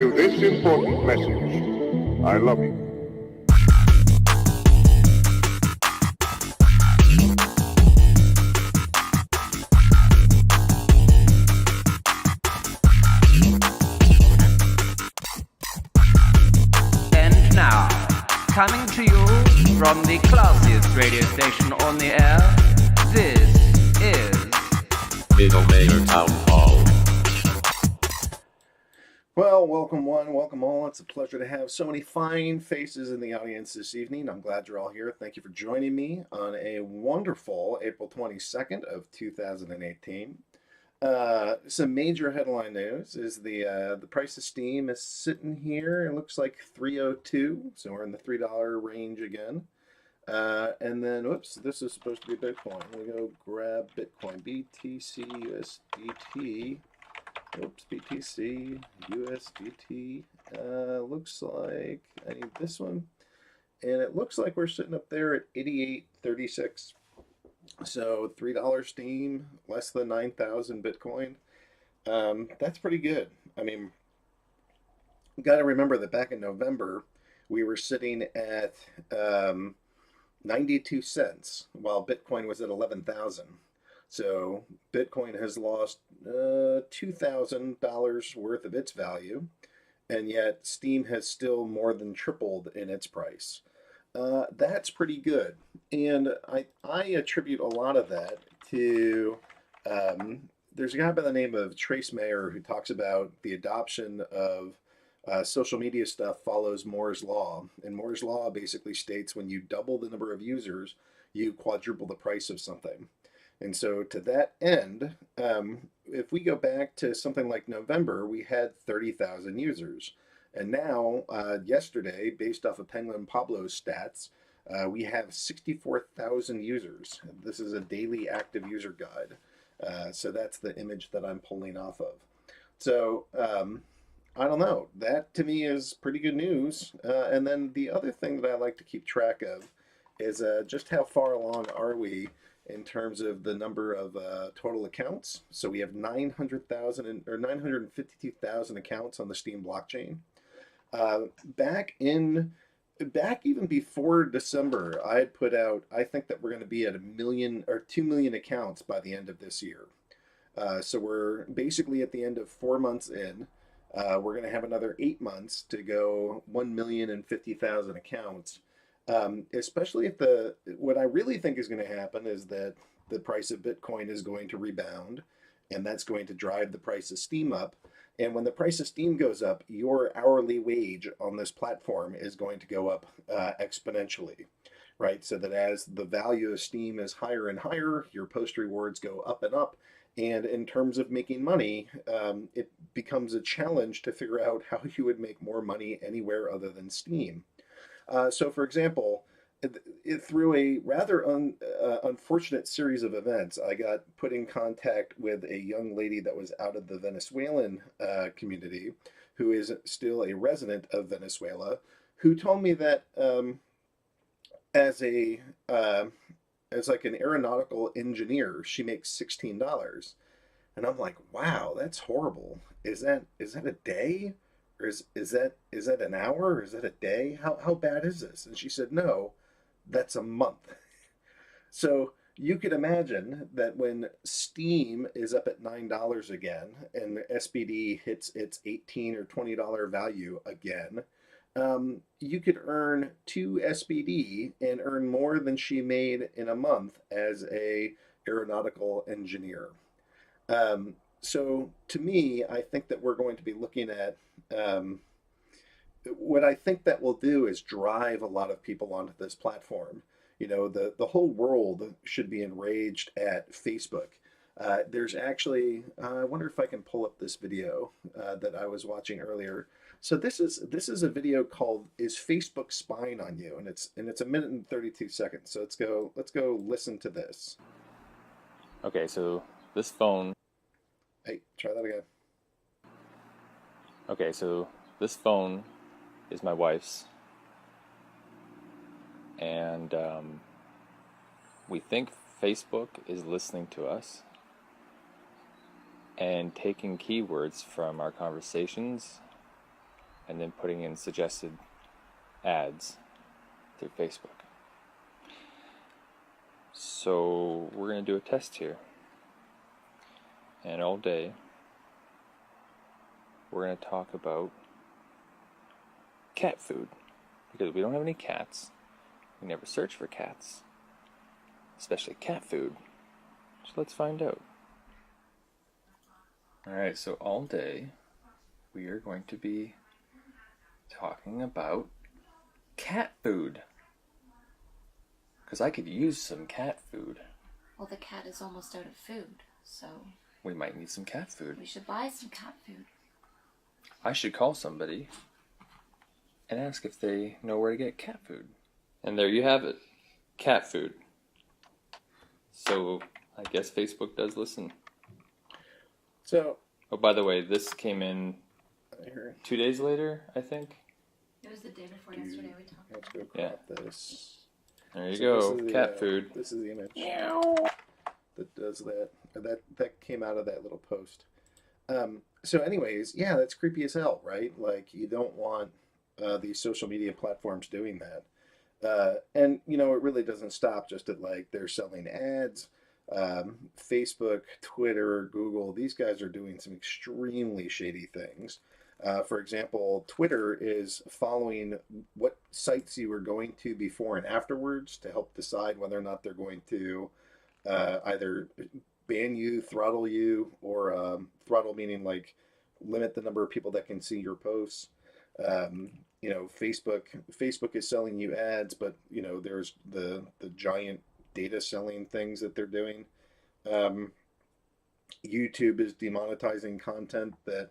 This important message. I love you. And now, coming to you from the classiest radio station on the air, this is Minnow Mayor Town Hall. Well, welcome one, welcome all. It's a pleasure to have so many fine faces in the audience this evening. I'm glad you're all here. Thank you for joining me on a wonderful April 22nd of 2018. Some major headline news is the price of steam is sitting here. It looks like 302, so we're in the $3 range again. And then, whoops, this is supposed to be Bitcoin. We go grab Bitcoin, BTC, USDT. Oops, BTC, USDT. Looks like I need this one. And it looks like we're sitting up there at 88.36. So $3 steam, less than 9,000 Bitcoin. That's pretty good. I mean, you got to remember that back in November, we were sitting at 92 cents while Bitcoin was at 11,000. So Bitcoin has lost $2,000 worth of its value, and yet Steam has still more than tripled in its price. That's pretty good, and I attribute a lot of that to there's a guy by the name of Trace Mayer who talks about the adoption of social media stuff follows Moore's law, and Moore's law basically states when you double the number of users, you quadruple the price of something. And so to that end, if we go back to something like November, we had 30,000 users. And now, yesterday, based off of Penguin Pablo's stats, we have 64,000 users. This is a daily active user guide. So that's the image that I'm pulling off of. So I don't know. That to me is pretty good news. And then the other thing that I like to keep track of is just how far along are we in terms of the number of total accounts. So we have 900,000 or 952,000 accounts on the Steam blockchain. Back even before December, I had put out, I think that we're going to be at 1 million or 2 million accounts by the end of this year. So we're basically at the end of 4 months in. We're going to have another 8 months to go 1,050,000 accounts. Especially if what I really think is going to happen is that the price of Bitcoin is going to rebound, and that's going to drive the price of Steam up. And when the price of Steam goes up, your hourly wage on this platform is going to go up exponentially, right? So that as the value of Steam is higher and higher, your post rewards go up and up. And in terms of making money, it becomes a challenge to figure out how you would make more money anywhere other than Steam. So, for example, through a rather unfortunate series of events, I got put in contact with a young lady that was out of the Venezuelan community, who is still a resident of Venezuela, who told me that as like an aeronautical engineer, she makes $16, and I'm like, wow, that's horrible. Is that a day? Or is that an hour? Or is that a day? How bad is this? And she said, no, that's a month. So you could imagine that when Steam is up at $9 again and SPD hits its $18 or $20 value again, you could earn 2 SPD and earn more than she made in a month as a aeronautical engineer. So to me, I think that we're going to be looking at what I think that will do is drive a lot of people onto this platform. You know, the whole world should be enraged at Facebook. There's actually, I wonder if I can pull up this video that I was watching earlier. So this is a video called "Is Facebook Spying on You?" and it's 1 minute and 32 seconds. So let's go listen to this. Okay, so this phone. Hey, try that again. Okay, so this phone is my wife's, and we think Facebook is listening to us and taking keywords from our conversations and then putting in suggested ads through Facebook. So we're going to do a test here. And all day, we're going to talk about cat food. Because we don't have any cats. We never search for cats. Especially cat food. So let's find out. Alright, so all day, we are going to be talking about cat food. Because I could use some cat food. Well, the cat is almost out of food, so We might need some cat food. we should buy some cat food. I should call somebody and ask if they know where to get cat food. And there you have it. Cat food. So I guess Facebook does listen. So, Oh, by the way, this came in here, 2 days later, I think. It was the day before yesterday we talked. let's go Yeah. crop this. There you So go. this is the, Cat food. This is the image that does that. That came out of that little post. So anyways, yeah, that's creepy as hell, right? Like, you don't want these social media platforms doing that. And, you know, it really doesn't stop just at, like, they're selling ads. Facebook, Twitter, Google, these guys are doing some extremely shady things. For example, Twitter is following what sites you were going to before and afterwards to help decide whether or not they're going to either ban you, throttle you, or throttle meaning like limit the number of people that can see your posts. You know, Facebook is selling you ads, but you know, there's the giant data selling things that they're doing. YouTube is demonetizing content that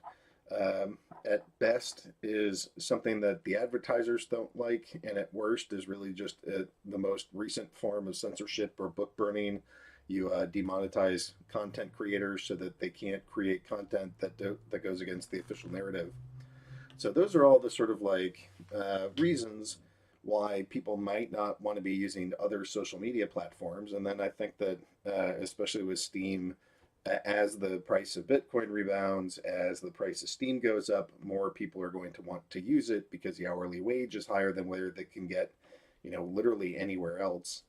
at best is something that the advertisers don't like, and at worst is really just the most recent form of censorship or book burning. You demonetize content creators so that they can't create content that goes against the official narrative. So those are all the sort of like reasons why people might not want to be using other social media platforms. And then I think that especially with Steam, as the price of Bitcoin rebounds, as the price of Steam goes up, more people are going to want to use it because the hourly wage is higher than where they can get, you know, literally anywhere else.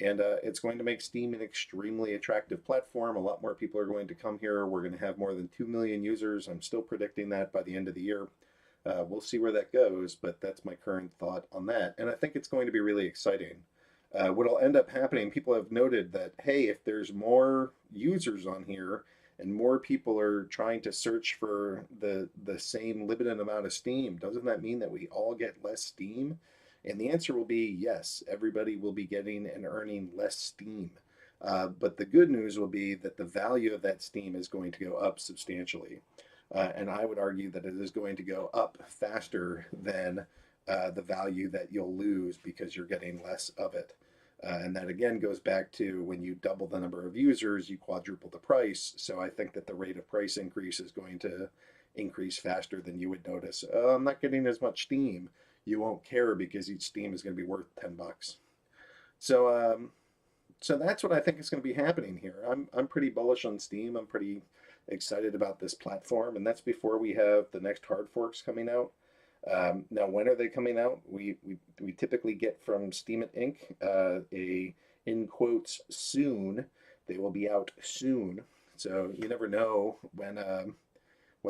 And it's going to make Steam an extremely attractive platform. A lot more people are going to come here. We're going to have more than 2 million users. I'm still predicting that by the end of the year. We'll see where that goes, but that's my current thought on that. And I think it's going to be really exciting. What'll end up happening, people have noted that, hey, if there's more users on here and more people are trying to search for the same limited amount of Steam, doesn't that mean that we all get less Steam? And the answer will be yes, everybody will be getting and earning less Steam. But the good news will be that the value of that Steam is going to go up substantially. And I would argue that it is going to go up faster than the value that you'll lose because you're getting less of it. And that again goes back to when you double the number of users, you quadruple the price. So I think that the rate of price increase is going to increase faster than you would notice. I'm not getting as much Steam. You won't care because each Steam is going to be worth $10. So so that's what I think is going to be happening here. I'm pretty bullish on Steam. I'm pretty excited about this platform, and that's before we have the next hard forks coming out. Now, when are they coming out? We typically get from Steam at Inc. A in quotes soon. They will be out soon. So you never know when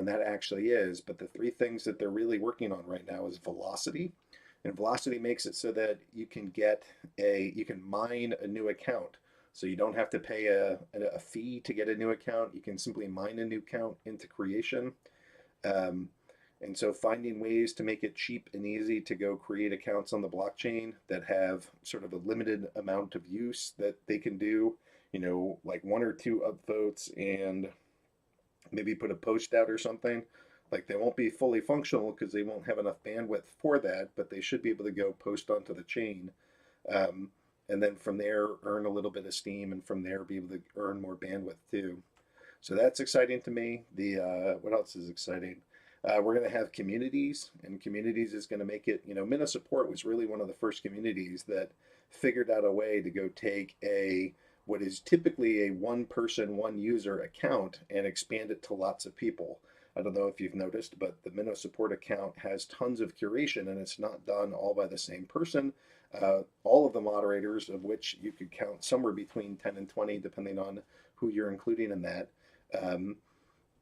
that actually is. But the three things that they're really working on right now is velocity, and velocity makes it so that you can mine a new account. So you don't have to pay a fee to get a new account. You can simply mine a new account into creation. And so finding ways to make it cheap and easy to go create accounts on the blockchain that have sort of a limited amount of use that they can do, you know, like 1 or 2 upvotes and maybe put a post out or something. Like, they won't be fully functional because they won't have enough bandwidth for that, but they should be able to go post onto the chain. And then from there, earn a little bit of Steam, and from there be able to earn more bandwidth too. So that's exciting to me. What else is exciting? We're going to have communities, and communities is going to make it, you know, Minnow Support was really one of the first communities that figured out a way to go take what is typically a one person, one user account and expand it to lots of people. I don't know if you've noticed, but the Minnow support account has tons of curation, and it's not done all by the same person. All of the moderators, of which you could count somewhere between 10 and 20, depending on who you're including in that.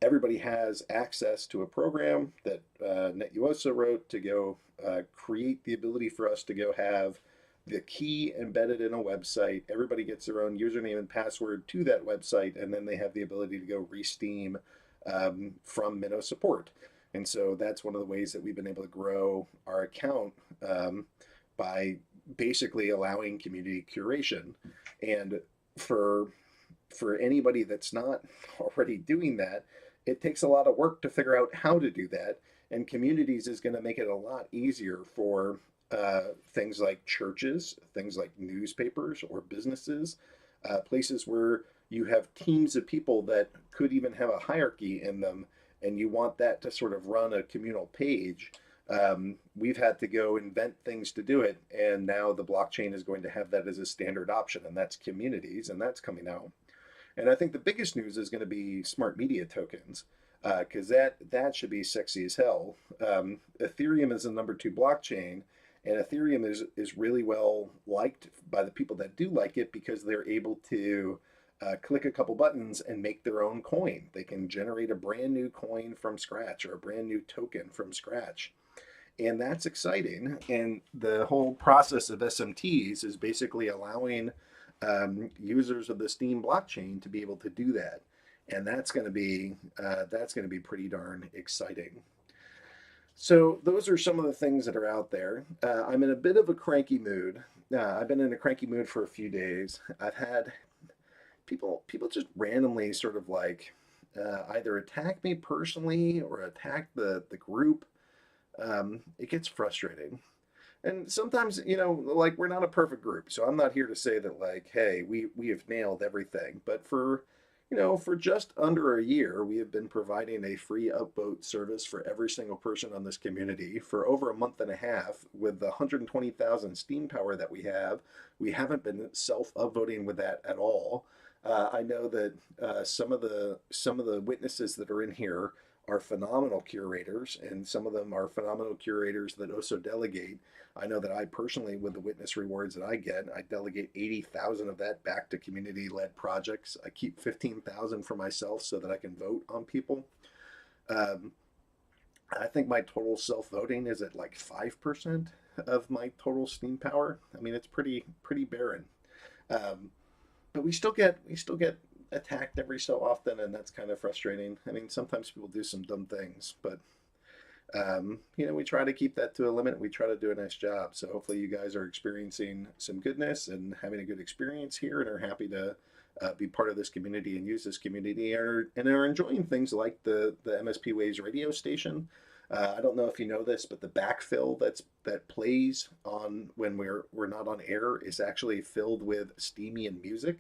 Everybody has access to a program that Netuosa wrote to go create the ability for us to go have the key embedded in a website. Everybody gets their own username and password to that website, and then they have the ability to go re-Steam from Minnow support. And so that's one of the ways that we've been able to grow our account by basically allowing community curation. And for anybody that's not already doing that, it takes a lot of work to figure out how to do that. And communities is going to make it a lot easier for things like churches, things like newspapers or businesses, places where you have teams of people that could even have a hierarchy in them, and you want that to sort of run a communal page. We've had to go invent things to do it, and now the blockchain is going to have that as a standard option, and that's communities, and that's coming out. And I think the biggest news is going to be smart media tokens, because that should be sexy as hell. Ethereum is the #2 blockchain, and Ethereum is really well liked by the people that do like it, because they're able to click a couple buttons and make their own coin. They can generate a brand new coin from scratch, or a brand new token from scratch. And that's exciting. And the whole process of SMTs is basically allowing users of the Steam blockchain to be able to do that. And that's going to be pretty darn exciting. So those are some of the things that are out there. I'm in a bit of a cranky mood. I've been in a cranky mood for a few days. I've had people just randomly sort of like either attack me personally or attack the group. It gets frustrating. And sometimes, like, we're not a perfect group, so I'm not here to say that, like, hey, we have nailed everything. But for just under a year, we have been providing a free upvote service for every single person on this community for over a month and a half. With the 120,000 Steam power that we haven't been self-upvoting with that at all. I know that some of the witnesses that are in here are phenomenal curators, and some of them are phenomenal curators that also delegate. I know that I personally, with the witness rewards that I get, I delegate 80,000 of that back to community-led projects. I keep 15,000 for myself so that I can vote on people. I think my total self-voting is at like 5% of my total Steam power. I mean, it's pretty barren. But we still get attacked every so often, and that's kind of frustrating. I mean, sometimes people do some dumb things, but we try to keep that to a limit. We try to do a nice job. So hopefully you guys are experiencing some goodness and having a good experience here, and are happy to be part of this community and use this community, and are enjoying things like the MSP Waves radio station. I don't know if you know this, but the backfill that plays on when we're not on air is actually filled with Steamian music.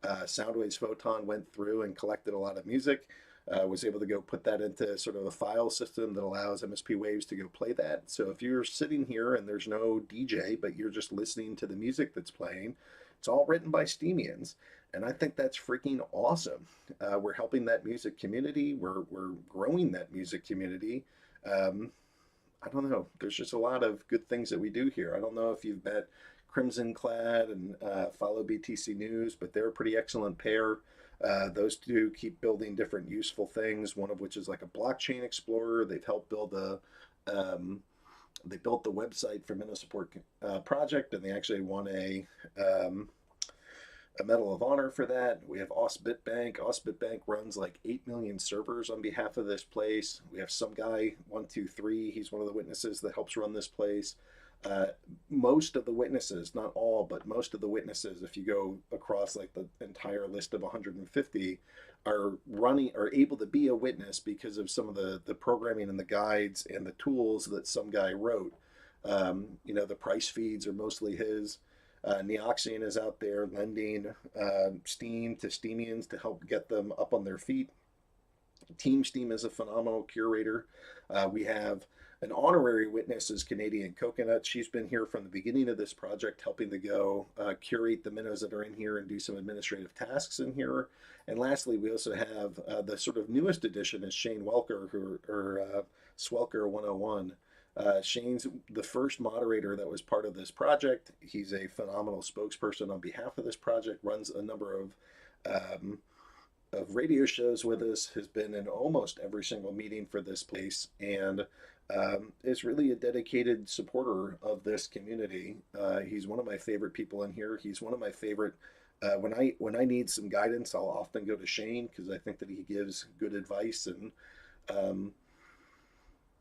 Soundwaves Photon went through and collected a lot of music, was able to go put that into sort of a file system that allows MSP Waves to go play that. So if you're sitting here and there's no DJ, but you're just listening to the music that's playing, it's all written by Steamians. And I think that's freaking awesome. We're helping that music community. We're growing that music community. I don't know. There's just a lot of good things that we do here. I don't know if you've met Crimson Clad and follow BTC News, but they're a pretty excellent pair. Those two keep building different useful things, one of which is like a blockchain explorer. They've helped build they built the website for Minnow Support Project, and they actually won a Medal of Honor for that. We have OSBitBank. OSBitBank runs like 8 million servers on behalf of this place. We have some guy, 123, he's one of the witnesses that helps run this place. Most of the witnesses, not all, but most of the witnesses, if you go across like the entire list of 150, are able to be a witness because of some of the programming and the guides and the tools that some guy wrote. The price feeds are mostly his. an0nkn0wledge is out there lending Steam to Steamians to help get them up on their feet. Team Steam is a phenomenal curator. We have An honorary witness is Canadian Coconut. She's been here from the beginning of this project, helping to go curate the minnows that are in here and do some administrative tasks in here. And lastly, we also have the sort of newest addition is Shane Welker, or Swelker 101. Shane's the first moderator that was part of this project. He's a phenomenal spokesperson on behalf of this project, runs a number of radio shows with us, has been in almost every single meeting for this place, and is really a dedicated supporter of this community. He's one of my favorite people in here. He's one of my favorite. When I need some guidance, I'll often go to Shane because I think that he gives good advice, and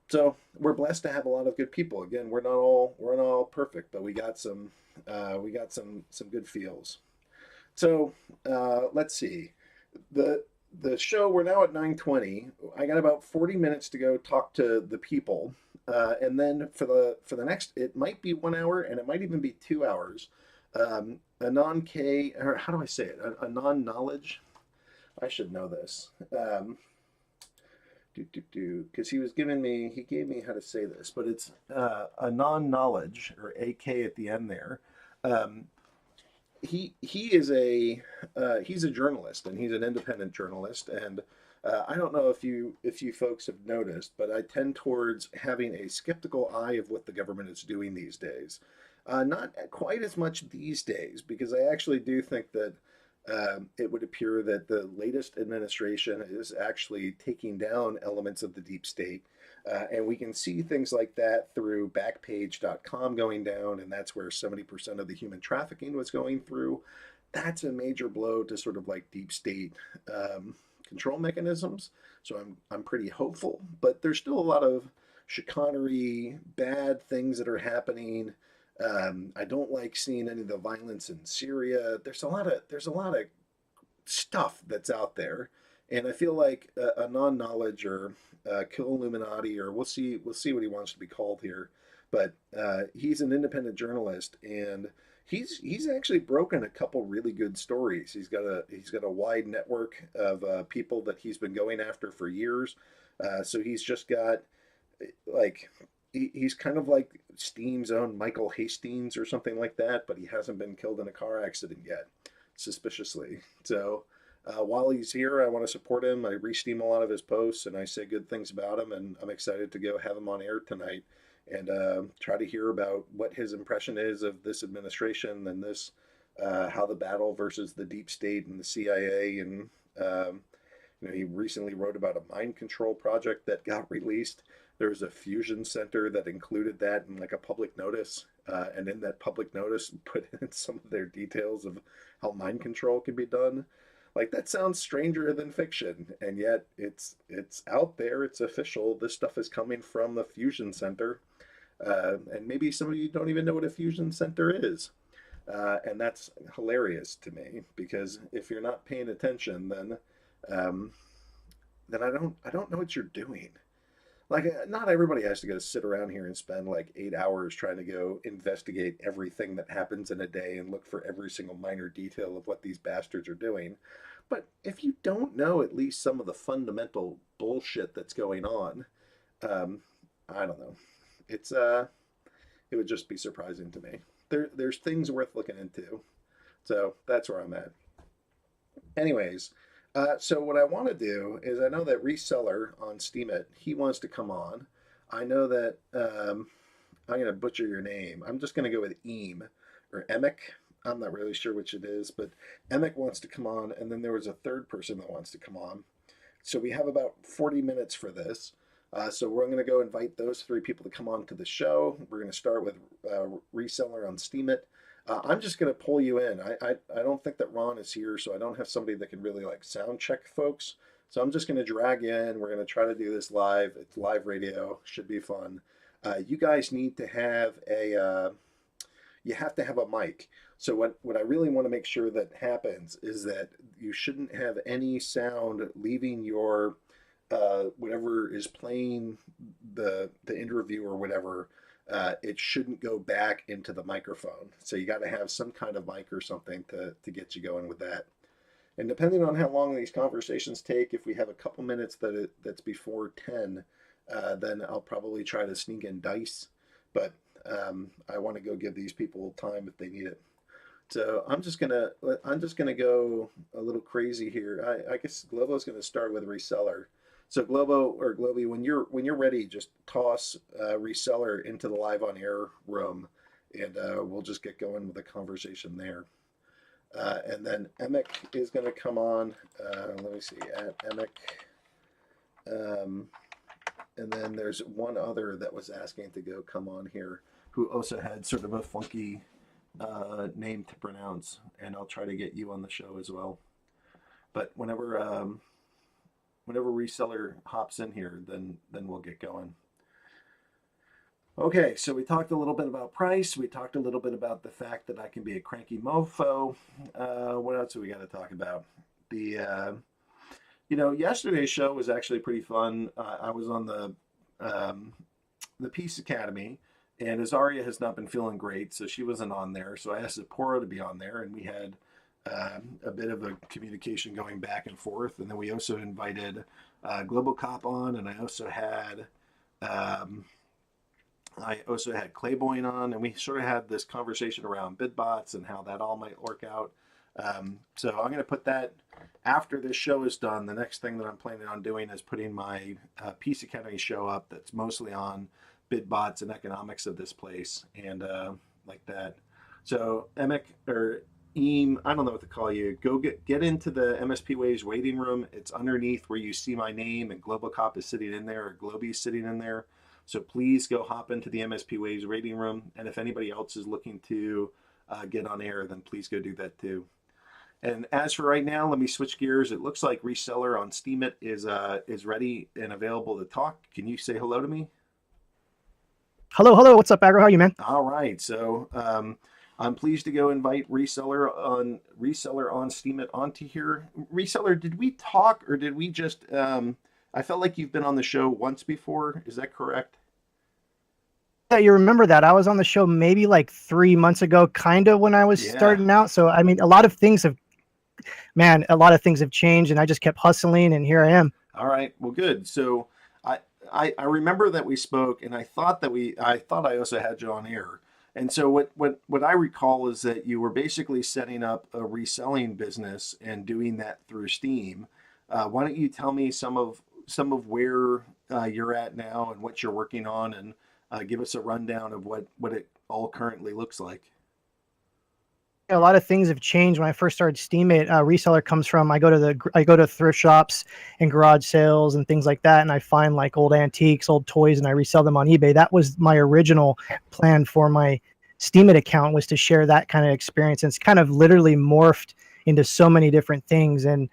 so we're blessed to have a lot of good people. Again, we're not all perfect, but we got some good feels. So let's see. The show, we're now at 9:20. I got about 40 minutes to go talk to the people, and then for the next, it might be 1 hour, and it might even be 2 hours. Or how do I say it? A0nkn0wledge. I should know this. Because he gave me how to say this, but it's a0nkn0wledge, or AK at the end there. He's a journalist, and he's an independent journalist, and I don't know if you folks have noticed, but I tend towards having a skeptical eye of what the government is doing these days. Not quite as much these days, because I actually do think that it would appear that the latest administration is actually taking down elements of the deep state. And we can see things like that through Backpage.com going down, and that's where 70% of the human trafficking was going through. That's a major blow to sort of like deep state control mechanisms. So I'm pretty hopeful, but there's still a lot of chicanery, bad things that are happening. I don't like seeing any of the violence in Syria. There's a lot of stuff that's out there, and I feel like a0nkn0wledge, or Kill Illuminati, or we'll see what he wants to be called here. But he's an independent journalist, and he's actually broken a couple really good stories. He's got a wide network of people that he's been going after for years. So he's just got like. He's kind of like Steam's own Michael Hastings or something like that, but he hasn't been killed in a car accident yet, suspiciously. So while he's here, I want to support him. I re-steam a lot of his posts, and I say good things about him, and I'm excited to go have him on air tonight and try to hear about what his impression is of this administration and this, how the battle versus the deep state and the CIA, and he recently wrote about a mind control project that got released. There was a fusion center that included that in like a public notice, and in that public notice put in some of their details of how mind control can be done. Like, that sounds stranger than fiction, and yet it's out there, it's official. This stuff is coming from the fusion center, and maybe some of you don't even know what a fusion center is, and that's hilarious to me, because if you're not paying attention, then I don't know what you're doing. Like, not everybody has to go sit around here and spend like 8 hours trying to go investigate everything that happens in a day and look for every single minor detail of what these bastards are doing. But if you don't know at least some of the fundamental bullshit that's going on, I don't know. It would just be surprising to me. There's things worth looking into. So that's where I'm at. Anyways. So what I want to do is, I know that Reseller on Steemit, he wants to come on. I know that I'm going to butcher your name. I'm just going to go with Eam, or Emic. I'm not really sure which it is, but Emic wants to come on, and then there was a third person that wants to come on. So we have about 40 minutes for this. So we're going to go invite those 3 people to come on to the show. We're going to start with Reseller on Steemit. I'm just going to pull you in. I don't think that Ron is here, so I don't have somebody that can really like sound check folks. So I'm just going to drag you in. We're going to try to do this live. It's live radio. Should be fun. You guys need to have you have to have a mic. So what I really want to make sure that happens is that you shouldn't have any sound leaving your whatever is playing the interview or whatever. It shouldn't go back into the microphone. So you got to have some kind of mic or something to get you going with that. And depending on how long these conversations take, if we have a couple minutes that's before 10, then I'll probably try to sneak in dice. But I want to go give these people time if they need it. So I'm just gonna go a little crazy here. I guess Globo's gonna start with reseller. So Globo or Globy, when you're ready, just toss reseller into the live on air room, and we'll just get going with the conversation there. And then Emic is going to come on. Let me see, at Emic. And then there's one other that was asking to come on here, who also had sort of a funky name to pronounce, and I'll try to get you on the show as well. But whenever reseller hops in here, then we'll get going. Okay, so we talked a little bit about price. We talked a little bit about the fact that I can be a cranky mofo. What else do we got to talk about? Yesterday's show was actually pretty fun. I was on the Peace Academy, and Azaria has not been feeling great, so she wasn't on there. So I asked Sapporo to be on there, and we had a bit of a communication going back and forth. And then we also invited Global Cop on, and I also had Clayboy on, and we sort of had this conversation around bidbots and how that all might work out. So I'm going to put that after this show is done. The next thing that I'm planning on doing is putting my Peace Academy show up that's mostly on bidbots and economics of this place and like that. So Emic or Eam, I don't know what to call you. Go get into the MSP Waves waiting room. It's underneath where you see my name, and Global Cop is sitting in there, or Globy is sitting in there. So please go hop into the MSP Waves waiting room. And if anybody else is looking to get on air, then please go do that too. And as for right now, let me switch gears. It looks like reseller on Steemit is ready and available to talk. Can you say hello to me? Hello. What's up, Agro? How are you, man? All right. So I'm pleased to go invite reseller on Steemit onto here. Reseller, did we talk or did we just? I felt like you've been on the show once before. Is that correct? Yeah, you remember that. I was on the show maybe like 3 months ago, kind of when I was starting out. So, I mean, a lot of things have changed, and I just kept hustling, and here I am. All right. Well, good. So I remember that we spoke, and I thought I also had you on air. And so what I recall is that you were basically setting up a reselling business and doing that through Steam. Why don't you tell me some of where you're at now and what you're working on, and give us a rundown of what it all currently looks like. A lot of things have changed. When I first started Steemit, reseller comes from, I go to thrift shops and garage sales and things like that, and I find like old antiques, old toys, and I resell them on eBay. That was my original plan for my Steemit account, was to share that kind of experience. And it's kind of literally morphed into so many different things. And,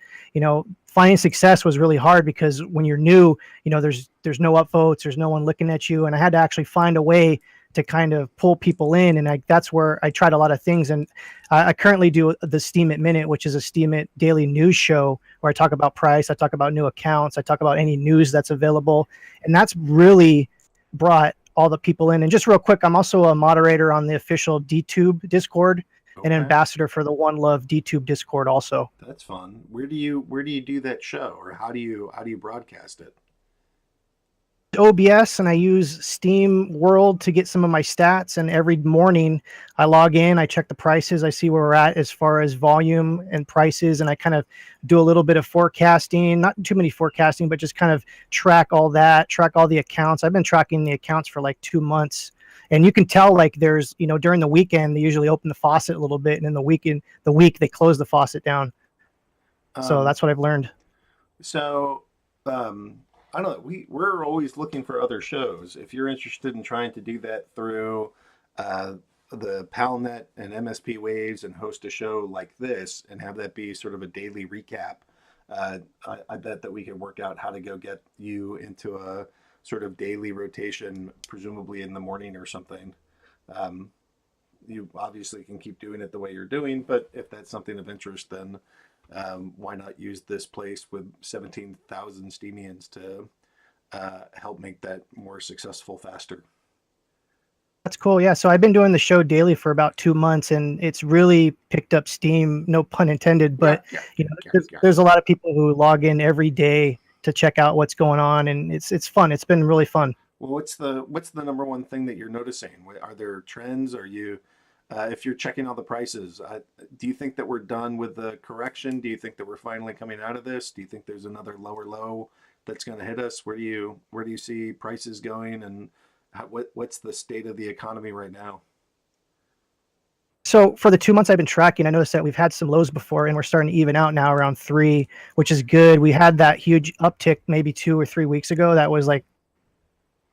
finding success was really hard because when you're new, there's no upvotes, there's no one looking at you. And I had to actually find a way to kind of pull people in. And that's where I tried a lot of things. And I currently do the Steemit Minute, which is a Steemit daily news show where I talk about price, I talk about new accounts, I talk about any news that's available. And that's really brought all the people in. And just real quick, I'm also a moderator on the official DTube Discord. Okay. An ambassador for the One Love DTube Discord also. That's fun. Where do you do that show, or how do you broadcast it? OBS, and I use Steam World to get some of my stats, and every morning I log in, I check the prices, I see where we're at as far as volume and prices, and I kind of do a little bit of forecasting, not too many forecasting, but just kind of track all the accounts. I've been tracking the accounts for like 2 months. And you can tell, like, there's, during the weekend, they usually open the faucet a little bit, and in the week they close the faucet down. So that's what I've learned. So, I don't know. We're always looking for other shows. If you're interested in trying to do that through the PalNet and MSP Waves and host a show like this and have that be sort of a daily recap, I bet that we can work out how to go get you into a sort of daily rotation, presumably in the morning or something. You obviously can keep doing it the way you're doing, but if that's something of interest, then why not use this place with 17,000 Steemians to help make that more successful faster? That's cool. Yeah. So I've been doing the show daily for about 2 months, and it's really picked up steam, no pun intended, but there's a lot of people who log in every day to check out what's going on, and it's fun. It's been really fun. Well, what's the number one thing that you're noticing? Are there trends? Are you, if you're checking all the prices, do you think that we're done with the correction? Do you think that we're finally coming out of this? Do you think there's another lower low that's going to hit us? Where do you see prices going, and what's the state of the economy right now? So for the 2 months I've been tracking, I noticed that we've had some lows before, and we're starting to even out now around 3, which is good. We had that huge uptick maybe 2 or 3 weeks ago. That was like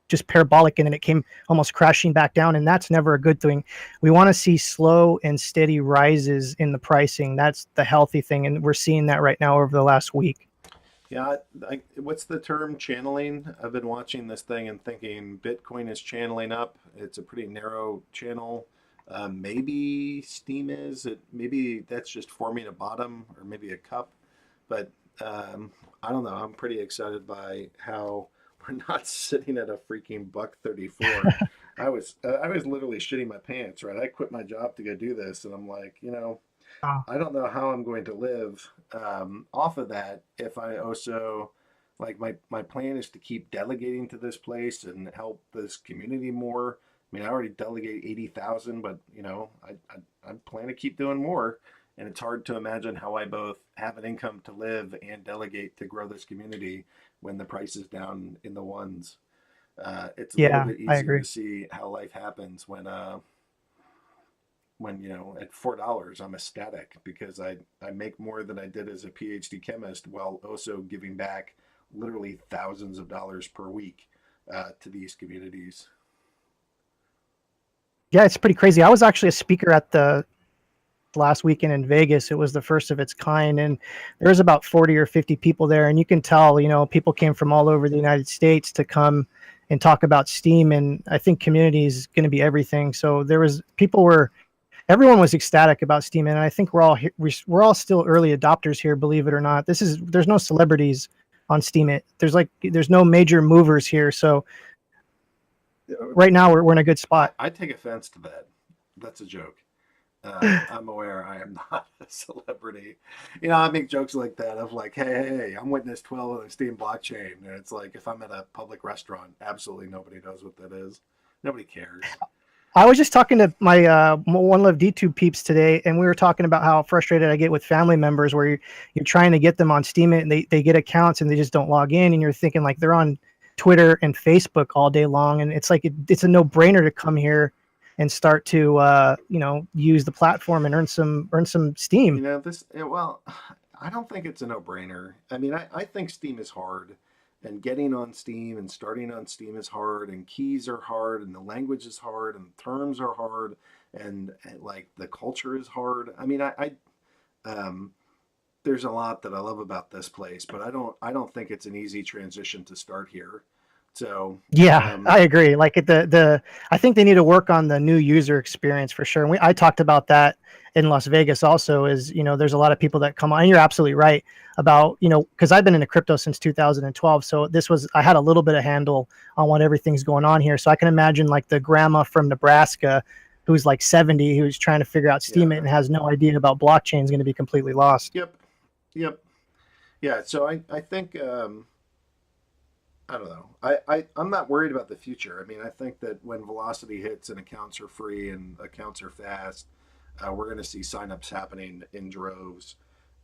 just parabolic, and then it came almost crashing back down, and that's never a good thing. We want to see slow and steady rises in the pricing. That's the healthy thing, and we're seeing that right now over the last week. Yeah, what's the term, channeling? I've been watching this thing and thinking Bitcoin is channeling up. It's a pretty narrow channel. Maybe Steam is. Maybe that's just forming a bottom or maybe a cup. But I don't know. I'm pretty excited by how we're not sitting at a freaking $1.34. I was literally shitting my pants, right? I quit my job to go do this, and I'm like, I don't know how I'm going to live off of that if I also, like, my plan is to keep delegating to this place and help this community more. I mean, I already delegate 80,000, but I plan to keep doing more. And it's hard to imagine how I both have an income to live and delegate to grow this community when the price is down in the ones. It's a little bit easier to see how life happens when at $4 I'm ecstatic because I make more than I did as a PhD chemist while also giving back literally thousands of dollars per week to these communities. Yeah, it's pretty crazy. I was actually a speaker at the last weekend in Vegas. It was the first of its kind, and there was about 40 or 50 people there, and you can tell, people came from all over the United States to come and talk about Steam, and I think community is going to be everything. So everyone was ecstatic about Steam, and I think we're all still early adopters here, believe it or not. There's no celebrities on Steam. There's no major movers here, so right now we're in a good spot. I take offense to that. That's a joke. I'm aware I am not a celebrity. I make jokes like that of like, hey, I'm witness 12 of the Steam blockchain. And it's like, if I'm at a public restaurant, absolutely nobody knows what that is. Nobody cares. I was just talking to my One Love D2 peeps today, and we were talking about how frustrated I get with family members where you're trying to get them on Steam and they get accounts and they just don't log in, and you're thinking like they're on Twitter and Facebook all day long, and it's like it's a no-brainer to come here and start to use the platform and earn some Steam. Well, I don't think it's a no-brainer. I mean, I think Steam is hard, and getting on Steam and starting on Steam is hard, and keys are hard, and the language is hard, and terms are hard, and like the culture is hard. I mean, there's a lot that I love about this place, but I don't think it's an easy transition to start here. So yeah, I agree. Like I think they need to work on the new user experience for sure. And I talked about that in Las Vegas also. Is there's a lot of people that come on. And you're absolutely right about because I've been into crypto since 2012. So I had a little bit of handle on what everything's going on here. So I can imagine like the grandma from Nebraska who's like 70 who's trying to figure out Steam it and has no idea about blockchain is going to be completely lost. Yep. Yeah. So I think. I don't know. I'm not worried about the future. I mean, I think that when velocity hits and accounts are free and accounts are fast, we're going to see signups happening in droves.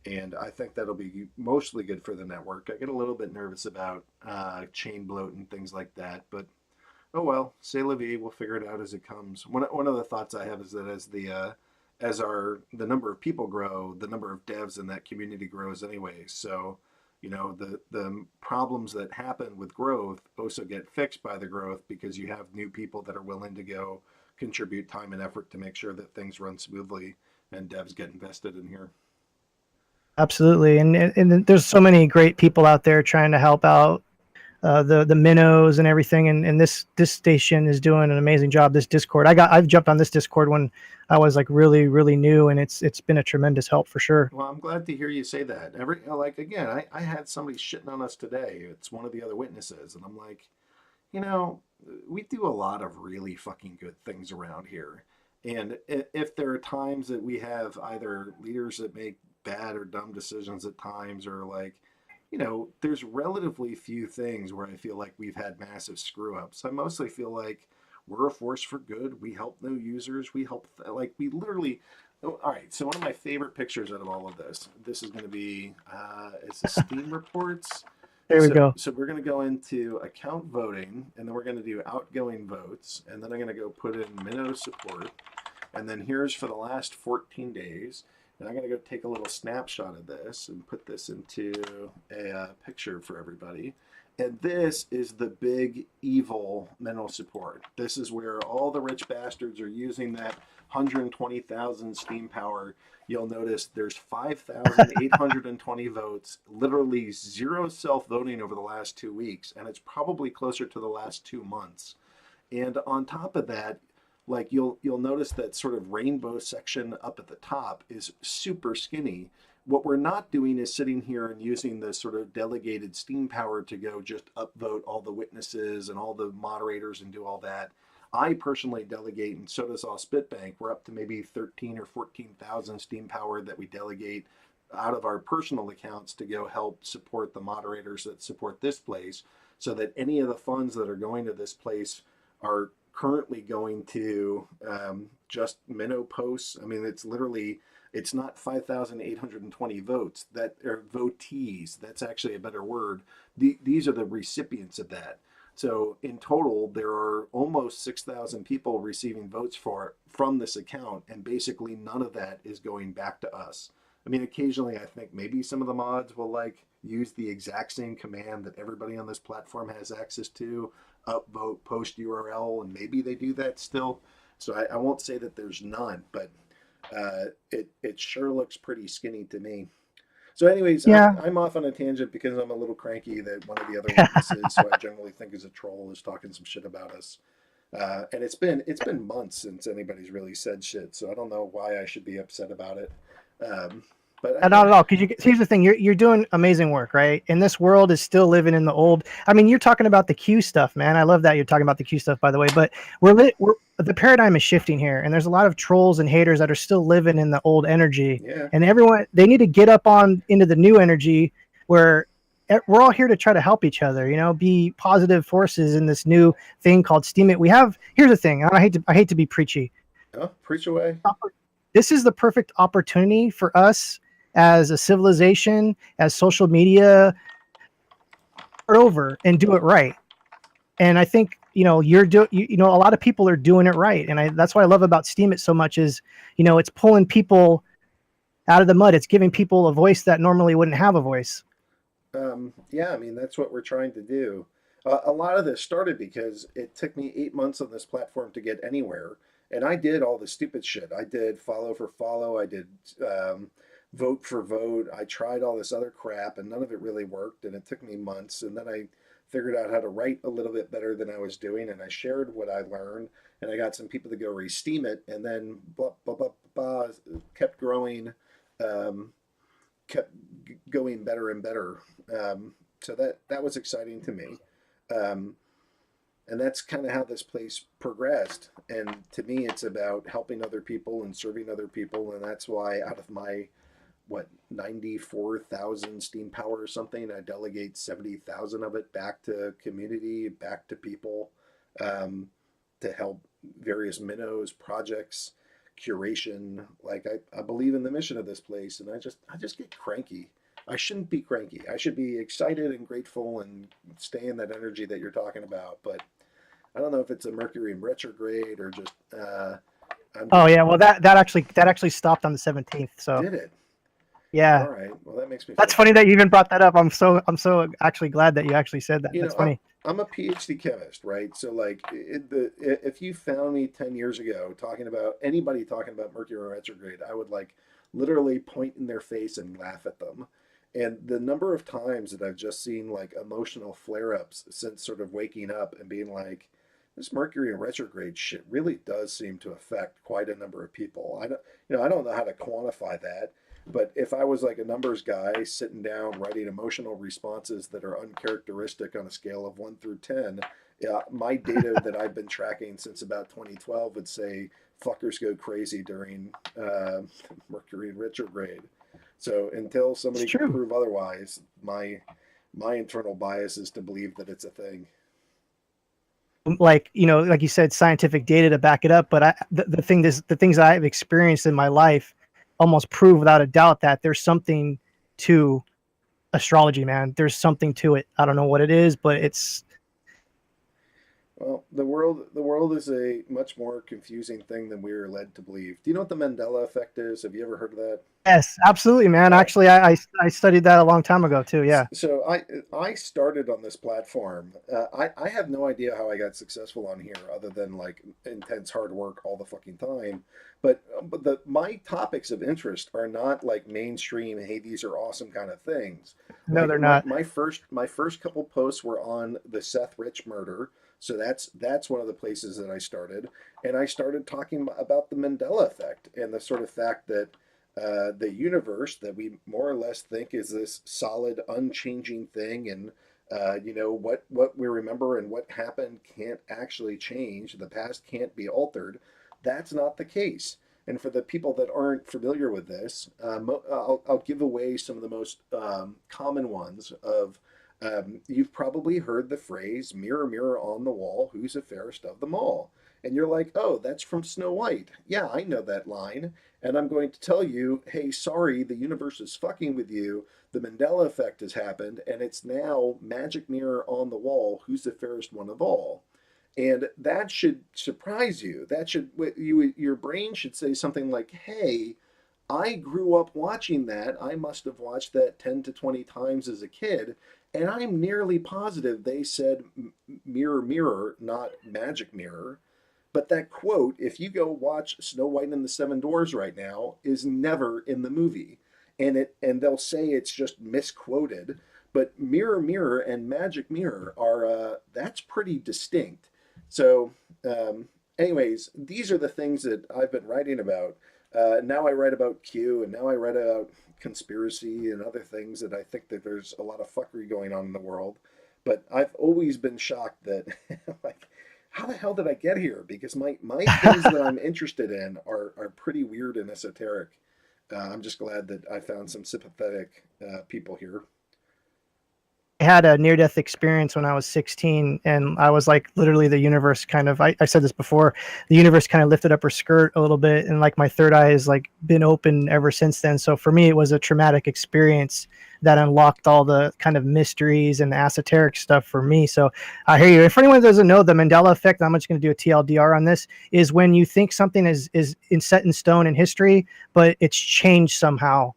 And I think that'll be mostly good for the network. I get a little bit nervous about chain bloat and things like that. But, oh well, c'est la vie. We'll figure it out as it comes. One of the thoughts I have is that as the number of people grow, the number of devs in that community grows anyway. So, the problems that happen with growth also get fixed by the growth because you have new people that are willing to go contribute time and effort to make sure that things run smoothly and devs get invested in here. Absolutely. And there's so many great people out there trying to help out the minnows and everything. And this station is doing an amazing job. This Discord, I've jumped on this Discord when I was like really, really new, and it's been a tremendous help for sure. Well, I'm glad to hear you say that. I had somebody shitting on us today. It's one of the other witnesses. And I'm like, we do a lot of really fucking good things around here. And if there are times that we have either leaders that make bad or dumb decisions at times, or like, there's relatively few things where I feel like we've had massive screw ups. I mostly feel like we're a force for good. We help new users. We help, like, we literally. Oh, all right. So one of my favorite pictures out of all of this. This is going to be. It's the Steam reports. There we go. So we're going to go into account voting, and then we're going to do outgoing votes, and then I'm going to go put in Minnow support, and then here's for the last 14 days. And I'm going to go take a little snapshot of this and put this into a picture for everybody. And this is the big evil Minnow support. This is where all the rich bastards are using that 120,000 Steam power. You'll notice there's 5,820 votes, literally 0 self-voting over the last 2 weeks, and it's probably closer to the last 2 months. And on top of that, like you'll notice that sort of rainbow section up at the top is super skinny. What we're not doing is sitting here and using the sort of delegated Steam power to go just upvote all the witnesses and all the moderators and do all that. I personally delegate, and so does all Spitbank. We're up to maybe 13 or 14,000 Steam power that we delegate out of our personal accounts to go help support the moderators that support this place, so that any of the funds that are going to this place are currently going to just Minnow posts. I mean, it's not 5,820 votes that are votees. That's actually a better word. These are the recipients of that. So in total, there are almost 6,000 people receiving votes from this account, and basically none of that is going back to us. I mean, occasionally I think maybe some of the mods will like use the exact same command that everybody on this platform has access to, upvote post URL, and maybe they do that still. So I won't say that there's none, but it sure looks pretty skinny to me. So anyways, Yeah. I'm off on a tangent because I'm a little cranky that one of the other witnesses, who I generally think is a troll, is talking some shit about us. And it's been months since anybody's really said shit, so I don't know why I should be upset about it. But Not at all. Because here's the thing: you're doing amazing work, right? And this world is still living in the old. I mean, you're talking about the Q stuff, man. I love that you're talking about the Q stuff, by the way. But the paradigm is shifting here, and there's a lot of trolls and haters that are still living in the old energy. Yeah. And they need to get up into the new energy where we're all here to try to help each other. Be positive forces in this new thing called Steam It. Here's the thing. I hate to be preachy. Oh, preach away. This is the perfect opportunity for us as a civilization, as social media, start over and do it right. And I think a lot of people are doing it right, and that's what I love about Steam It so much is it's pulling people out of the mud. It's giving people a voice that normally wouldn't have a voice. Yeah, I mean, that's what we're trying to do. A lot of this started because it took me 8 months on this platform to get anywhere, and I did all the stupid shit. I did follow for follow. I did vote for vote. I tried all this other crap, and none of it really worked, and it took me months. And then I figured out how to write a little bit better than I was doing, and I shared what I learned, and I got some people to go re-steam it, and then blah, blah, blah, blah, kept growing, kept going better and better. So that was exciting to me. And that's kind of how this place progressed. And to me, it's about helping other people and serving other people. And that's why out of my, 94,000 Steam power or something, I delegate 70,000 of it back to community, back to people, to help various minnows, projects, curation. Like I believe in the mission of this place, and I just get cranky. I shouldn't be cranky. I should be excited and grateful and stay in that energy that you're talking about. But I don't know if it's a Mercury in retrograde or just. Oh yeah, well that actually stopped on the 17th. So did it? Yeah. All right. Well, that makes me. That's funny that you even brought that up. I'm so actually glad that you actually said that. That's funny. I'm a PhD chemist, right? So like, if you found me 10 years ago talking about Mercury in retrograde, I would like literally point in their face and laugh at them. And the number of times that I've just seen like emotional flare-ups since sort of waking up and being like, this Mercury in retrograde shit really does seem to affect quite a number of people. I don't know how to quantify that, but if I was like a numbers guy sitting down writing emotional responses that are uncharacteristic on a scale of 1 through 10, my data that I've been tracking since about 2012 would say fuckers go crazy during Mercury in retrograde. So until somebody It's can true. prove otherwise, my internal bias is to believe that it's a thing. Like, like you said, scientific data to back it up. But the things I've experienced in my life almost prove without a doubt that there's something to astrology, man. There's something to it. I don't know what it is, but it's Well, the world is a much more confusing thing than we are led to believe. Do you know what the Mandela effect is? Have you ever heard of that? yes, absolutely, man. Uh, Actually, I studied that a long time ago too. Yeah. So I started on this platform. I have no idea how I got successful on here, other than like intense hard work all the fucking time. But my topics of interest are not like mainstream. Hey, these are awesome kind of things. No, Like they're my not. my first couple posts were on the Seth Rich murder. So that's one of the places that I started, and I started talking about the Mandela effect and the sort of fact that the universe that we more or less think is this solid, unchanging thing, and what we remember and what happened can't actually change. The past can't be altered. That's not the case. And for the people that aren't familiar with this, I'll give away some of the most common ones. You've probably heard the phrase "Mirror, mirror on the wall, who's the fairest of them all?" And you're like, "Oh, that's from Snow White." Yeah, I know that line. And I'm going to tell you, hey, sorry, the universe is fucking with you. The Mandela effect has happened, and it's now magic mirror on the wall. Who's the fairest one of all? And that should surprise you. That should your brain should say something like, "Hey, I grew up watching that. I must have watched that 10 to 20 times as a kid, and I'm nearly positive they said mirror, mirror, not magic mirror." But that quote, if you go watch Snow White and the Seven Dwarfs right now, is never in the movie. And they'll say it's just misquoted, but mirror, mirror and magic mirror are that's pretty distinct. So, anyways, these are the things that I've been writing about. Now I write about Q, and now I write about conspiracy and other things that I think that there's a lot of fuckery going on in the world. But I've always been shocked that, like, how the hell did I get here? Because my things that I'm interested in are pretty weird and esoteric. I'm just glad that I found some sympathetic people here. I had a near death experience when I was 16, and I was like, literally, the universe kind of, I said this before, the universe kind of lifted up her skirt a little bit, and like my third eye has like been open ever since then. So for me, it was a traumatic experience that unlocked all the kind of mysteries and esoteric stuff for me. So I hear you. If anyone doesn't know the Mandela effect, I'm just going to do a TLDR on this, is when you think something is set in stone in history, but it's changed somehow,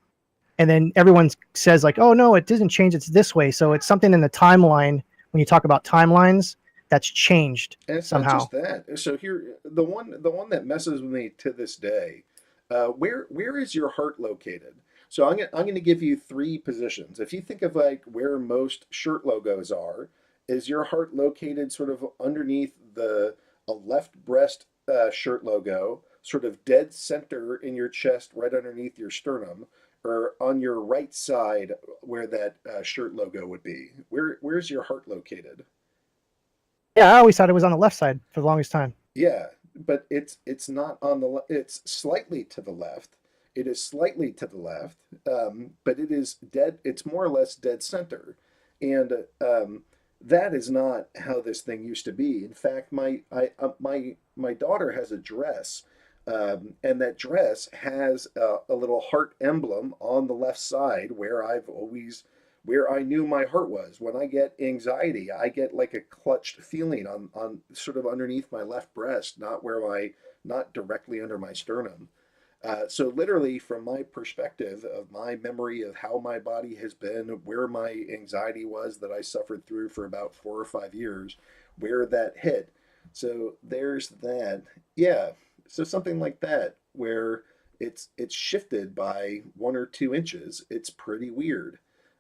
and then everyone says like, oh no, it doesn't change, it's this way. So it's something in the timeline, when you talk about timelines, that's changed And it's not somehow. just that. So here, the one that messes with me to this day, where is your heart located? So I'm gonna give you three positions. If you think of like where most shirt logos are, is your heart located sort of underneath the a left breast shirt logo, sort of dead center in your chest, right underneath your sternum, or on your right side where that shirt logo would be? Where's your heart located? Yeah, I always thought it was on the left side for the longest time. Yeah, but it's not on it's slightly to the left. It is slightly to the left, but it is dead. It's more or less dead center, and that is not how this thing used to be. In fact, my daughter has a dress, and that dress has a little heart emblem on the left side where I knew my heart was. When I get anxiety, I get like a clutched feeling on sort of underneath my left breast, not directly under my sternum. So literally, from my perspective of my memory of how my body has been, where my anxiety was that I suffered through for about 4 or 5 years, where that hit. So there's that. Yeah. So something like that, where it's shifted by 1 or 2 inches. It's pretty weird.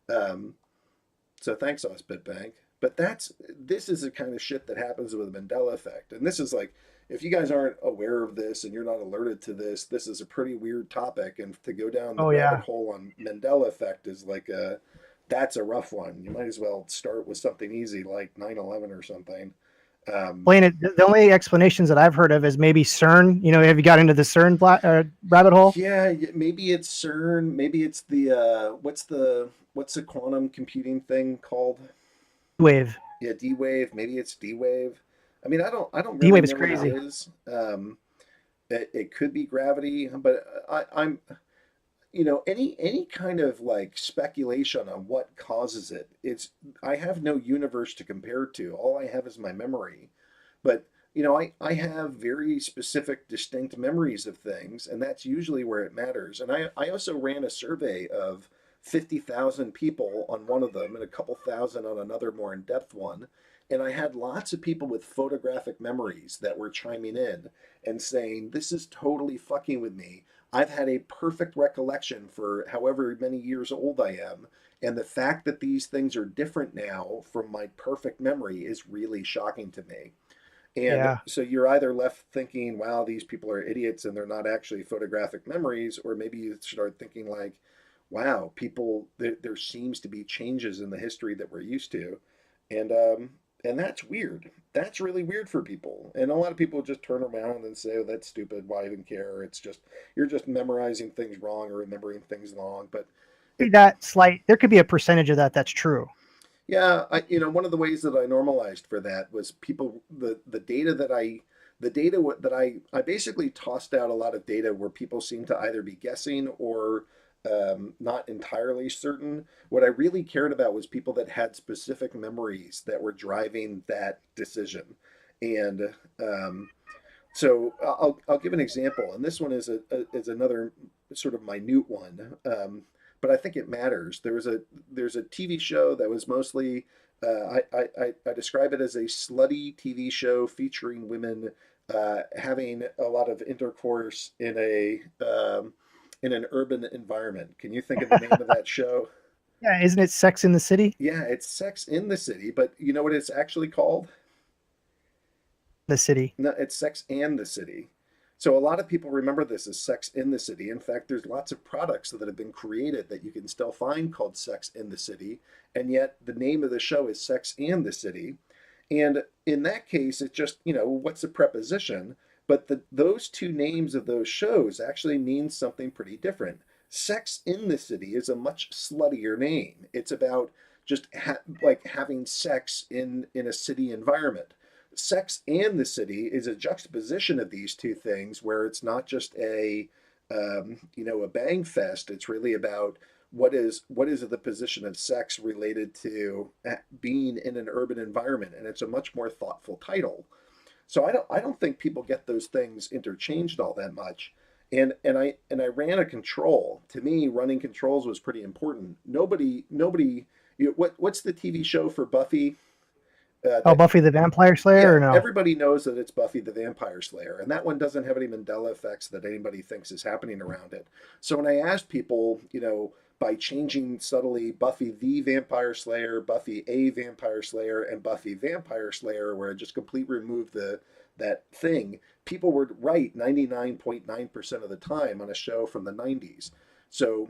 Um, so thanks, Osbitbank. But this is the kind of shit that happens with the Mandela effect. And this is like, if you guys aren't aware of this and you're not alerted to this, this is a pretty weird topic. And to go down the Oh rabbit yeah. hole on Mandela effect is like that's a rough one. You might as well start with something easy like 9/11 or something. Explain it. The only explanations that I've heard of is maybe CERN. Have you got into the CERN rabbit hole? Yeah, maybe it's CERN. Maybe it's the what's the quantum computing thing called? Wave. Yeah, D wave. Maybe it's D wave. I mean, I don't D really wave is know what it crazy. is. It could be gravity, but I'm any kind of like speculation on what causes it. I have no universe to compare to. All I have is my memory. But I have very specific, distinct memories of things, and that's usually where it matters. And I also ran a survey of 50,000 people on one of them and a couple thousand on another more in-depth one. And I had lots of people with photographic memories that were chiming in and saying, this is totally fucking with me. I've had a perfect recollection for however many years old I am. And the fact that these things are different now from my perfect memory is really shocking to me. And Yeah. so you're either left thinking, wow, these people are idiots and they're not actually photographic memories, or maybe you start thinking like, wow, there seems to be changes in the history that we're used to. And that's weird. That's really weird for people. And a lot of people just turn around and say, oh, that's stupid. Why even care? It's just, you're just memorizing things wrong or remembering things wrong. But it, There could be a percentage of that that's true. yeah, one of the ways that I normalized for that was people the data that I basically tossed out a lot of data where people seem to either be guessing or not entirely certain. What I really cared about was people that had specific memories that were driving that decision, and so I'll give an example, and this one is another sort of minute one, but I think it matters. There's a TV show that was mostly I describe it as a slutty TV show featuring women having a lot of intercourse in an urban environment. Can you think of the name of that show? Yeah, isn't it Sex in the City? Yeah, it's Sex in the City, but you know what it's actually called? The city. No, it's Sex and the City. So a lot of people remember this as Sex in the City. In fact, there's lots of products that have been created that you can still find called Sex in the City, and yet the name of the show is Sex and the City. And in that case, it's just, what's a preposition? But those two names of those shows actually mean something pretty different. Sex in the City is a much sluttier name. It's about just like having sex in a city environment. Sex and the City is a juxtaposition of these two things where it's not just a bang fest. It's really about what is the position of sex related to being in an urban environment, and it's a much more thoughtful title. So I don't think people get those things interchanged all that much. And I ran a control. To me, running controls was pretty important. Nobody what's the TV show for Buffy? Buffy the Vampire Slayer, Yeah, or no? everybody knows that it's Buffy the Vampire Slayer, and that one doesn't have any Mandela effects that anybody thinks is happening around it. So when I asked people, by changing subtly Buffy the Vampire Slayer, Buffy a Vampire Slayer, and Buffy Vampire Slayer, where I just completely removed that thing, people were right 99.9% of the time on a show from the 90s. So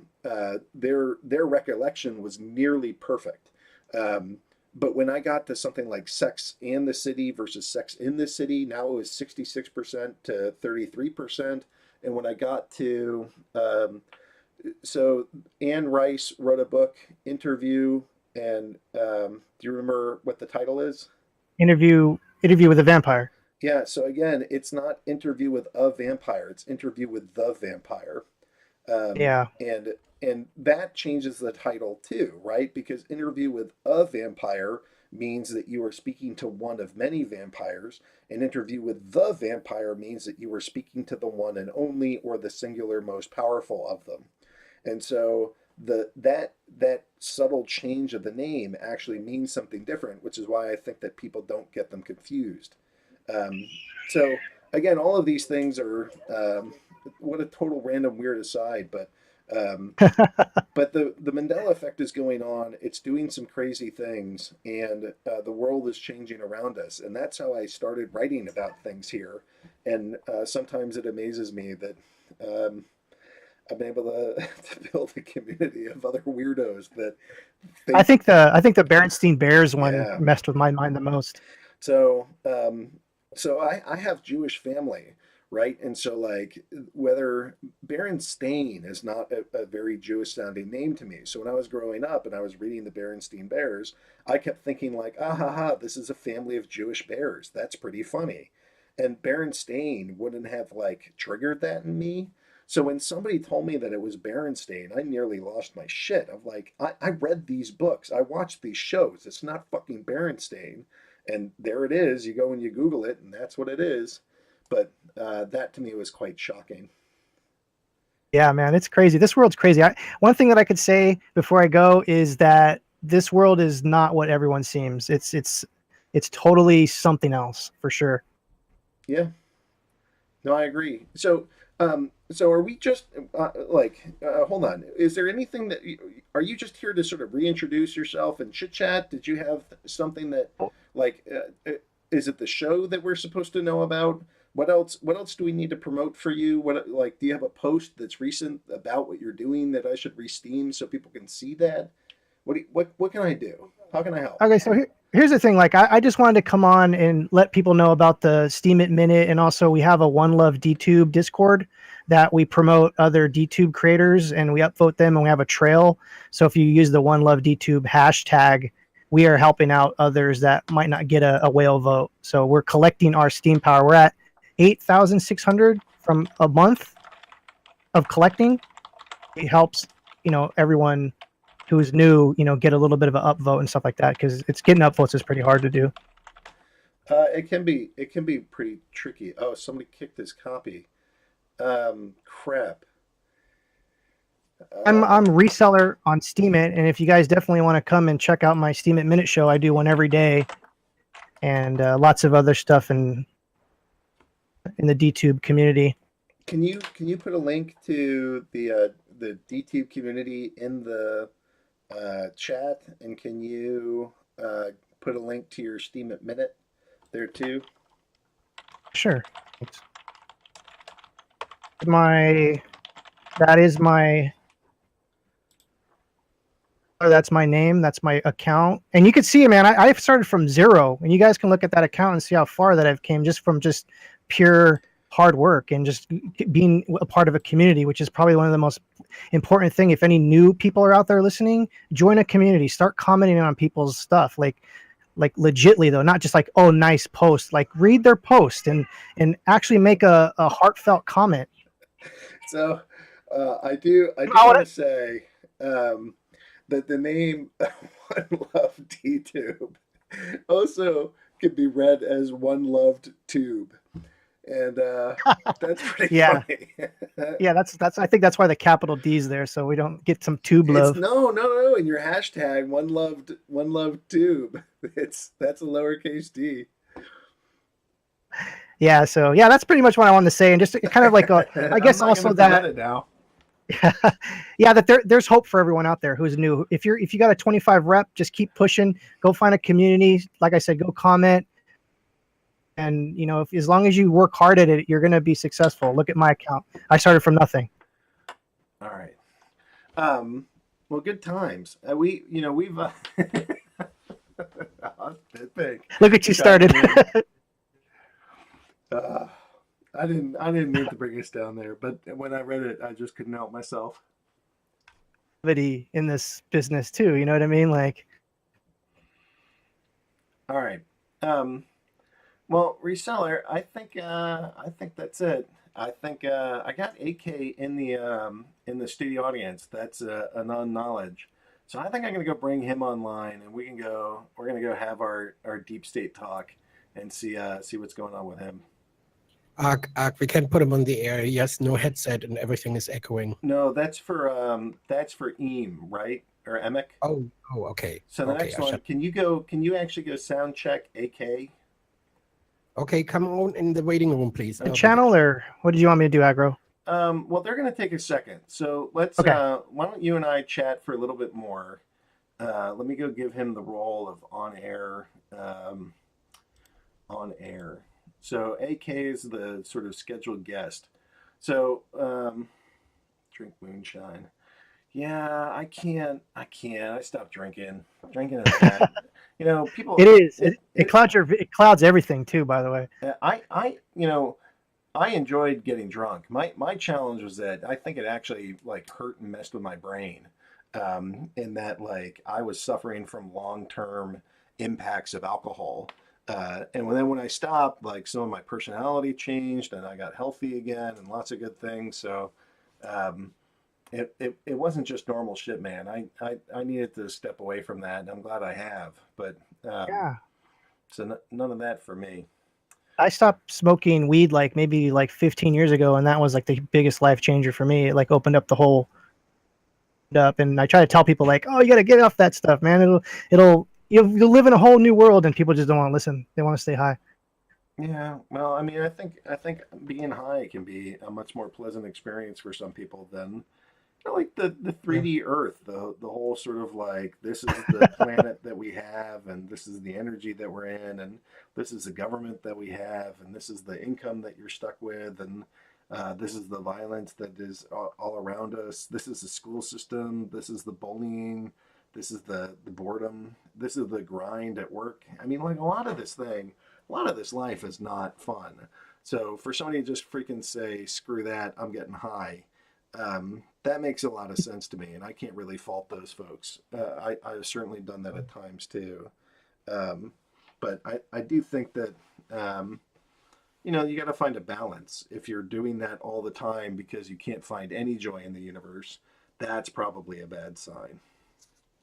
their recollection was nearly perfect. But when I got to something like Sex and the City versus Sex in the City, now it was 66% to 33%. And when I got to, so Anne Rice wrote a book, Interview, and do you remember what the title is? Interview with a Vampire. Yeah, so again, it's not Interview with a Vampire, it's Interview with the Vampire. Yeah. And that changes the title too, right? Because Interview with a Vampire means that you are speaking to one of many vampires, and Interview with the Vampire means that you are speaking to the one and only, or the singular most powerful of them. And so that subtle change of the name actually means something different, which is why I think that people don't get them confused. So again, all of these things are what a total random weird aside, but the Mandela effect is going on. It's doing some crazy things, and the world is changing around us. And that's how I started writing about things here. And sometimes it amazes me that I've been able to build a community of other weirdos that I think the Berenstain Bears one Yeah. messed with my mind the most. So, I have Jewish family, right? And so, like, whether Berenstain is not a very Jewish sounding name to me. So when I was growing up and I was reading the Berenstain Bears, I kept thinking like, ah ha ha, this is a family of Jewish bears. That's pretty funny. And Berenstain wouldn't have like triggered that in me. So when somebody told me that it was Berenstain, I nearly lost my shit. I'm like, I read these books, I watched these shows. It's not fucking Berenstain. And there it is. You go and you Google it, and that's what it is. But that to me was quite shocking. Yeah, man, it's crazy. This world's crazy. One thing that I could say before I go is that this world is not what everyone seems. It's totally something else for sure. Yeah. No, I agree. So are we just hold on? Is there anything that are you just here to sort of reintroduce yourself and chit chat? Did you have something that like is it the show that we're supposed to know about? What else? What else do we need to promote for you? What like do you have a post that's recent about what you're doing that I should re-steam so people can see that? What can I do? How can I help? Okay, so here's the thing. Like, I just wanted to come on and let people know about the Steam It Minute, and also we have a One Love DTube Discord that we promote other DTube creators, and we upvote them, and we have a trail. So if you use the One Love DTube hashtag, we are helping out others that might not get a whale vote. So we're collecting our Steam power. We're at 8,600 from a month of collecting. It helps, everyone who's new, get a little bit of an upvote and stuff like that, because it's getting upvotes is pretty hard to do. It can be pretty tricky. Oh, somebody kicked his copy. Crap. I'm reseller on Steam It, and if you guys definitely want to come and check out my Steam It Minute show, I do one every day, and lots of other stuff in the DTube community. Can you put a link to the DTube community in the chat, and can you put a link to your Steam It Minute there too? Sure. That's my name. That's my account. And you can see, man, I've started from zero, and you guys can look at that account and see how far that I've came just from just pure hard work and just being a part of a community, which is probably one of the most important thing. If any new people are out there listening, join a community, start commenting on people's stuff. Like legitly though, not just like, oh, nice post, like read their post and actually make a heartfelt comment. So I do want to say that the name One Love DTube also can be read as One Loved Tube. And that's pretty funny. Yeah, that's I think that's why the capital D's there, so we don't get some tube love. No. In your hashtag, one loved tube. That's a lowercase d. Yeah, so yeah, that's pretty much what I wanted to say, and just kind of like I guess also that now. Yeah, that there's hope for everyone out there who's new. If you got a 25 rep, just keep pushing. Go find a community. Like I said, go comment. And if as long as you work hard at it, you're gonna be successful. Look at my account. I started from nothing. All right. Well, good times. We've Look at you started. I didn't mean to bring us down there, but when I read it, I just couldn't help myself. In this business too, you know what I mean? Like, all right. Well, reseller, I think that's it. I think I got AK in the studio audience. That's an an0nkn0wledge. So I think I'm gonna go bring him online, and we're gonna go have our deep state talk and see what's going on with him. We can put him on the air. Yes, no headset, and everything is echoing. No, that's for EAM, right? Or EMIC. Oh, okay. So the next one, can you actually go sound check AK? Okay, come on in the waiting room, please. A channel, or what did you want me to do, Aggro? Well, they're going to take a second. So let's, why don't you and I chat for a little bit more? Let me go give him the role of on air. So AK is the sort of scheduled guest. So drink moonshine. Yeah, I can't. I stopped drinking. Drinking is bad. People. It is. It clouds everything too. By the way. I enjoyed getting drunk. My challenge was that I think it actually like hurt and messed with my brain, in that like I was suffering from long-term impacts of alcohol. And then when I stopped, like some of my personality changed and I got healthy again and lots of good things. So um, it wasn't just normal shit, man. I needed to step away from that, and I'm glad I have. But Yeah. so none of that for me. I stopped smoking weed like maybe like 15 years ago, and that was like the biggest life changer for me. It like opened up the whole up, and I try to tell people like, oh, you got to get off that stuff, man. You'll live in a whole new world, and people just don't want to listen. They want to stay high. Yeah, well, I mean, I think being high can be a much more pleasant experience for some people than like the 3D Earth, the whole sort of like this is the planet that we have, and this is the energy that we're in, and this is the government that we have, and this is the income that you're stuck with, and this is the violence that is all around us. This is the school system. This is the bullying. This is the boredom. This is the grind at work. I mean, like a lot of this life is not fun. So for somebody to just freaking say, screw that, I'm getting high, that makes a lot of sense to me, and I can't really fault those folks. I've certainly done that at times too. But I do think that, you got to find a balance. If you're doing that all the time because you can't find any joy in the universe, that's probably a bad sign.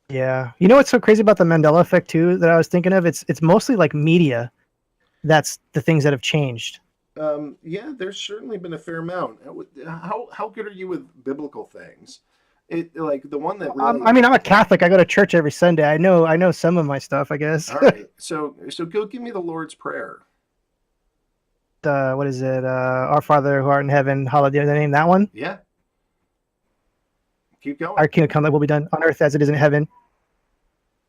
Yeah. You know what's so crazy about the Mandela effect too that I was thinking of? It's mostly like media. That's the things that have changed. Yeah, there's certainly been a fair amount. How good are you with biblical things? It like the one that really. I mean, I'm a Catholic. I go to church every Sunday. I know some of my stuff, I guess. All right, so go give me the Lord's Prayer. What is it? Our Father who art in heaven, hallowed be thy name. That one. Yeah, keep going. Our kingdom come, that will be done on earth as it is in heaven.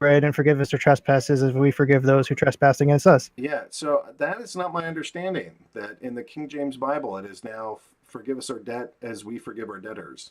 Right, and forgive us our trespasses as we forgive those who trespass against us. Yeah, so that is not my understanding. That in the King James Bible, it is now forgive us our debt as we forgive our debtors.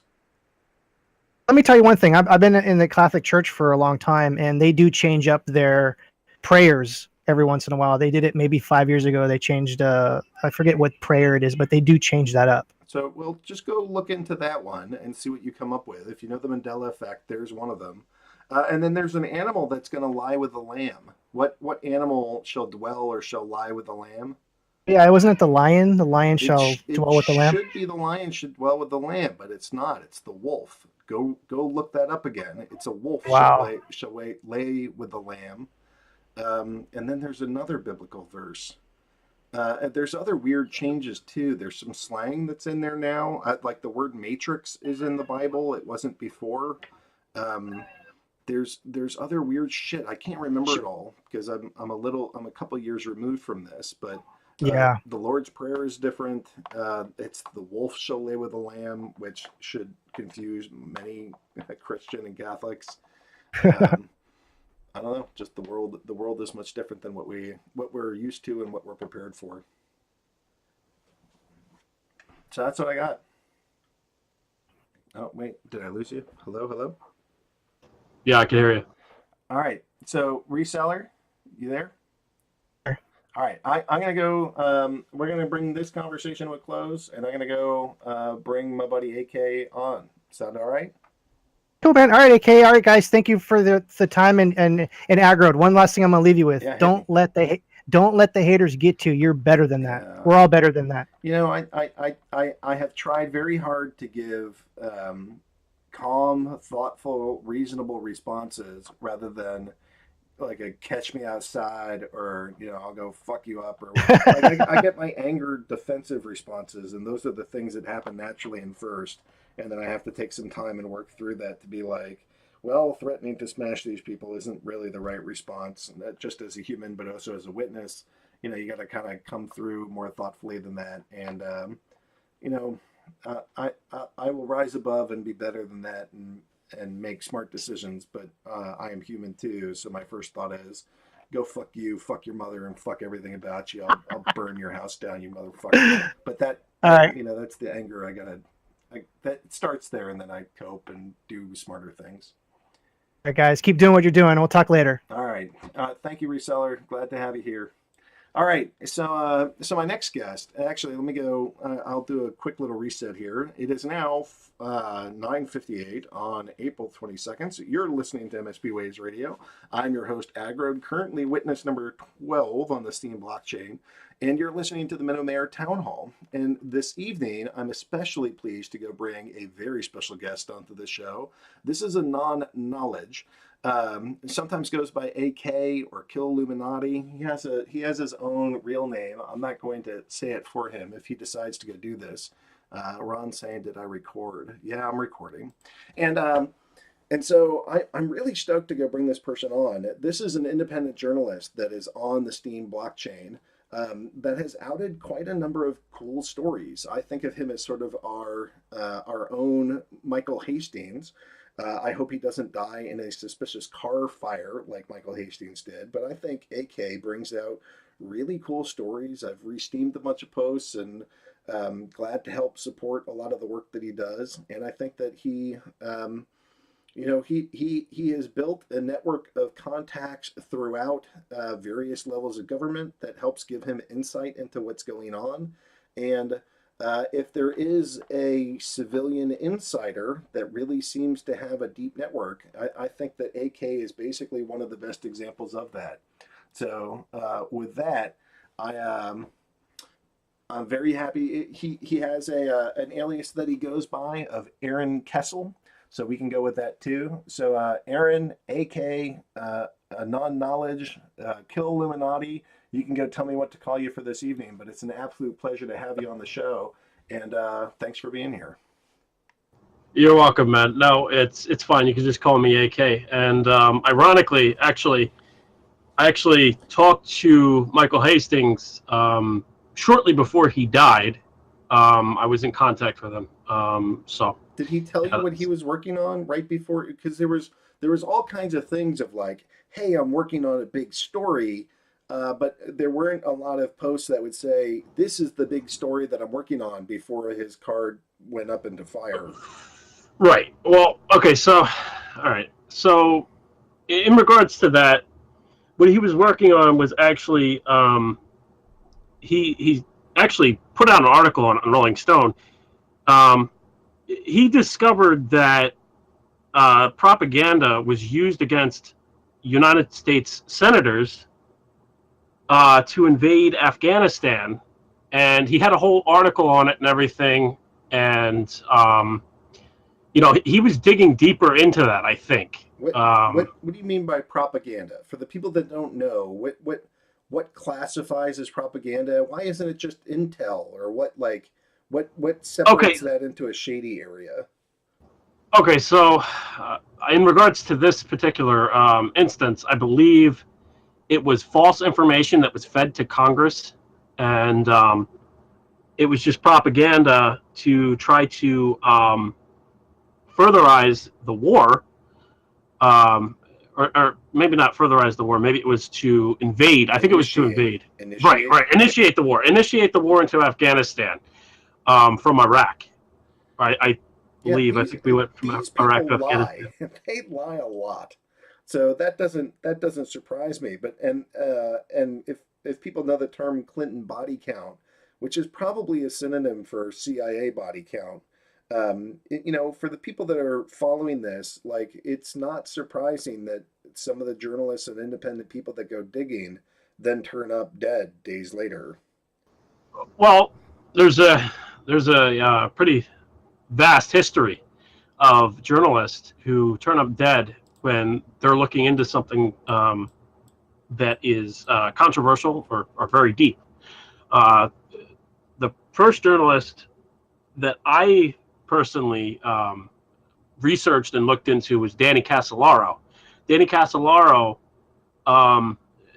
Let me tell you one thing. I've been in the Catholic Church for a long time, and they do change up their prayers every once in a while. They did it maybe 5 years ago. They changed, I forget what prayer it is, but they do change that up. So we'll just go look into that one and see what you come up with. If you know the Mandela effect, there's one of them. And then there's an animal that's going to lie with the lamb. What animal shall dwell or shall lie with the lamb? Yeah, wasn't it the lion? The lion shall dwell with the lamb. It should be the lion should dwell with the lamb, but it's not. It's the wolf. Go look that up again. It's a wolf Wow. shall lay with the lamb. And then there's another biblical verse. And there's other weird changes too. There's some slang that's in there now. Like the word matrix is in the Bible. It wasn't before. There's other weird shit. I can't remember it all because I'm a couple years removed from this, but Yeah. the Lord's Prayer is different. It's the wolf shall lay with the lamb, which should confuse many Christian and Catholics. I don't know. Just the world is much different than what we're used to and what we're prepared for. So that's what I got. Oh wait, did I lose you? Hello. Yeah, I can hear you. All right. So reseller, you there? All right. I'm gonna go. We're gonna bring this conversation to a close, and I'm gonna go bring my buddy AK on. Sound all right? Cool, man. All right, AK. All right, guys. Thank you for the time and aggroed. One last thing I'm gonna leave you with. Yeah, don't let the haters get to you. You're better than that. Yeah. We're all better than that. I have tried very hard to give calm, thoughtful, reasonable responses rather than like a catch me outside or I'll go fuck you up or like I get my anger defensive responses, and those are the things that happen naturally and first, and then I have to take some time and work through that to be like, well, threatening to smash these people isn't really the right response, and that just as a human but also as a witness, you got to kind of come through more thoughtfully than that, and I will rise above and be better than that and make smart decisions, but I am human too. So my first thought is, go fuck you, fuck your mother, and fuck everything about you. I'll burn your house down, you motherfucker. But that, All right. that's the anger that starts there, and then I cope and do smarter things. right, guys, keep doing what you're doing. We'll talk later. All right. Thank you, reseller. Glad to have you here. All right. So my next guest, actually, let me go. I'll do a quick little reset here. It is now 9:58 on April 22nd. So you're listening to MSP Waves Radio. I'm your host, Agrod, currently witness number 12 on the Steam blockchain. And you're listening to the Minnow Mayor Town Hall. And this evening, I'm especially pleased to go bring a very special guest onto the show. This is an0nkn0wledge. Sometimes goes by AK or Kill Illuminati. He has his own real name. I'm not going to say it for him if he decides to go do this. Ron's saying, did I record? Yeah, I'm recording. And so I'm really stoked to go bring this person on. This is an independent journalist that is on the Steam blockchain that has outed quite a number of cool stories. I think of him as sort of our own Michael Hastings. I hope he doesn't die in a suspicious car fire like Michael Hastings did, but I think AK brings out really cool stories. I've re-steamed a bunch of posts and glad to help support a lot of the work that he does. And I think that he has built a network of contacts throughout various levels of government that helps give him insight into what's going on. And if there is a civilian insider that really seems to have a deep network, I think that AK is basically one of the best examples of that. So with that, I'm very happy. He has an alias that he goes by of an0nkn0wledge, so we can go with that too. So Aaron, AK, an0nkn0wledge, Kill Illuminati. You can go tell me what to call you for this evening, but it's an absolute pleasure to have you on the show, and thanks for being here. You're welcome, man. No, it's fine. You can just call me AK. And ironically, I actually talked to Michael Hastings shortly before he died. I was in contact with him. So did he tell you what he was working on right before? Because there was all kinds of things of like, hey, I'm working on a big story. But there weren't a lot of posts that would say, this is the big story that I'm working on before his card went up into fire. Right. Well, okay. So, all right. So in regards to that, what he was working on was actually, he actually put out an article on Rolling Stone. He discovered that propaganda was used against United States senators to invade Afghanistan, and he had a whole article on it and everything, and he was digging deeper into that, I think. What do you mean by propaganda? For the people that don't know, what classifies as propaganda? Why isn't it just intel, or what separates that into a shady area? Okay, so in regards to this particular instance, I believe it was false information that was fed to Congress, and it was just propaganda to try to furtherize the war, or maybe not furtherize the war. Maybe it was to invade. I think it was to invade. Right. Initiate the war into Afghanistan from Iraq. I believe. I think we went from Iraq to Afghanistan. They lie a lot. So that doesn't surprise me. But and if people know the term Clinton body count, which is probably a synonym for CIA body count, for the people that are following this, like, it's not surprising that some of the journalists and independent people that go digging then turn up dead days later. Well, there's a pretty vast history of journalists who turn up dead when they're looking into something that is controversial or very deep. The first journalist that I personally researched and looked into was Danny Casolaro. Danny Casolaro,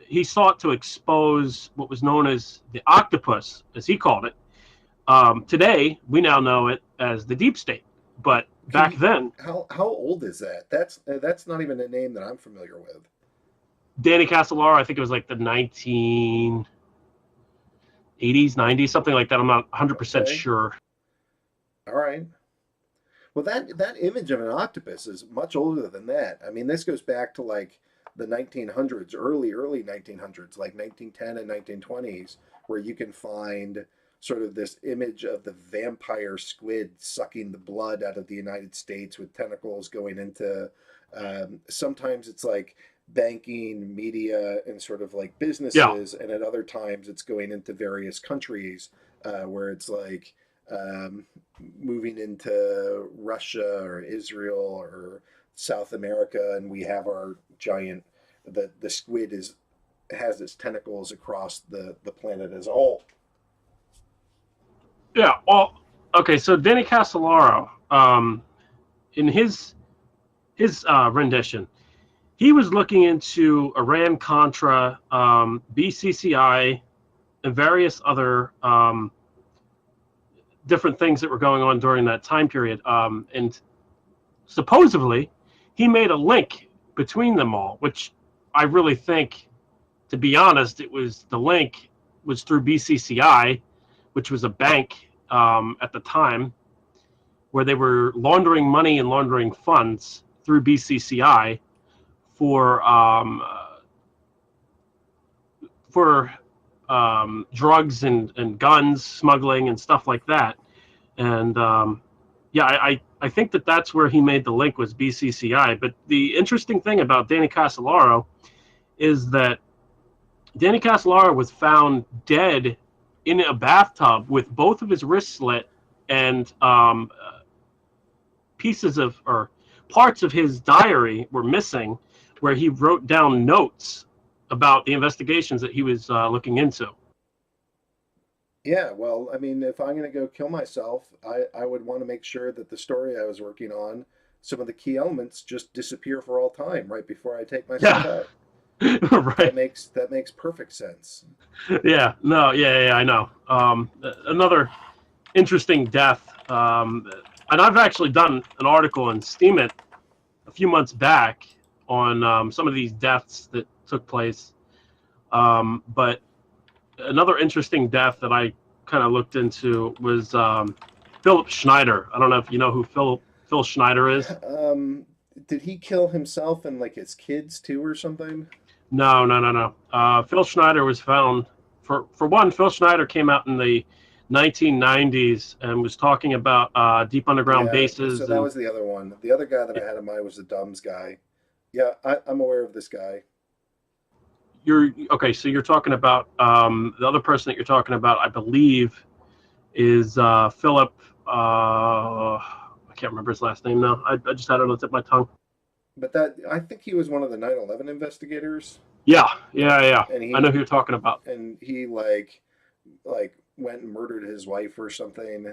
he sought to expose what was known as the octopus, as he called it. Today, we now know it as the deep state. But back then, how old is that? That's not even a name that I'm familiar with. Danny Casolaro, I think it was like the 1980s, 90s, something like that. I'm not 100% sure. All right. Well, that image of an octopus is much older than that. I mean, this goes back to like the 1900s, early 1900s, like 1910 and 1920s, where you can find sort of this image of the vampire squid sucking the blood out of the United States with tentacles going into. Sometimes it's like banking, media, and sort of like businesses, and at other times it's going into various countries, where it's like moving into Russia or Israel or South America, and we have our giant the squid has its tentacles across the planet as a whole. Yeah. Well, okay. So Danny Casolaro, in his rendition, he was looking into Iran Contra, BCCI, and various other different things that were going on during that time period. And supposedly, he made a link between them all, which I really think, to be honest, the link was through BCCI, which was a bank at the time, where they were laundering money and laundering funds through BCCI for drugs and guns smuggling and stuff like that. And I think that's where he made the link, was BCCI. But the interesting thing about Danny Casolaro is that Danny Casolaro was found dead in a bathtub with both of his wrists slit, and parts of his diary were missing, where he wrote down notes about the investigations that he was looking into. Yeah, well, I mean, if I'm going to go kill myself, I would want to make sure that the story I was working on, some of the key elements just disappear for all time right before I take myself out. Right. That makes perfect sense. Yeah. No. Yeah. I know. Another interesting death, and I've actually done an article in Steam It a few months back on some of these deaths that took place. But another interesting death that I kind of looked into was Philip Schneider. I don't know if you know who Phil Schneider is. Did he kill himself and like his kids too, or something? No. Phil Schneider was found. For one, Phil Schneider came out in the 1990s and was talking about deep underground bases. So that was the other one. The other guy that I had in mind was the Dumbs guy. Yeah, I'm aware of this guy. So you're talking about the other person that you're talking about, I believe, is Philip. I can't remember his last name now. I just had it on the tip of my tongue. But I think he was one of the 9/11 investigators. Yeah. And I know who you're talking about. And he like went and murdered his wife or something.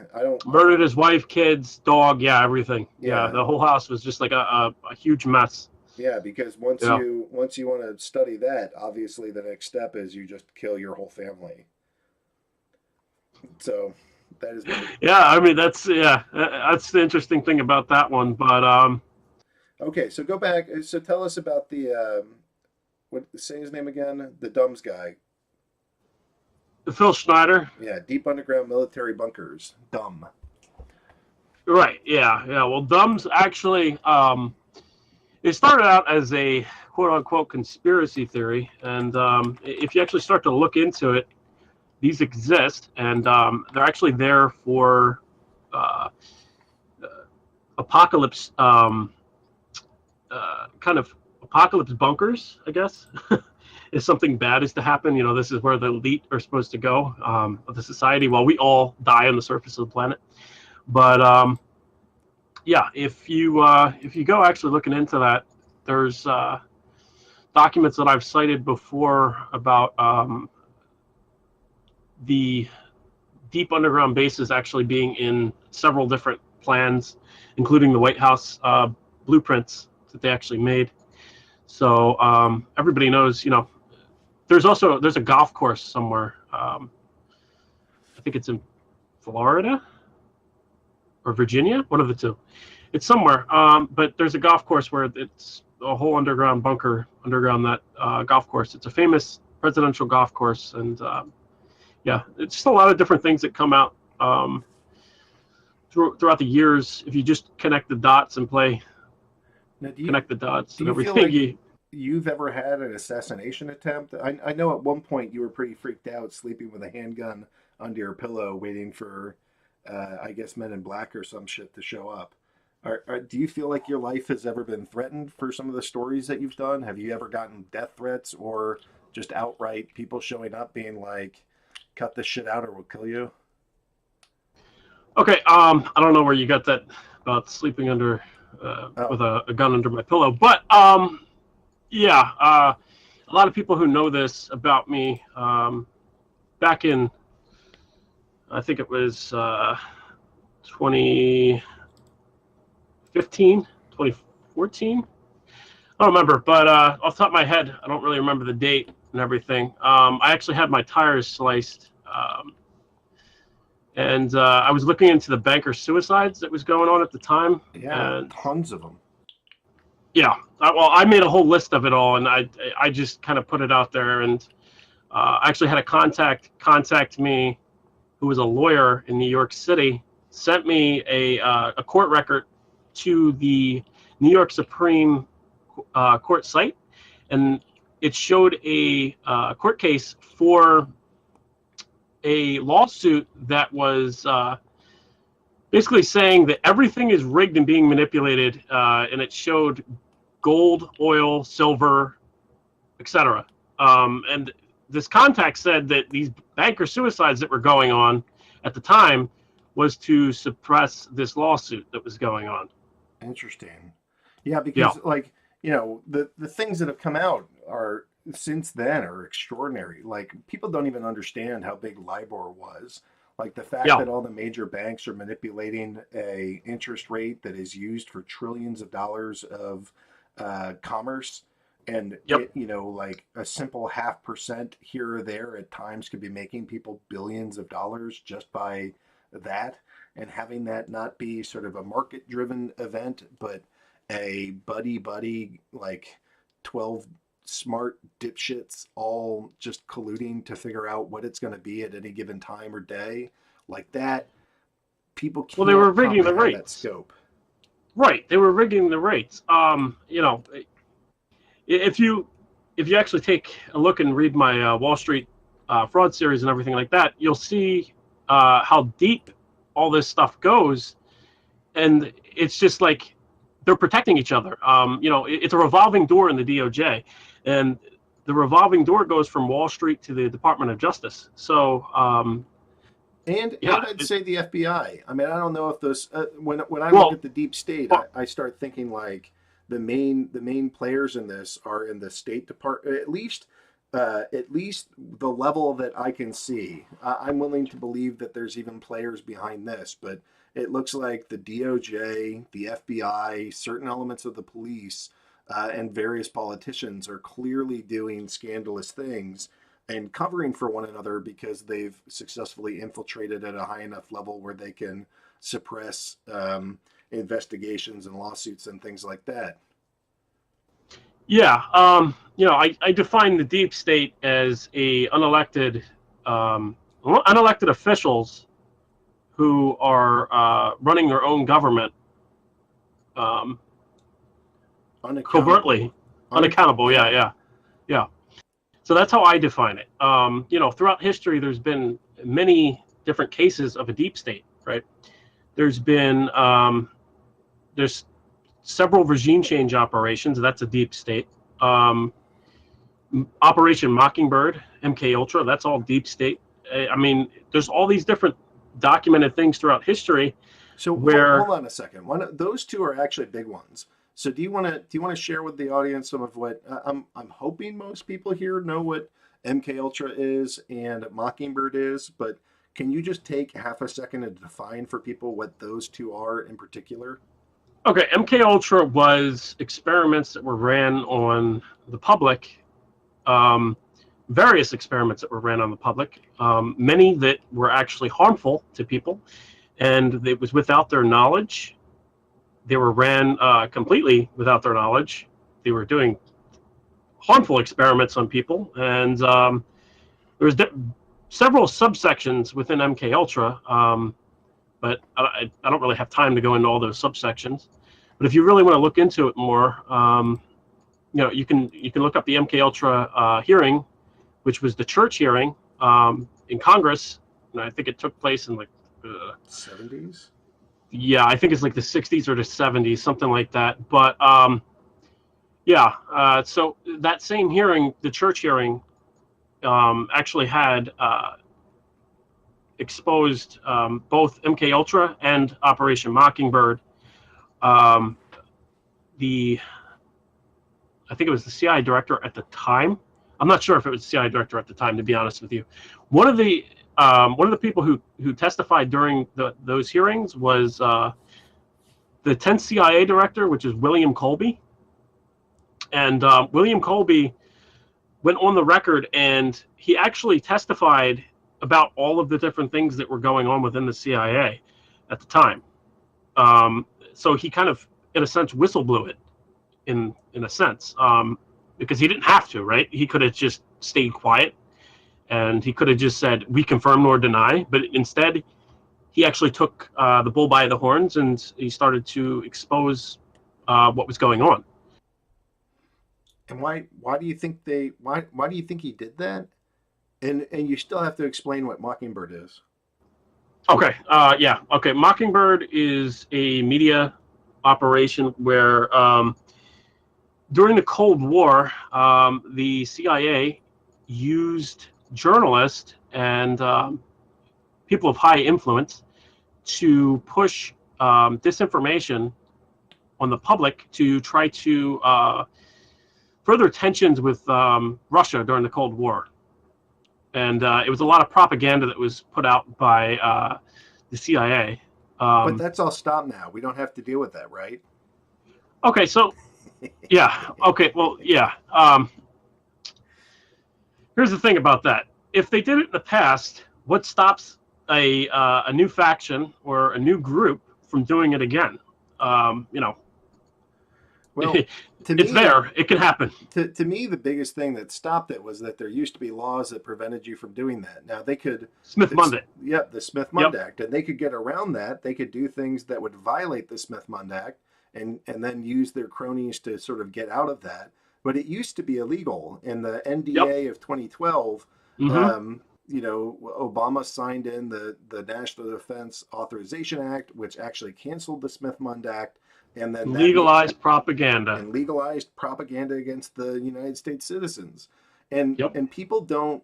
Murdered his wife, kids, dog, everything. Yeah. The whole house was just like a huge mess. Yeah, because once you want to study that, obviously the next step is you just kill your whole family. So that is. Yeah, I mean that's the interesting thing about that one. But okay, so go back. So tell us about the say his name again? The Dumbs guy. Phil Schneider. Yeah, deep underground military bunkers. Dumb. Right. Yeah. Well, Dumbs actually. It started out as a quote-unquote conspiracy theory, and if you actually start to look into it, these exist, and they're actually there for apocalypse, kind of apocalypse bunkers, I guess. If something bad is to happen, this is where the elite are supposed to go of the society, while we all die on the surface of the planet. But if you go actually looking into that, there's documents that I've cited before about the deep underground bases actually being in several different plans, including the White House blueprints that they actually made. So everybody knows, there's a golf course somewhere. I think it's in Florida or Virginia, one of the two. It's somewhere, but there's a golf course where it's a whole underground bunker underground that golf course. It's a famous presidential golf course, and it's just a lot of different things that come out throughout the years, if you just connect the dots and connect the dots and do you feel everything, like you've ever had an assassination attempt? I know at one point you were pretty freaked out, sleeping with a handgun under your pillow, waiting for, I guess, Men in Black or some shit to show up. Do you feel like your life has ever been threatened for some of the stories that you've done? Have you ever gotten death threats or just outright people showing up being like, cut this shit out or we'll kill you? Okay, I don't know where you got that about sleeping under with a gun under my pillow, but yeah, a lot of people who know this about me, back in, I think it was 2015, 2014. I don't remember, but off the top of my head, I don't really remember the date and everything. I actually had my tires sliced. And I was looking into the banker suicides that was going on at the time. Yeah, and, tons of them. Yeah, I made a whole list of it all, and I just kind of put it out there. And I actually had a contact me, who was a lawyer in New York City, sent me a court record to the New York Supreme Court site, and it showed a court case for a lawsuit that was basically saying that everything is rigged and being manipulated, and it showed gold, oil, silver, etc. And this contact said that these banker suicides that were going on at the time was to suppress this lawsuit that was going on. Interesting. Yeah, because like, you know, the things that have come out are since then are extraordinary. Like, people don't even understand how big LIBOR was. Like, the fact that all the major banks are manipulating a interest rate that is used for trillions of dollars of commerce, and it, you know, like a simple 0.5% here or there at times could be making people billions of dollars just by that, and having that not be sort of a market driven event, but a buddy like 12 smart dipshits all just colluding to figure out what it's going to be at any given time or day, like that. People can't. Well, they were rigging the rates. That scope. Right, they were rigging the rates. You know, if you actually take a look and read my Wall Street fraud series and everything like that, you'll see how deep all this stuff goes, and it's just like they're protecting each other. You know, it's a revolving door in the DOJ, and the revolving door goes from Wall Street to the Department of Justice. So, and I'd say the FBI. I mean, I don't know if those when I look at the deep state, I start thinking like the main players in this are in the State Department, at least the level that I can see. I'm willing to believe that there's even players behind this, but it looks like the DOJ, the FBI, certain elements of the police, and various politicians are clearly doing scandalous things and covering for one another because they've successfully infiltrated at a high enough level where they can suppress investigations and lawsuits and things like that. Yeah, you know, I define the deep state as unelected officials who are running their own government covertly, unaccountable. Yeah. So that's how I define it. You know, throughout history, there's been many different cases of a deep state, right? There's been there's several regime change operations. That's a deep state. Operation Mockingbird, MK Ultra. That's all deep state. I mean, there's all these different documented things throughout history. So hold on a second. Those two are actually big ones. So do you want to share with the audience some of what I'm hoping most people here know what MK Ultra is and Mockingbird is, but can you just take half a second to define for people what those two are in particular? Okay, MK Ultra was experiments that were ran on the public, various experiments that were ran on the public, many that were actually harmful to people, and it was without their knowledge. They were ran completely without their knowledge. They were doing harmful experiments on people, and there was several subsections within MK Ultra, but I don't really have time to go into all those subsections. But if you really want to look into it more, you can look up the MK Ultra hearing, which was the church hearing in Congress, and I think it took place in like 70s. Yeah, I think it's like the 60s or the 70s, something like that. But so that same hearing, the church hearing, actually had exposed both MK Ultra and Operation Mockingbird. I think it was the CIA director at the time. I'm not sure if it was the CIA director at the time, to be honest with you. One of the people who testified during those hearings was the 10th CIA director, which is William Colby. And William Colby went on the record, and he actually testified about all of the different things that were going on within the CIA at the time. So he kind of, in a sense, whistleblew it, in a sense, because he didn't have to, right? He could have just stayed quiet, and he could have just said, we confirm nor deny. But instead, he actually took the bull by the horns, and he started to expose what was going on. And why do you think why do you think he did that? And you still have to explain what Mockingbird is. Okay. Okay. Mockingbird is a media operation where during the Cold War, the CIA used journalists and people of high influence to push disinformation on the public to try to further tensions with Russia during the Cold War. And it was a lot of propaganda that was put out by the CIA. But that's all stopped now. We don't have to deal with that, right? Okay, so, yeah. Okay, well, yeah. Here's the thing about that. If they did it in the past, what stops a new faction or a new group from doing it again? Well, it's there. It can happen. To me, the biggest thing that stopped it was that there used to be laws that prevented you from doing that. Now they could Smith-Mundt Act. Yep, the Smith-Mundt Act, and they could get around that. They could do things that would violate the Smith-Mundt Act, and then use their cronies to sort of get out of that. But it used to be illegal. In the NDA of 2012, Obama signed in the National Defense Authorization Act, which actually canceled the Smith-Mundt Act. And then legalized propaganda against the United States citizens, and people don't,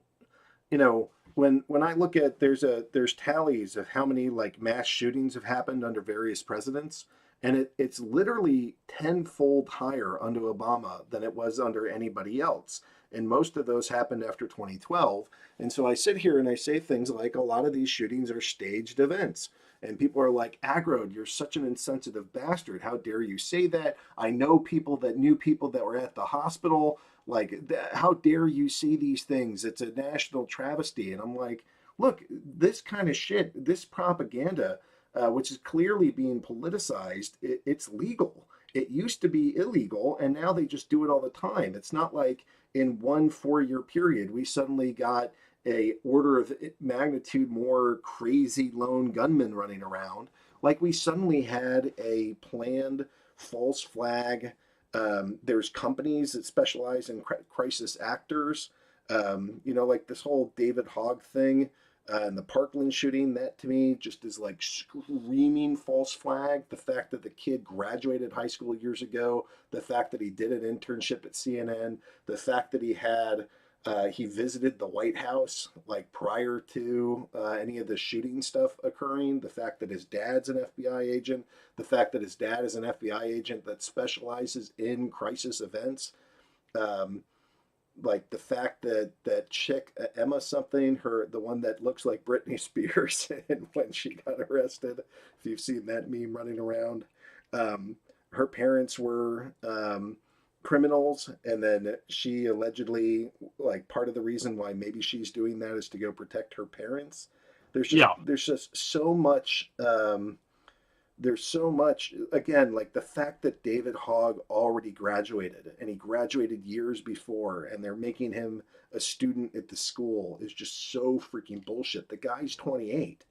when I look at there's tallies of how many like mass shootings have happened under various presidents, and it's literally tenfold higher under Obama than it was under anybody else, and most of those happened after 2012. And so I sit here and I say things like a lot of these shootings are staged events. And people are like, Agrode, you're such an insensitive bastard. How dare you say that? I know people that knew people that were at the hospital. Like, how dare you say these things? It's a national travesty. And I'm like, look, this kind of shit, this propaganda, which is clearly being politicized, it's legal. It used to be illegal, and now they just do it all the time. It's not like in 1 4-year period, we suddenly got a order of magnitude more crazy lone gunmen running around. Like we suddenly had a planned false flag. There's companies that specialize in crisis actors. Like this whole David Hogg thing and the Parkland shooting, that to me just is like screaming false flag. The fact that the kid graduated high school years ago, the fact that he did an internship at CNN, the fact that he visited the White House like prior to any of the shooting stuff occurring. The fact that his dad's an FBI agent. The fact that his dad is an FBI agent that specializes in crisis events. Like the fact that chick Emma something, the one that looks like Britney Spears, and when she got arrested, if you've seen that meme running around, her parents were criminals, and then she allegedly, like, part of the reason why maybe she's doing that is to go protect her parents. There's just so much again, like the fact that David Hogg already graduated, and he graduated years before, and they're making him a student at the school, is just so freaking bullshit. The guy's 28.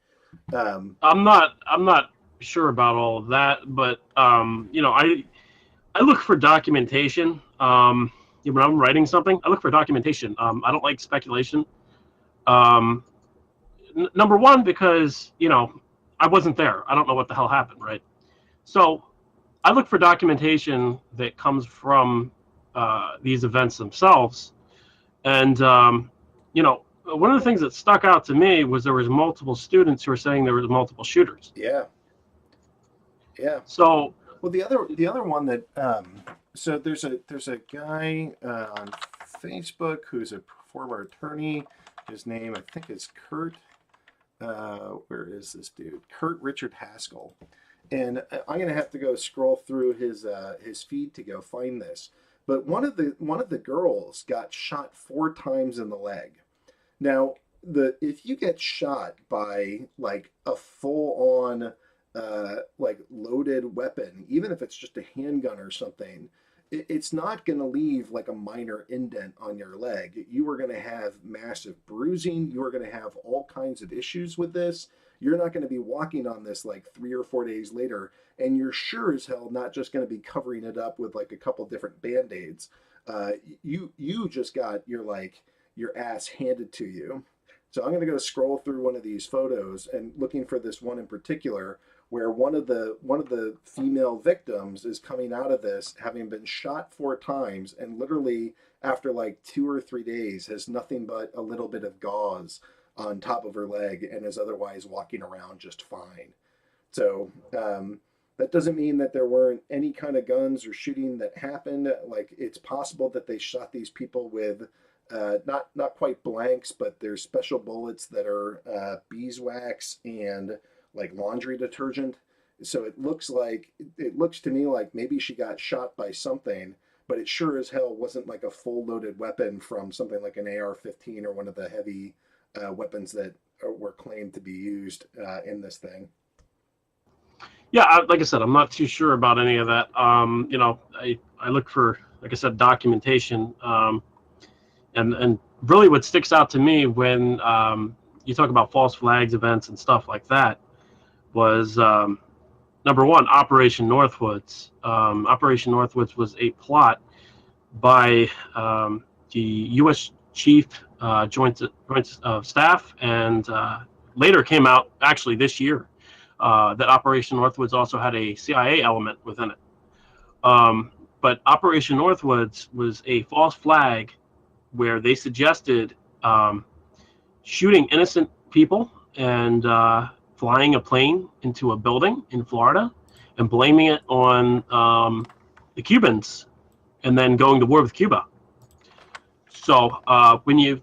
I'm not sure about all of that, but I look for documentation. When I'm writing something, I look for documentation. I don't like speculation. Um, Number one, because I wasn't there. I don't know what the hell happened, right? So I look for documentation that comes from these events themselves. And one of the things that stuck out to me was there was multiple students who were saying there was multiple shooters. Yeah. So well, the other one that so there's a guy on Facebook who's a former attorney. His name, I think, is Kurt. Where is this dude? Kurt Richard Haskell. And I'm gonna have to go scroll through his feed to go find this. But one of the girls got shot 4 times in the leg. Now, if you get shot by like a full on like loaded weapon, even if it's just a handgun or something, it's not going to leave like a minor indent on your leg. You are going to have massive bruising. You are going to have all kinds of issues with this. You're not going to be walking on this like 3 or 4 days later, and you're sure as hell not just going to be covering it up with like a couple different band-aids. You just got your ass handed to you. So I'm going to go scroll through one of these photos and looking for this one in particular, where one of the female victims is coming out of this having been shot 4 times, and literally after like 2 or 3 days has nothing but a little bit of gauze on top of her leg and is otherwise walking around just fine. So that doesn't mean that there weren't any kind of guns or shooting that happened. Like, it's possible that they shot these people with not quite blanks, but there's special bullets that are beeswax and like laundry detergent. So it looks to me like maybe she got shot by something, but it sure as hell wasn't like a full loaded weapon from something like an AR-15 or one of the heavy weapons that were claimed to be used in this thing. Yeah, like I said, I'm not too sure about any of that. I look for, like I said, documentation. And really what sticks out to me when you talk about false flags events and stuff like that was, number one, Operation Northwoods. Operation Northwoods was a plot by the U.S. Chief Joint of Staff, and later came out, actually this year, that Operation Northwoods also had a CIA element within it. But Operation Northwoods was a false flag where they suggested shooting innocent people and flying a plane into a building in Florida and blaming it on the Cubans, and then going to war with Cuba. So when you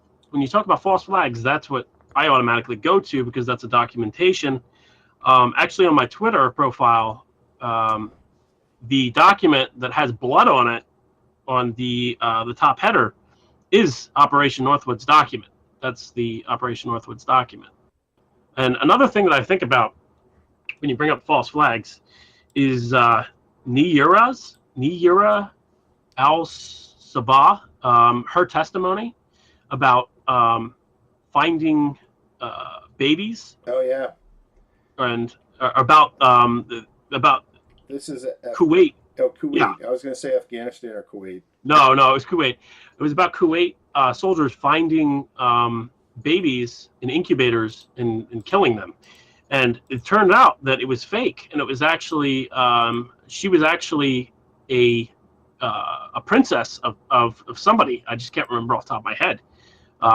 talk about false flags, that's what I automatically go to, because that's a documentation. Actually, on my Twitter profile, the document that has blood on it on the top header is Operation Northwoods document. That's the Operation Northwoods document. And another thing that I think about when you bring up false flags is Niyura al-Sabah, her testimony about finding babies. Oh yeah. And about this is Kuwait. Oh, Kuwait. Yeah. I was going to say Afghanistan or Kuwait. No, it was Kuwait. It was about Kuwait soldiers finding babies in incubators and killing them. And it turned out that it was fake, and it was actually she was actually a princess of somebody. I just can't remember off the top of my head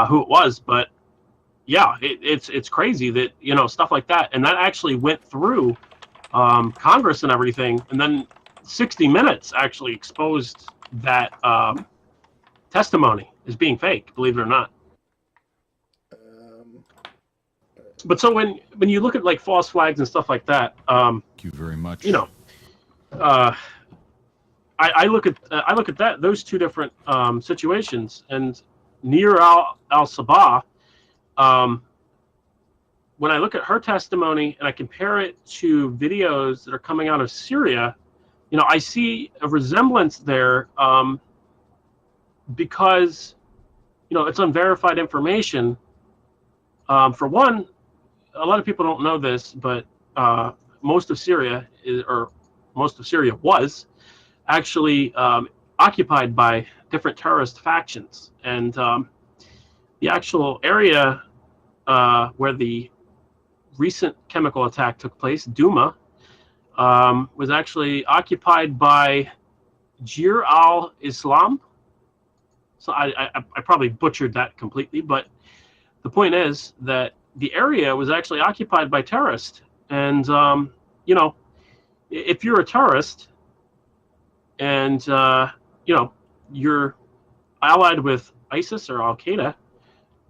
who it was, but yeah, it's crazy that stuff like that, and that actually went through Congress and everything, and then 60 Minutes actually exposed that testimony as being fake, believe it or not. But so when you look at like false flags and stuff like that, thank you very much. I look at that those two different situations, and Nir al-Sabah, when I look at her testimony and I compare it to videos that are coming out of Syria, I see a resemblance there because it's unverified information. For one, a lot of people don't know this, but most of Syria was actually occupied by different terrorist factions, and the actual area where the recent chemical attack took place, Douma, was actually occupied by Jir al-Islam. So I probably butchered that completely, but the point is that the area was actually occupied by terrorists. And, you know, if you're a terrorist and, you know, you're allied with ISIS or Al-Qaeda,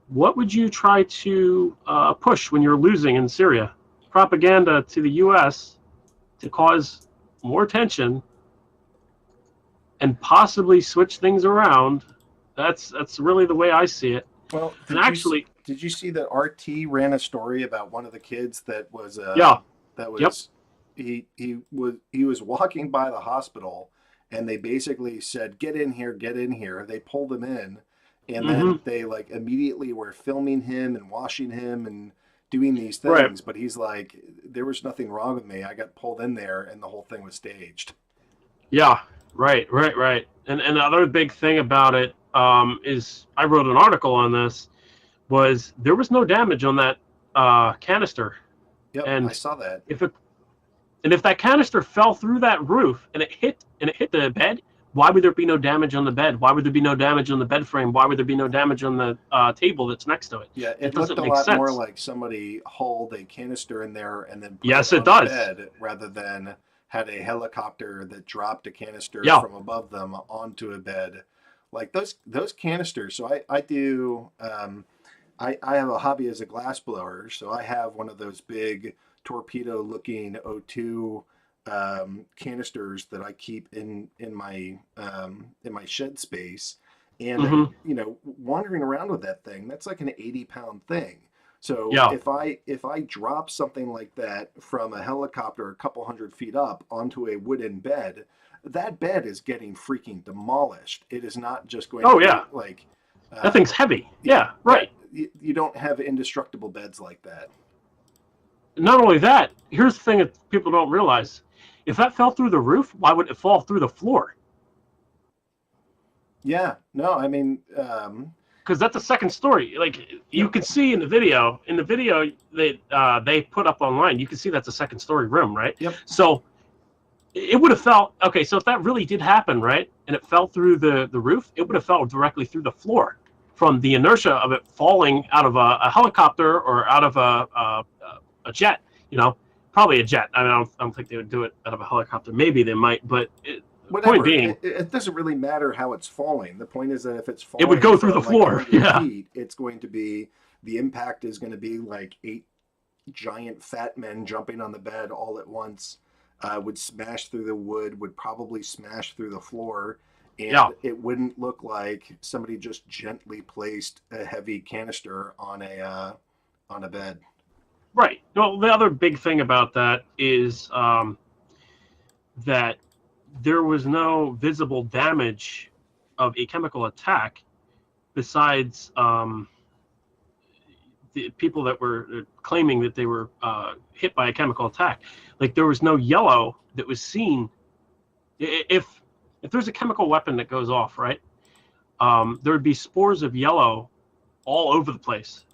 what would you try to push when you're losing in Syria? Propaganda to the U.S. to cause more tension and possibly switch things around. That's really the way I see it. Well, did you see that RT ran a story about one of the kids that was he was walking by the hospital, and they basically said, get in here. They pulled him in, and then they like immediately were filming him and washing him and doing these things. Right. But he's like, there was nothing wrong with me. I got pulled in there, and the whole thing was staged. Yeah, right. And the other big thing about it is, I wrote an article on this, was there was no damage on that canister. Yep, and I saw that. If that canister fell through that roof and it hit the bed, why would there be no damage on the bed? Why would there be no damage on the bed frame? Why would there be no damage on the table that's next to it? Yeah, it looked a lot more like somebody hauled a canister in there and then put it on the bed, rather than had a helicopter that dropped a canister from above them onto a bed. Like those canisters. So I do. I have a hobby as a glass blower, so I have one of those big torpedo-looking O2 canisters that I keep in my shed space, and you know, wandering around with that thing, that's like an 80-pound thing. So if I drop something like that from a helicopter a couple hundred feet up onto a wooden bed, that bed is getting freaking demolished. It is not just going to be like that thing's heavy. Yeah, right. You don't have indestructible beds like that. Not only that, here's the thing that people don't realize. If that fell through the roof, why would it fall through the floor? Yeah, no, I mean... because that's a second story. Like, you can see in the video that they put up online, you can see that's a second story room, right? Yep. So it would have fell... Okay, so if that really did happen, right, and it fell through the roof, it would have fell directly through the floor from the inertia of it falling out of a helicopter or out of a jet, you know, probably a jet. I mean, I don't think they would do it out of a helicopter. Maybe they might, but the point being, it doesn't really matter how it's falling. The point is that if it's falling, it would go through the floor. Yeah, feet, it's going to be, the impact is going to be like 8 giant fat men jumping on the bed all at once. Would smash through the wood, would probably smash through the floor, and it wouldn't look like somebody just gently placed a heavy canister on a bed. Right. Well, the other big thing about that is that there was no visible damage of a chemical attack besides the people that were claiming that they were hit by a chemical attack. Like, there was no yellow that was seen. If there's a chemical weapon that goes off, right, there would be spores of yellow all over the place.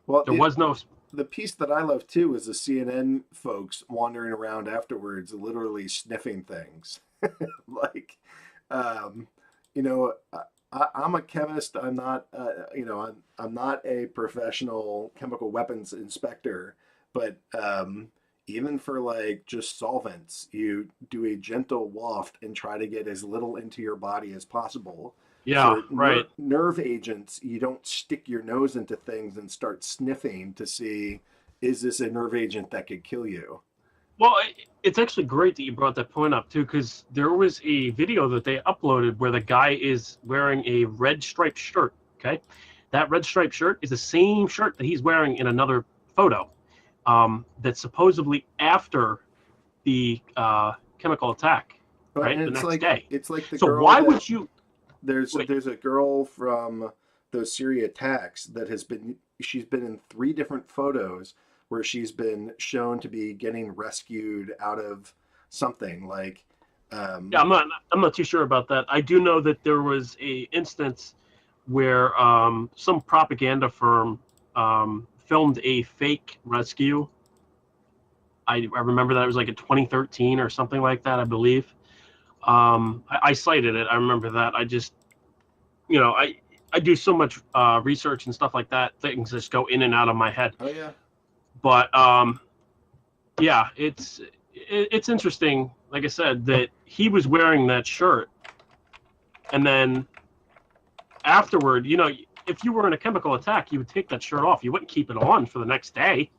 Well, there was no... The piece that I love too is the CNN folks wandering around afterwards, literally sniffing things. Like, you know, I'm a chemist. I'm not, you know, I'm not a professional chemical weapons inspector, but even for like just solvents, you do a gentle waft and try to get as little into your body as possible. Yeah, right. Nerve agents, you don't stick your nose into things and start sniffing to see, is this a nerve agent that could kill you? Well, it's actually great that you brought that point up, too, because there was a video that they uploaded where the guy is wearing a red striped shirt, okay? That red striped shirt is the same shirt that he's wearing in another photo that's supposedly after the chemical attack, right, the next day. It's like the so girl why would you... There's a girl from those Syria attacks that she's been in 3 different photos where she's been shown to be getting rescued out of something like. Yeah, I'm not too sure about that. I do know that there was a instance where some propaganda firm filmed a fake rescue. I remember that it was like in 2013 or something like that, I believe. I cited it. I remember that. I just, I do so much research and stuff like that. Things just go in and out of my head. Oh yeah. But yeah, it's interesting. Like I said, that he was wearing that shirt, and then afterward, if you were in a chemical attack, you would take that shirt off. You wouldn't keep it on for the next day.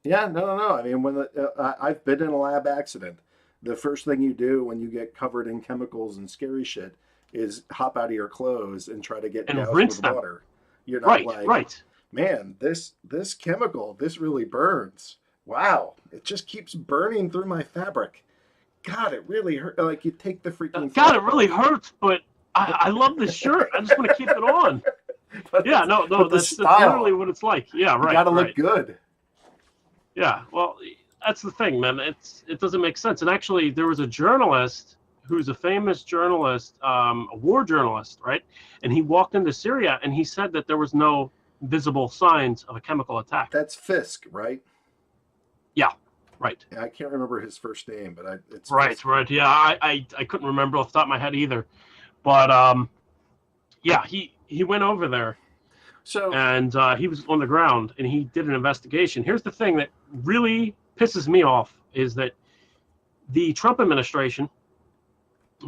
Yeah, no. I mean, I've been in a lab accident. The first thing you do when you get covered in chemicals and scary shit is hop out of your clothes and try to get And doused rinse with them. water. You're not Right. Man, this chemical, this really burns. Wow, it just keeps burning through my fabric. God, it really hurt. Like you take the freaking. God, it really hurts, but I love this shirt. I just want to keep it on. Yeah, no, that's literally what it's like. Yeah, right. You got to look good. Yeah, well, that's the thing, man. It doesn't make sense. And actually, there was a journalist who's a famous journalist, a war journalist, right? And he walked into Syria and he said that there was no visible signs of a chemical attack. That's Fisk, right? Yeah, right. I can't remember his first name, but it's right, Fisk. right. Yeah, I couldn't remember off the top of my head either, but yeah, he went over there. So and he was on the ground and he did an investigation. Here's the thing that really pisses me off is that the Trump administration,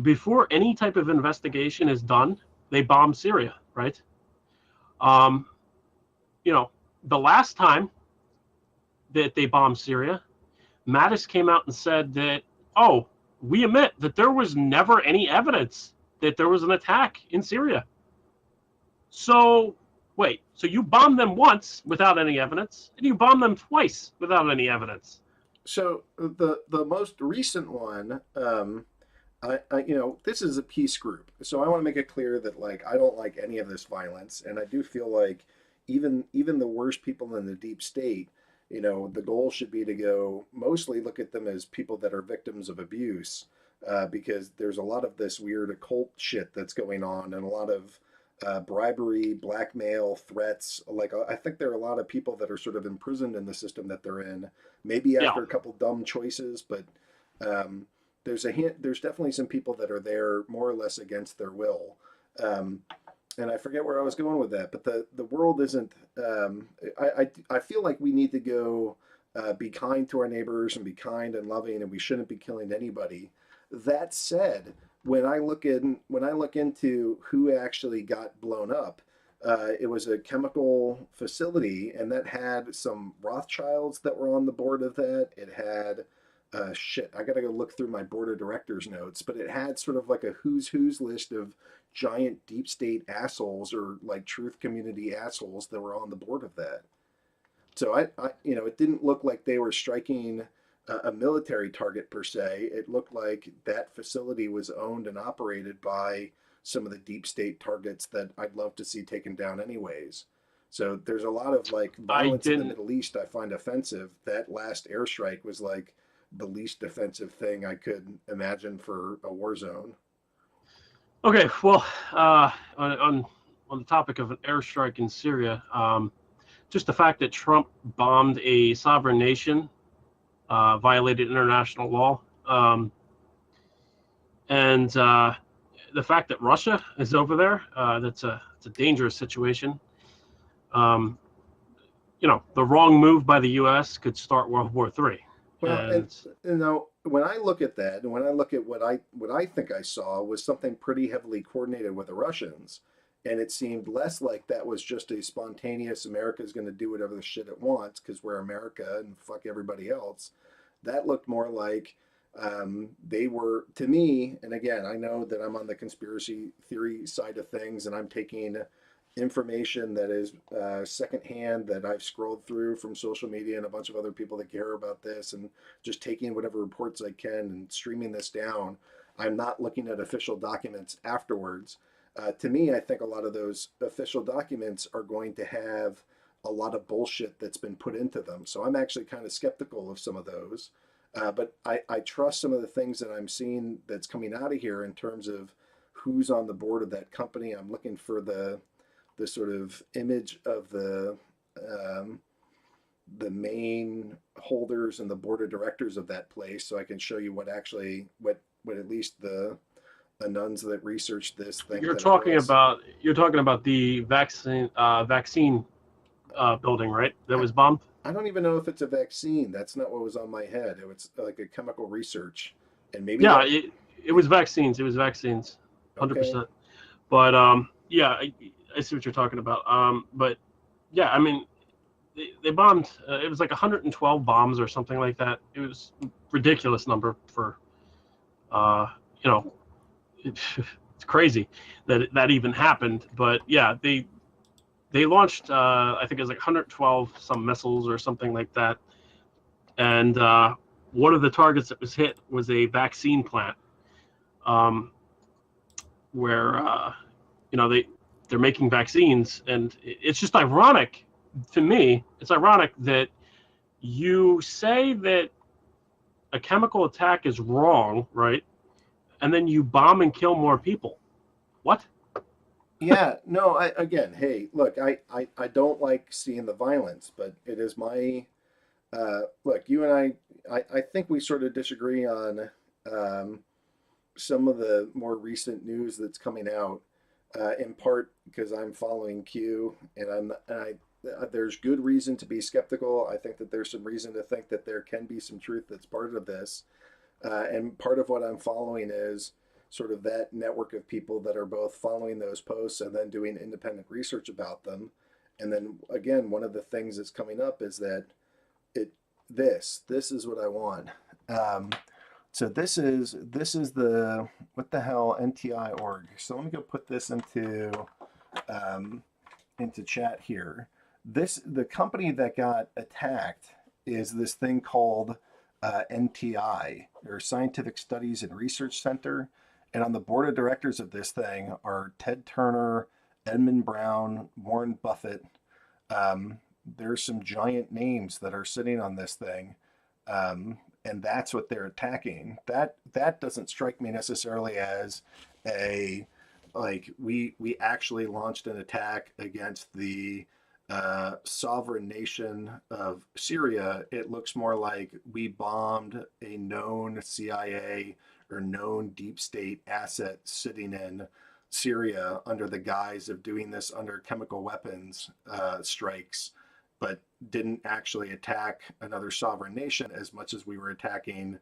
before any type of investigation is done, they bomb Syria, right? The last time that they bombed Syria, Mattis came out and said that, we admit that there was never any evidence that there was an attack in Syria. So wait, so you bombed them once without any evidence, and you bombed them twice without any evidence. So the most recent one, this is a peace group, so I want to make it clear that I don't like any of this violence, and I do feel like even the worst people in the deep state, the goal should be to go mostly look at them as people that are victims of abuse, because there's a lot of this weird occult shit that's going on, and a lot of bribery, blackmail, threats. I think there are a lot of people that are sort of imprisoned in the system that they're in, maybe after a couple dumb choices, but there's definitely some people that are there more or less against their will. And I forget where I was going with that, but the world isn't, I feel like we need to go be kind to our neighbors and be kind and loving, and we shouldn't be killing anybody. That said, when I look into who actually got blown up, it was a chemical facility, and that had some Rothschilds that were on the board of that. It had I gotta go look through my board of directors notes, but it had sort of like a who's list of giant deep state assholes or truth community assholes that were on the board of that. So I it didn't look like they were striking a military target per se. It looked like that facility was owned and operated by some of the deep state targets that I'd love to see taken down anyways. So there's a lot of violence in the Middle East I find offensive. That last airstrike was the least offensive thing I could imagine for a war zone. Okay, well, on the topic of an airstrike in Syria, just the fact that Trump bombed a sovereign nation violated international law, and the fact that Russia is over there, it's a dangerous situation. The wrong move by the U.S. could start World War III. Well, and when I look at that, and when I look at what I think I saw was something pretty heavily coordinated with the Russians, and it seemed less like that was just a spontaneous America's going to do whatever the shit it wants because we're America and fuck everybody else. That looked more like they were, to me, and again, I know that I'm on the conspiracy theory side of things, and I'm taking information that is secondhand that I've scrolled through from social media and a bunch of other people that care about this, and just taking whatever reports I can and streaming this down. I'm not looking at official documents afterwards. To me, I think a lot of those official documents are going to have a lot of bullshit that's been put into them. So I'm actually kind of skeptical of some of those. But I trust some of the things that I'm seeing that's coming out of here in terms of who's on the board of that company. I'm looking for the sort of image of the main holders and the board of directors of that place, so I can show you what at least the nuns that researched this think. You're talking about the vaccine building, right? That was bombed. I don't even know if it's a vaccine. That's not what was on my head. It was like a chemical research, and maybe it was vaccines. It was vaccines, 100%. Okay. But yeah, I see what you're talking about. But yeah, I mean, they bombed. It was like 112 bombs or something like that. It was a ridiculous number for, you know, it's crazy that even happened. But yeah, they launched, I think it was like 112 some missiles or something like that. And one of the targets that was hit was a vaccine plant, where you know, they're making vaccines, and it's just ironic to me. It's ironic that you say that a chemical attack is wrong, right? And then you bomb and kill more people. What? Yeah, no, again, hey, look, I don't like seeing the violence, but it is my, look, you and I think we sort of disagree on some of the more recent news that's coming out, in part because I'm following Q, and there's good reason to be skeptical. I think that there's some reason to think that there can be some truth that's part of this, and part of what I'm following is sort of that network of people that are both following those posts and then doing independent research about them. And then again, one of the things that's coming up is that this is what I want. So this is the, what the hell, NTI org. So let me go put this into chat here. The company that got attacked is this thing called NTI, or Scientific Studies and Research Center. And on the board of directors of this thing are Ted Turner, Edmund Brown, Warren Buffett. There's some giant names that are sitting on this thing. And that's what they're attacking. That doesn't strike me necessarily as a, like, we actually launched an attack against the sovereign nation of Syria. It looks more like we bombed a known CIA or known deep state asset sitting in Syria under the guise of doing this under chemical weapons strikes, but didn't actually attack another sovereign nation as much as we were attacking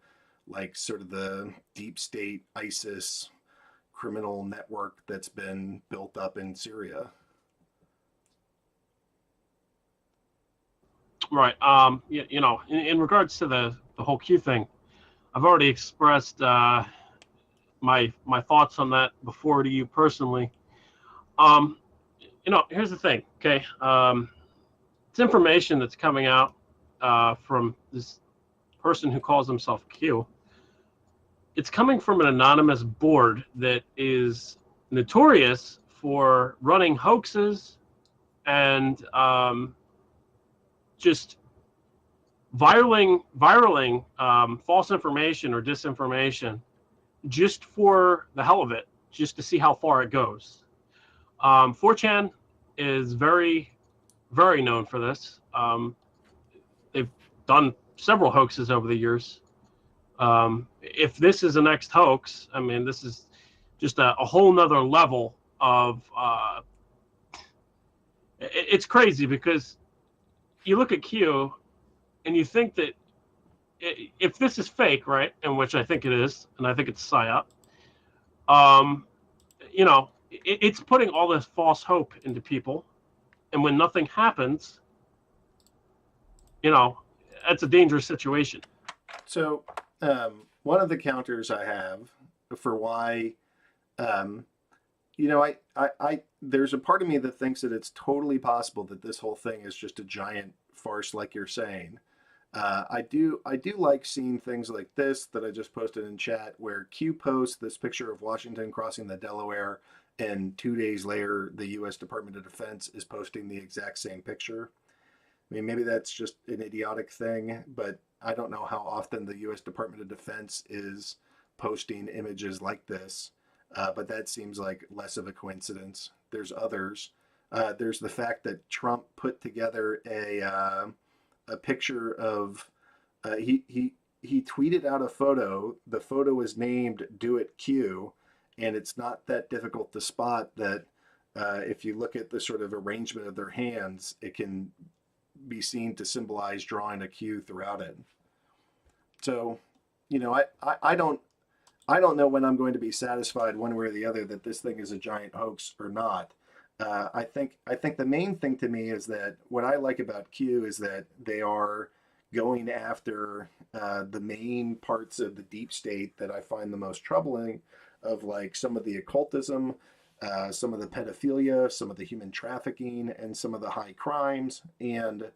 like sort of the deep state ISIS criminal network that's been built up in Syria. Right. You know, in regards to the whole Q thing, I've already expressed my thoughts on that before to you personally. You know, here's the thing, okay? It's information that's coming out from this person who calls himself Q. It's coming from an anonymous board that is notorious for running hoaxes and just viraling false information or disinformation just for the hell of it, just to see how far it goes. 4chan is very, very known for this. They've done several hoaxes over the years. If this is the next hoax, I mean, this is just a whole nother level of, it's crazy because you look at Q and you think that if this is fake, right, and which I think it is, and I think it's psyop, you know, it's putting all this false hope into people, and when nothing happens, you know, that's a dangerous situation. So one of the counters I have for why, you know, I there's a part of me that thinks that it's totally possible that this whole thing is just a giant farce, like you're saying. I do like seeing things like this that I just posted in chat, where Q posts this picture of Washington crossing the Delaware, and 2 days later, the U.S. Department of Defense is posting the exact same picture. I mean, maybe that's just an idiotic thing, but I don't know how often the U.S. Department of Defense is posting images like this. But that seems like less of a coincidence. There's others. There's the fact that Trump put together a picture of he tweeted out a photo. The photo is named "Do It Q," and it's not that difficult to spot that if you look at the sort of arrangement of their hands, it can be seen to symbolize drawing a Q throughout it. So, I don't know when I'm going to be satisfied one way or the other that this thing is a giant hoax or not. I think the main thing to me is that what I like about Q is that they are going after the main parts of the deep state that I find the most troubling, of like some of the occultism, some of the pedophilia, some of the human trafficking, and some of the high crimes. And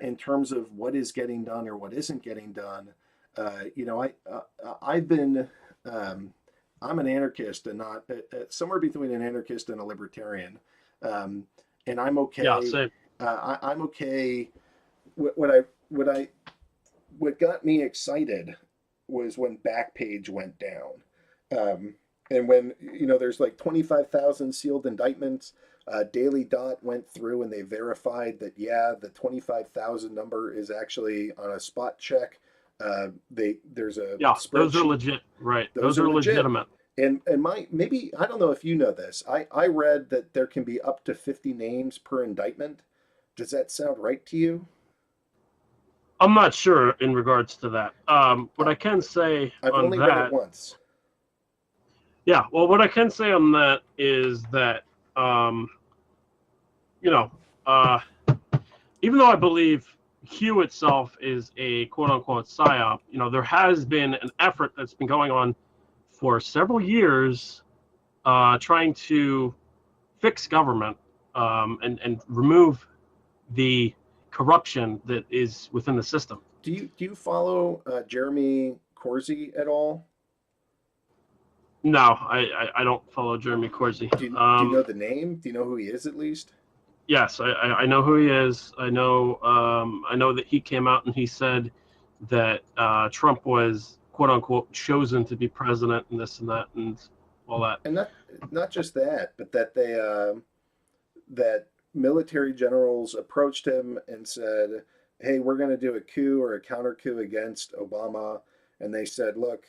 in terms of what is getting done or what isn't getting done, I've been I'm an anarchist and not somewhere between an anarchist and a libertarian, and I'm okay. Yeah, same. I'm okay. What got me excited was when Backpage went down, and when there's like 25,000 sealed indictments. Daily Dot went through and they verified that the 25,000 number is actually on a spot check. There's a those are legit, right? Those are legitimate. And maybe I don't know if you know this. I read that there can be up to 50 names per indictment. Does that sound right to you? I'm not sure in regards to that. What I can say I've on only that, read it once. Yeah, well, what I can say on that is that even though I believe Q itself is a quote-unquote psyop, there has been an effort that's been going on for several years trying to fix government and remove the corruption that is within the system. Do you follow Jeremy Corsi at all? No, I don't follow Jeremy Corsi. Do you know the name? Do you know who he is at least? Yes, I know who he is. I know that he came out and he said that Trump was quote unquote chosen to be president and this and that and all that. And not just that, but that they that military generals approached him and said, "Hey, we're going to do a coup or a counter coup against Obama." And they said, "Look,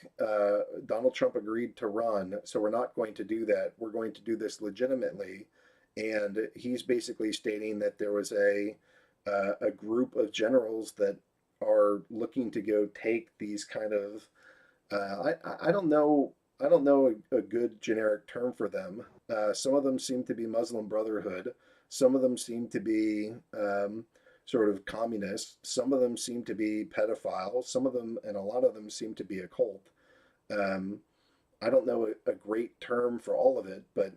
Donald Trump agreed to run, so we're not going to do that. We're going to do this legitimately." And he's basically stating that there was a group of generals that are looking to go take these kind of I don't know a good generic term for them. Some of them seem to be Muslim Brotherhood. Some of them seem to be sort of communists. Some of them seem to be pedophiles. Some of them, and a lot of them, seem to be a cult. I don't know a great term for all of it, but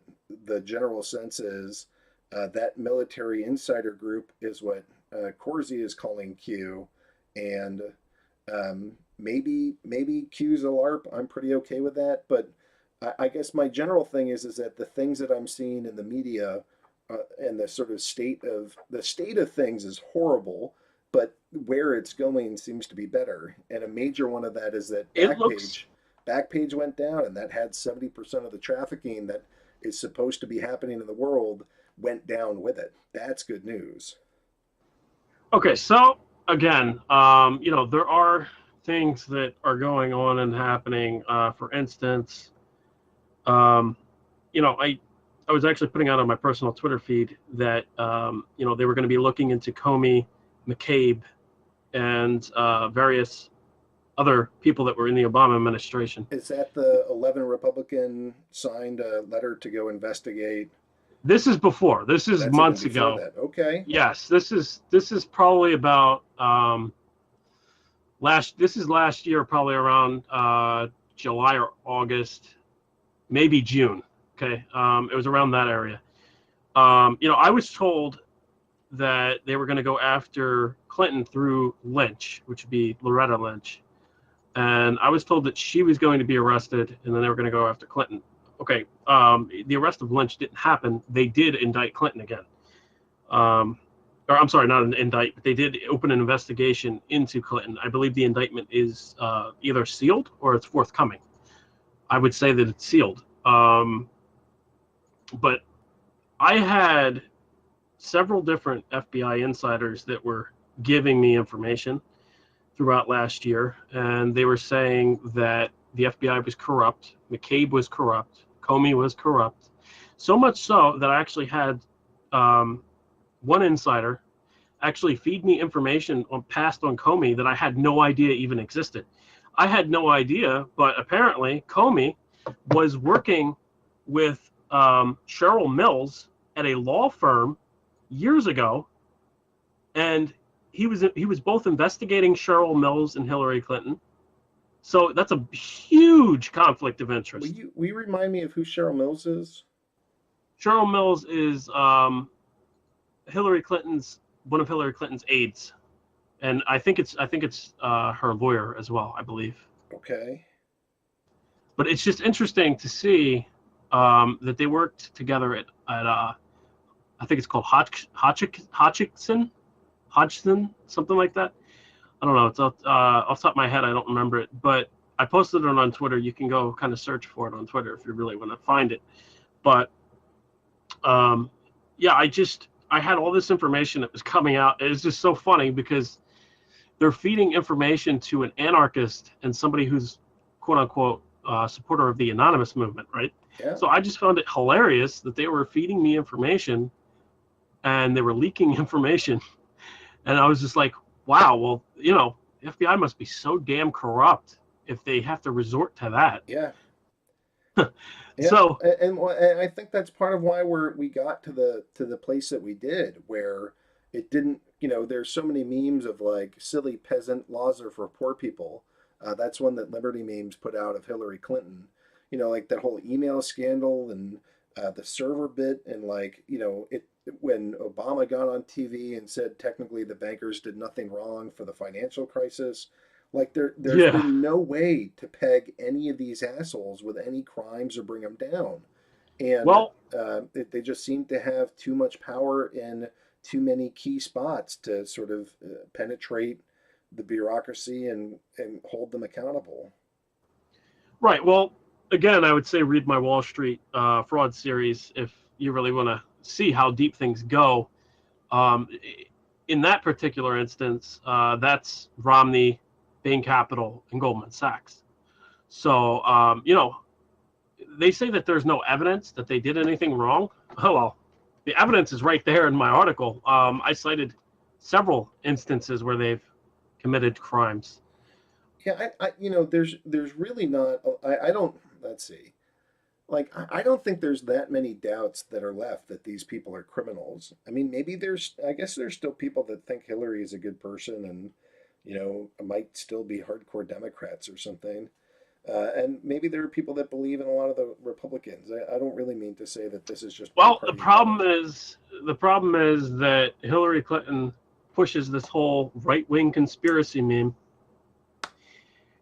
the general sense is that military insider group is what Corsi is calling Q, and maybe Q's a LARP. I'm pretty okay with that, but I guess my general thing is that the things that I'm seeing in the media and the sort of state of things is horrible, but where it's going seems to be better. And a major one of that is that Backpage went down, and that had 70% of the trafficking that is supposed to be happening in the world went down with it. That's good news. Okay, so again, there are things that are going on and happening. For instance, I was actually putting out on my personal Twitter feed that they were going to be looking into Comey, McCabe, and various other people that were in the Obama administration. Is that the 11 Republican signed a letter to go investigate? This is before. This is months ago. That. Okay. Yes, this is probably about last year, probably around July or August, maybe June. Okay, it was around that area. I was told that they were going to go after Clinton through Lynch, which would be Loretta Lynch. And I was told that she was going to be arrested, and then they were going to go after Clinton. Okay, the arrest of Lynch didn't happen. They did indict Clinton again. or I'm sorry, not an indictment. They did open an investigation into Clinton. I believe the indictment is either sealed or it's forthcoming. I would say that it's sealed. But I had several different FBI insiders that were giving me information throughout last year, and they were saying that the FBI was corrupt, McCabe was corrupt, Comey was corrupt, so much so that I actually had one insider actually feed me information passed on Comey that I had no idea even existed. I had no idea, but apparently Comey was working with Cheryl Mills at a law firm years ago, and he was both investigating Cheryl Mills and Hillary Clinton. So that's a huge conflict of interest. Will you remind me of who Cheryl Mills is? Cheryl Mills is one of Hillary Clinton's aides, and I think it's her lawyer as well, I believe. Okay. But it's just interesting to see that they worked together at I think it's called Hodgson, something like that. I don't know. It's off the top of my head. I don't remember it, but I posted it on Twitter. You can go kind of search for it on Twitter if you really want to find it. But yeah, I had all this information that was coming out. It's just so funny because they're feeding information to an anarchist and somebody who's quote unquote supporter of the anonymous movement, right? Yeah. So I just found it hilarious that they were feeding me information and they were leaking information. And I was just like, wow, well, you know, the FBI must be so damn corrupt if they have to resort to that. Yeah. Yeah. So, and I think that's part of why we got to the place that we did, where it didn't, you know, there's so many memes of like silly peasant laws are for poor people. That's one that Liberty Memes put out of Hillary Clinton. You know, like that whole email scandal and the server bit, and like, you know, when Obama got on TV and said technically the bankers did nothing wrong for the financial crisis. Like there's been no way to peg any of these assholes with any crimes or bring them down. And they just seem to have too much power in too many key spots to sort of penetrate the bureaucracy and hold them accountable. Right. Well, again, I would say read my Wall Street fraud series if you really want to see how deep things go. In that particular instance, that's Romney, Bain Capital, and Goldman Sachs. So, you know, they say that there's no evidence that they did anything wrong. Oh, well, the evidence is right there in my article. I cited several instances where they've committed crimes. Yeah, I you know, there's really not, I don't, let's see. Like, I don't think there's that many doubts that are left that these people are criminals. I mean, maybe I guess there's still people that think Hillary is a good person and, you know, might still be hardcore Democrats or something. And maybe there are people that believe in a lot of the Republicans. I don't really mean to say that this is just. Well, the problem is that Hillary Clinton pushes this whole right-wing conspiracy meme.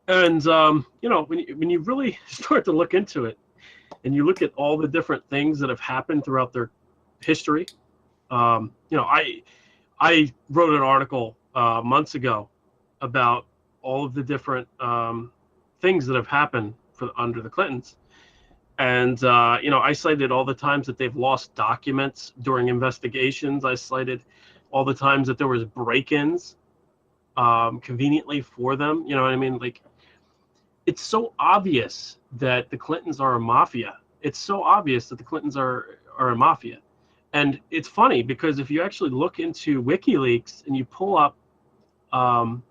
And, you know, when you really start to look into it, and you look at all the different things that have happened throughout their history, you know, I wrote an article months ago about all of the different things that have happened under the Clintons. And, you know, I cited all the times that they've lost documents during investigations. I cited all the times that there was break-ins conveniently for them. You know what I mean? Like, it's so obvious that the Clintons are a mafia. It's so obvious that the Clintons are a mafia. And it's funny because if you actually look into WikiLeaks and you pull up you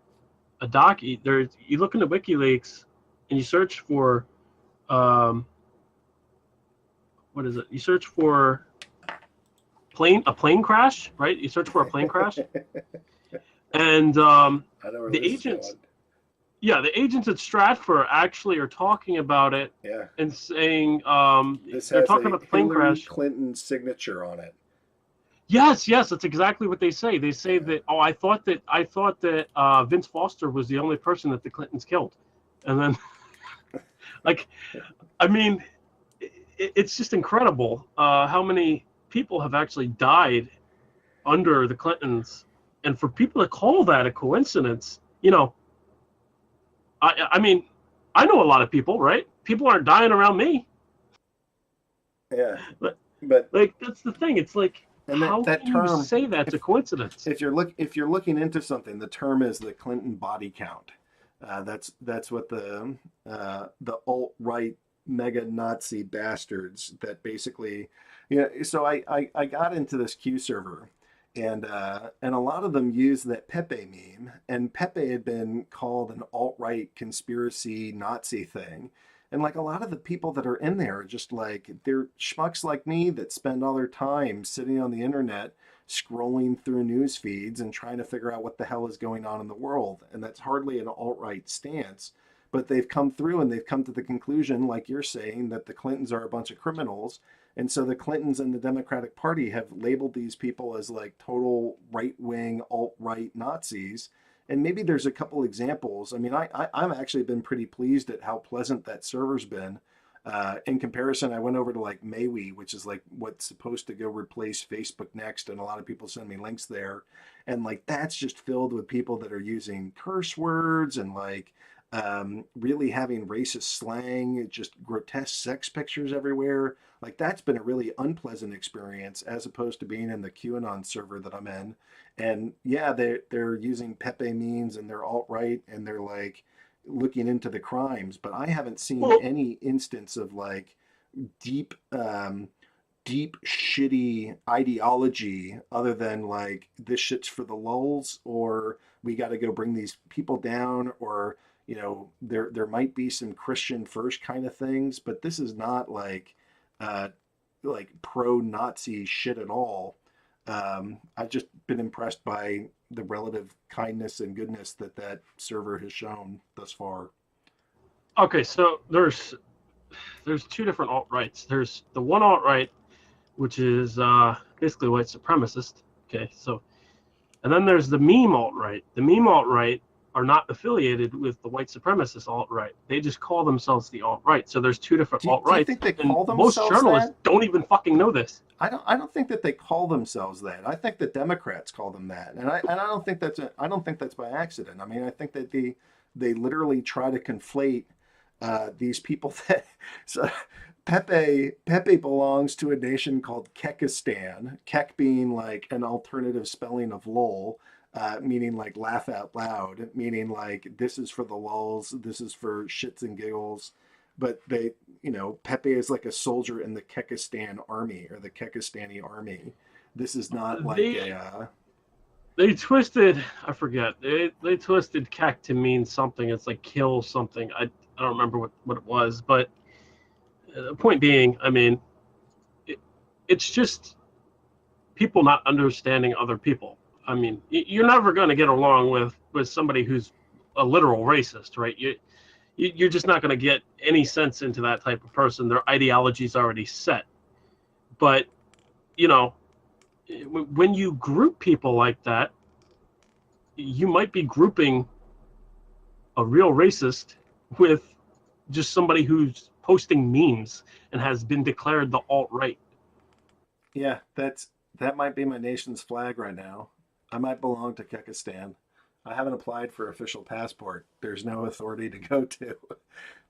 look into WikiLeaks and you search for what is it? You search for a plane crash, right? You search for a plane crash. And the agents the agents at Stratfor actually are talking about it and saying they're talking about the plane crash. Clinton's signature on it. Yes, that's exactly what they say. They say that, I thought that Vince Foster was the only person that the Clintons killed. And then, like, I mean, it's just incredible how many people have actually died under the Clintons, and for people to call that a coincidence, I mean, I know a lot of people, right? People aren't dying around me. Yeah, but but that's the thing. It's like, and how that can you term, say that's a coincidence? if you're looking into something, the term is the Clinton body count. That's what the alt-right mega Nazi bastards that basically, So I got into this Q server, and a lot of them use that Pepe meme, and Pepe had been called an alt-right conspiracy Nazi thing. And like a lot of the people that are in there are just like, they're schmucks like me that spend all their time sitting on the internet scrolling through news feeds and trying to figure out what the hell is going on in the world. And that's hardly an alt-right stance. But they've come through and they've come to the conclusion, like you're saying, that the Clintons are a bunch of criminals. And so the Clintons and the Democratic Party have labeled these people as like total right-wing, alt-right Nazis. And maybe there's a couple examples. I mean, I've actually been pretty pleased at how pleasant that server's been. In comparison, I went over to like Maui, which is like what's supposed to go replace Facebook next, and a lot of people send me links there, and like that's just filled with people that are using curse words and like really having racist slang, just grotesque sex pictures everywhere. Like that's been a really unpleasant experience as opposed to being in the QAnon server that I'm in. And yeah, they're using Pepe memes and they're alt right and they're like looking into the crimes, but I haven't seen any instance of like deep deep shitty ideology other than like this shit's for the lulz, or we got to go bring these people down, or there might be some Christian first kind of things, but this is not uh like pro-Nazi shit at all. I've just been impressed by the relative kindness and goodness that server has shown thus far. Okay, so there's two different alt-rights. There's the one alt-right, which is basically white supremacist. Okay, so, and then there's the meme alt-right. The meme alt-right are not affiliated with the white supremacist alt-right. They just call themselves the alt-right. So there's two different alt-rights. Do you think they call themselves most journalists that? don't even fucking know this. I don't think that they call themselves that. I think the Democrats call them that, and I don't think that's by accident. I mean, I think that they literally try to conflate these people that. So Pepe belongs to a nation called Kekistan. Kek being like an alternative spelling of lol. Meaning like laugh out loud, meaning like this is for the lulz, this is for shits and giggles. But they, Pepe is like a soldier in the Kekistan army or the Kekistani army. This is not like They twisted, I forget, they twisted Kek to mean something. It's like kill something. I don't remember what it was, but the point being, I mean, it's just people not understanding other people. I mean, you're never going to get along with somebody who's a literal racist, right? You're just not going to get any sense into that type of person. Their ideology is already set. But, when you group people like that, you might be grouping a real racist with just somebody who's posting memes and has been declared the alt-right. Yeah, that might be my nation's flag right now. I might belong to Kekistan. I haven't applied for official passport. There's no authority to go to.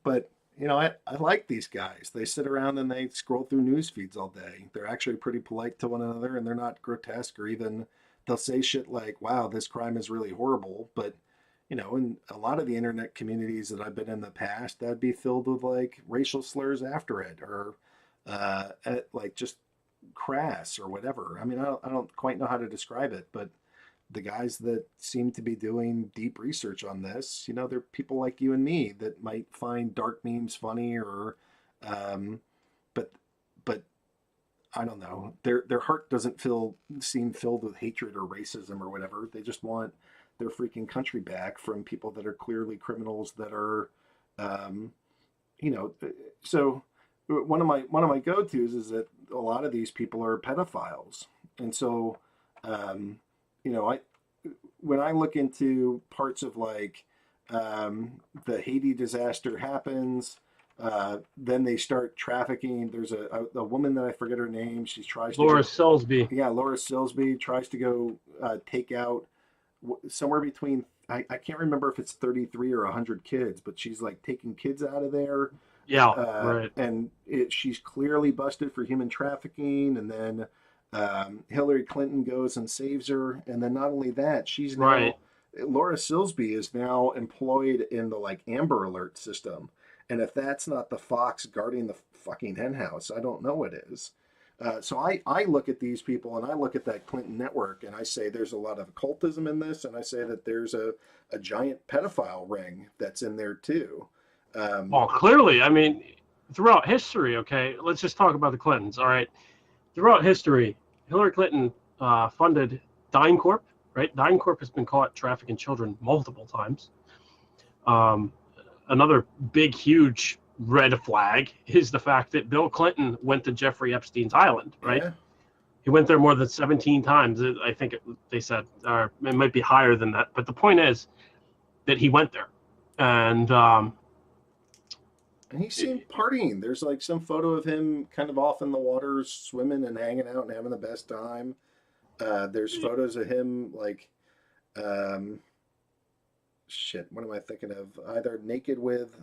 But, I like these guys. They sit around and they scroll through news feeds all day. They're actually pretty polite to one another, and they're not grotesque, or even they'll say shit like, wow, this crime is really horrible. But, in a lot of the internet communities that I've been in the past, that'd be filled with like racial slurs after it, or like just crass or whatever. I mean, I don't quite know how to describe it, but the guys that seem to be doing deep research on this, they're people like you and me that might find dark memes funny, or, but I don't know. Their heart doesn't seem filled with hatred or racism or whatever. They just want their freaking country back from people that are clearly criminals that are, So one of my go-tos is that a lot of these people are pedophiles, and so. When I look into parts of like the Haiti disaster happens, Then they start trafficking. There's a woman that I forget her name. She tries Laura to Silsby. yeah, Laura Silsby tries to go take out somewhere between I can't remember if it's 33 or 100 kids, but she's like taking kids out of there. Yeah, right. And she's clearly busted for human trafficking. And then Hillary Clinton goes and saves her. And then not only that, she's now Right. Laura Silsby is now employed in the like Amber Alert system. And if that's not the fox guarding the fucking hen house, I don't know what is. So I look at these people and I look at that Clinton network and I say there's a lot of occultism in this, and I say that there's a giant pedophile ring that's in there too. Well, clearly, I mean, throughout history, okay, let's just talk about the Clintons, all right? Throughout history, Hillary Clinton funded DynCorp, right? DynCorp has been caught trafficking children multiple times. Another big, huge red flag is the fact that Bill Clinton went to Jeffrey Epstein's island, right? Yeah. He went there more than 17 times, I think they said, or it might be higher than that. But the point is that he went there. And he's seen partying. There's like some photo of him kind of off in the waters, swimming and hanging out and having the best time. There's photos of him like, shit, what am I thinking of? Either naked with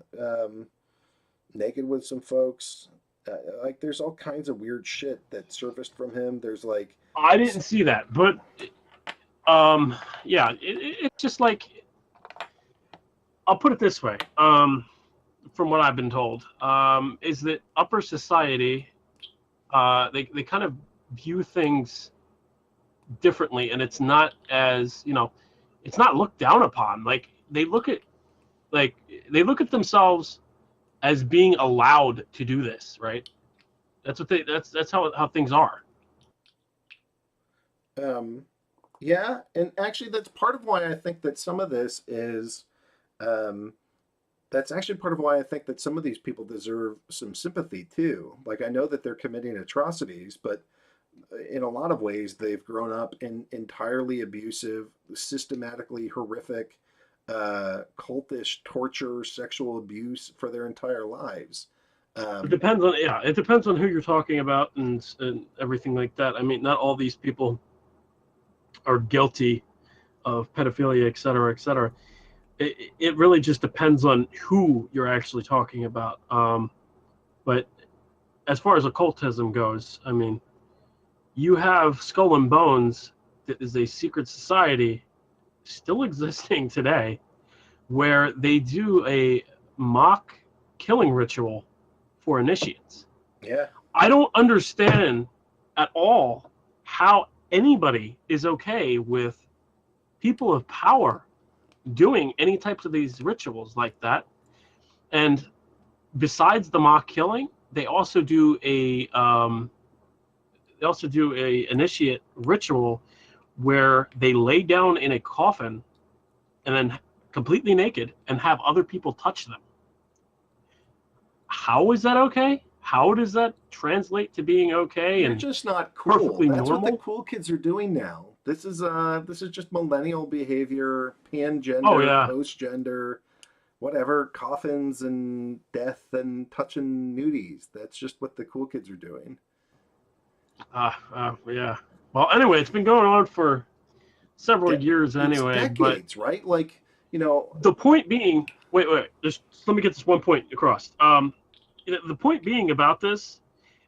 some folks. Like there's all kinds of weird shit that surfaced from him. There's like I didn't see that, but yeah, it's just like, I'll put it this way. From what I've been told, is that upper society, they kind of view things differently, and it's not as, it's not looked down upon. Like they look at themselves as being allowed to do this, right? That's how things are. Yeah, and actually that's part of why I think that some of this is that's actually part of why I think that some of these people deserve some sympathy too. Like I know that they're committing atrocities, but in a lot of ways they've grown up in entirely abusive, systematically horrific, cultish torture, sexual abuse for their entire lives. It depends on who you're talking about and everything like that. I mean, not all these people are guilty of pedophilia, et cetera, et cetera. It really just depends on who you're actually talking about. But as far as occultism goes, I mean, you have Skull and Bones, that is a secret society still existing today, where they do a mock killing ritual for initiates. Yeah. I don't understand at all how anybody is okay with people of power doing any types of these rituals like that. And besides the mock killing, they also do a initiate ritual where they lay down in a coffin and then completely naked and have other people touch them. How is that okay? How does that translate to being okay? They're and just not cool. perfectly That's normal? what the cool kids are doing now. This is just millennial behavior, pan-gender, Oh, yeah. post-gender, whatever, coffins and death and touching nudies. That's just what the cool kids are doing. Yeah. Well, anyway, it's been going on for several years anyway. It's decades, right? Like, The point being, wait, just let me get this one point across. The point being about this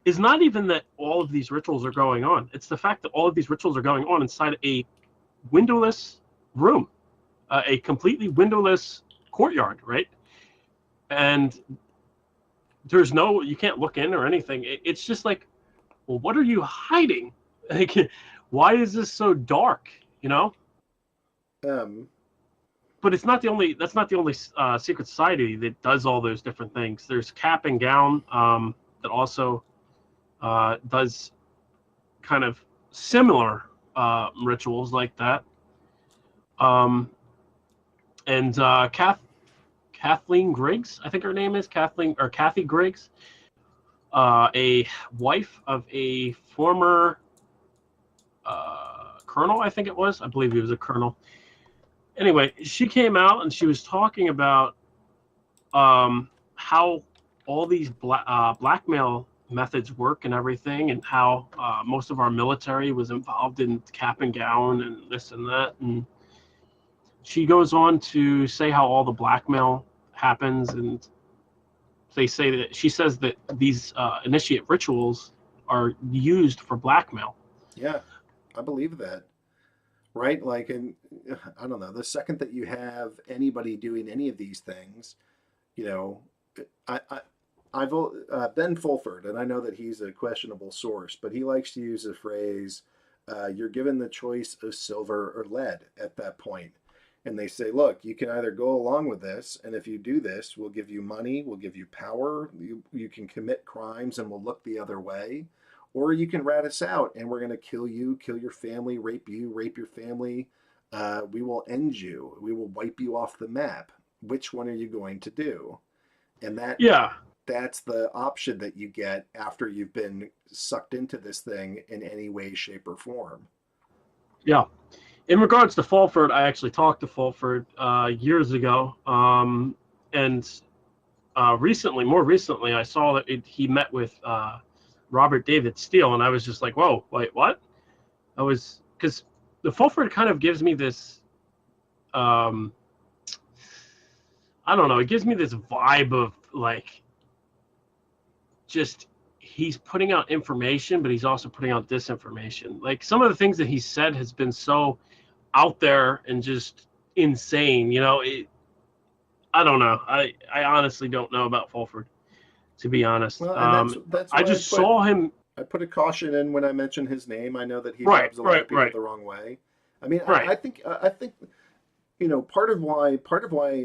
is not even that all of these rituals are going on. It's the fact that all of these rituals are going on inside a windowless room, a completely windowless courtyard, right? And you can't look in or anything. It's just like, well, what are you hiding? Like, why is this so dark? But that's not the only secret society that does all those different things. There's Cap and Gown that also does kind of similar rituals like that. And Kathleen Griggs, I think her name is Kathy Griggs, a wife of a former colonel, I think it was. I believe he was a colonel. Anyway, she came out and she was talking about how all these blackmail methods work and everything, and how most of our military was involved in cap and gown and this and that. And she goes on to say how all the blackmail happens, and she says that these initiate rituals are used for blackmail. Yeah, I believe that. Right? Like, and I don't know, the second that you have anybody doing any of these things, you know, I've Ben Fulford, and I know that he's a questionable source, but he likes to use the phrase, you're given the choice of silver or lead at that point. And they say, look, you can either go along with this, and if you do this, we'll give you money, we'll give you power, you can commit crimes, and we'll look the other way. Or you can rat us out, and we're going to kill you, kill your family, rape you, rape your family. We will end you. We will wipe you off the map. Which one are you going to do? And that's the option that you get after you've been sucked into this thing in any way, shape, or form. Yeah. In regards to Fulford, I actually talked to Fulford years ago. And more recently, I saw that he met with Robert David Steele, and I was just like, whoa, wait, what? Because the Fulford kind of gives me this, I don't know, it gives me this vibe of like, just, he's putting out information, but he's also putting out disinformation. Like, some of the things that he said has been so out there and just insane, you know. I don't know. I honestly don't know about Fulford, to be honest. Well, and that's I just saw him. I put a caution in when I mentioned his name. I know that he rubs a lot of people the wrong way. I mean, I think you know, part of why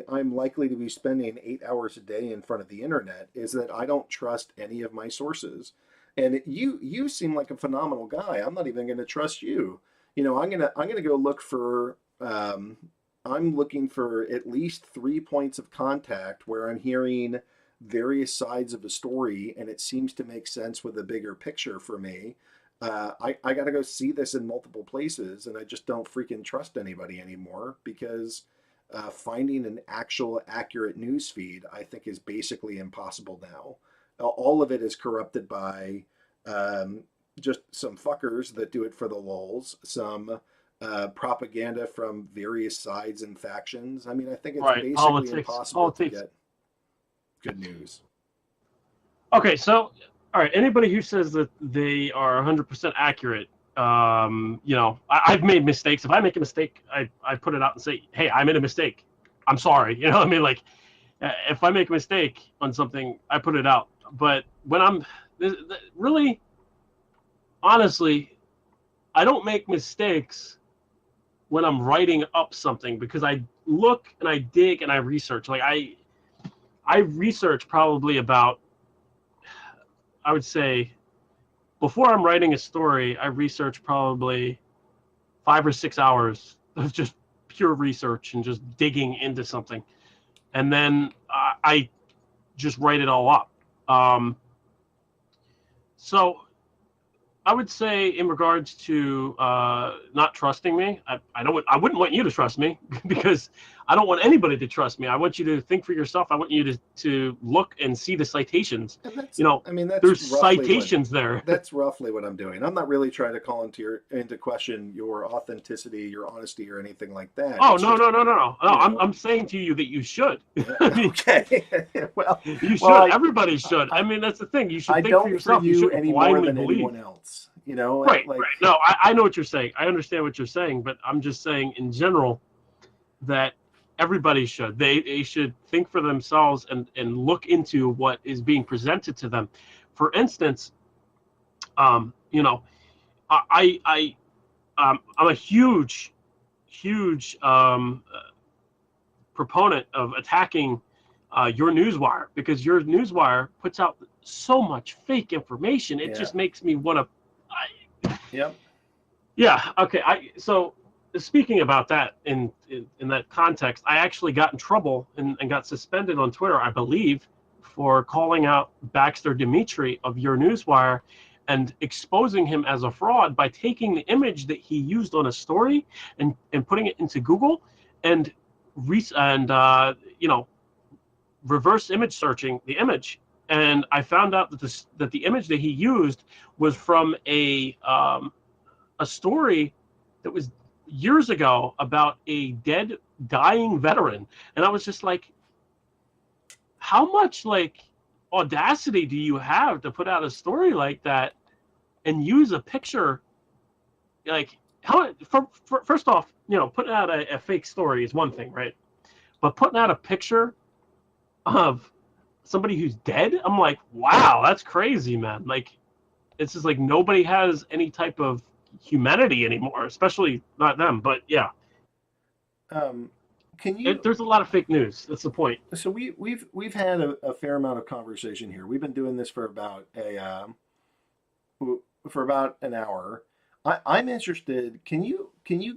I'm likely to be spending 8 hours a day in front of the internet is that I don't trust any of my sources. And you seem like a phenomenal guy. I'm not even going to trust you. You know, I'm gonna go look for. I'm looking for at least 3 points of contact where I'm hearing various sides of a story, and it seems to make sense with a bigger picture for me. I got to go see this in multiple places, and I just don't freaking trust anybody anymore, because finding an actual accurate news feed, I think, is basically impossible now. All of it is corrupted by just some fuckers that do it for the lulz, some propaganda from various sides and factions. I mean, I think it's basically impossible to get good news. Okay, so all right, anybody who says that they are 100% accurate, you know, I've made mistakes. If I make a mistake, I put it out and say, hey, I made a mistake. I'm sorry. You know what I mean? Like, if I make a mistake on something, I put it out. But when I'm really, honestly, I don't make mistakes when I'm writing up something, because I look and I dig and I research. Like, I research probably about, I would say, before I'm writing a story, I research probably 5 or 6 hours of just pure research and just digging into something. And then I just write it all up. So I would say, in regards to not trusting me, I wouldn't want you to trust me, because I don't want anybody to trust me. I want you to think for yourself. I want you to look and see the citations. You know, I mean, there's citations there. That's roughly what I'm doing. I'm not really trying to call into question your authenticity, your honesty, or anything like that. Oh, no. I'm saying to you that you should. Okay. Well, you should. Everybody should. I mean, that's the thing. You should think for yourself. You should any more than anyone else. You know, right. No, I know what you're saying. I understand what you're saying, but I'm just saying in general that everybody should. They should think for themselves and look into what is being presented to them. For instance, you know, I'm a huge proponent of attacking your newswire, because your newswire puts out so much fake information. It just makes me want to. Yep. Yeah. Okay. So speaking about that in that context, I actually got in trouble and got suspended on Twitter, I believe, for calling out Baxter Dimitri of your newswire and exposing him as a fraud by taking the image that he used on a story and putting it into Google and you know, reverse image searching the image and I found out that the image that he used was from a story that was years ago about a dying veteran, and I was just like, how much like audacity do you have to put out a story like that and use a picture? Like, first off, putting out a fake story is one thing, right? But putting out a picture of somebody who's dead, I'm like, wow, that's crazy, man. Like, it's just like nobody has any type of humanity anymore, especially not them. But yeah, there's a lot of fake news. That's the point. So we've had a fair amount of conversation here. We've been doing this for about an hour. I'm interested. Can you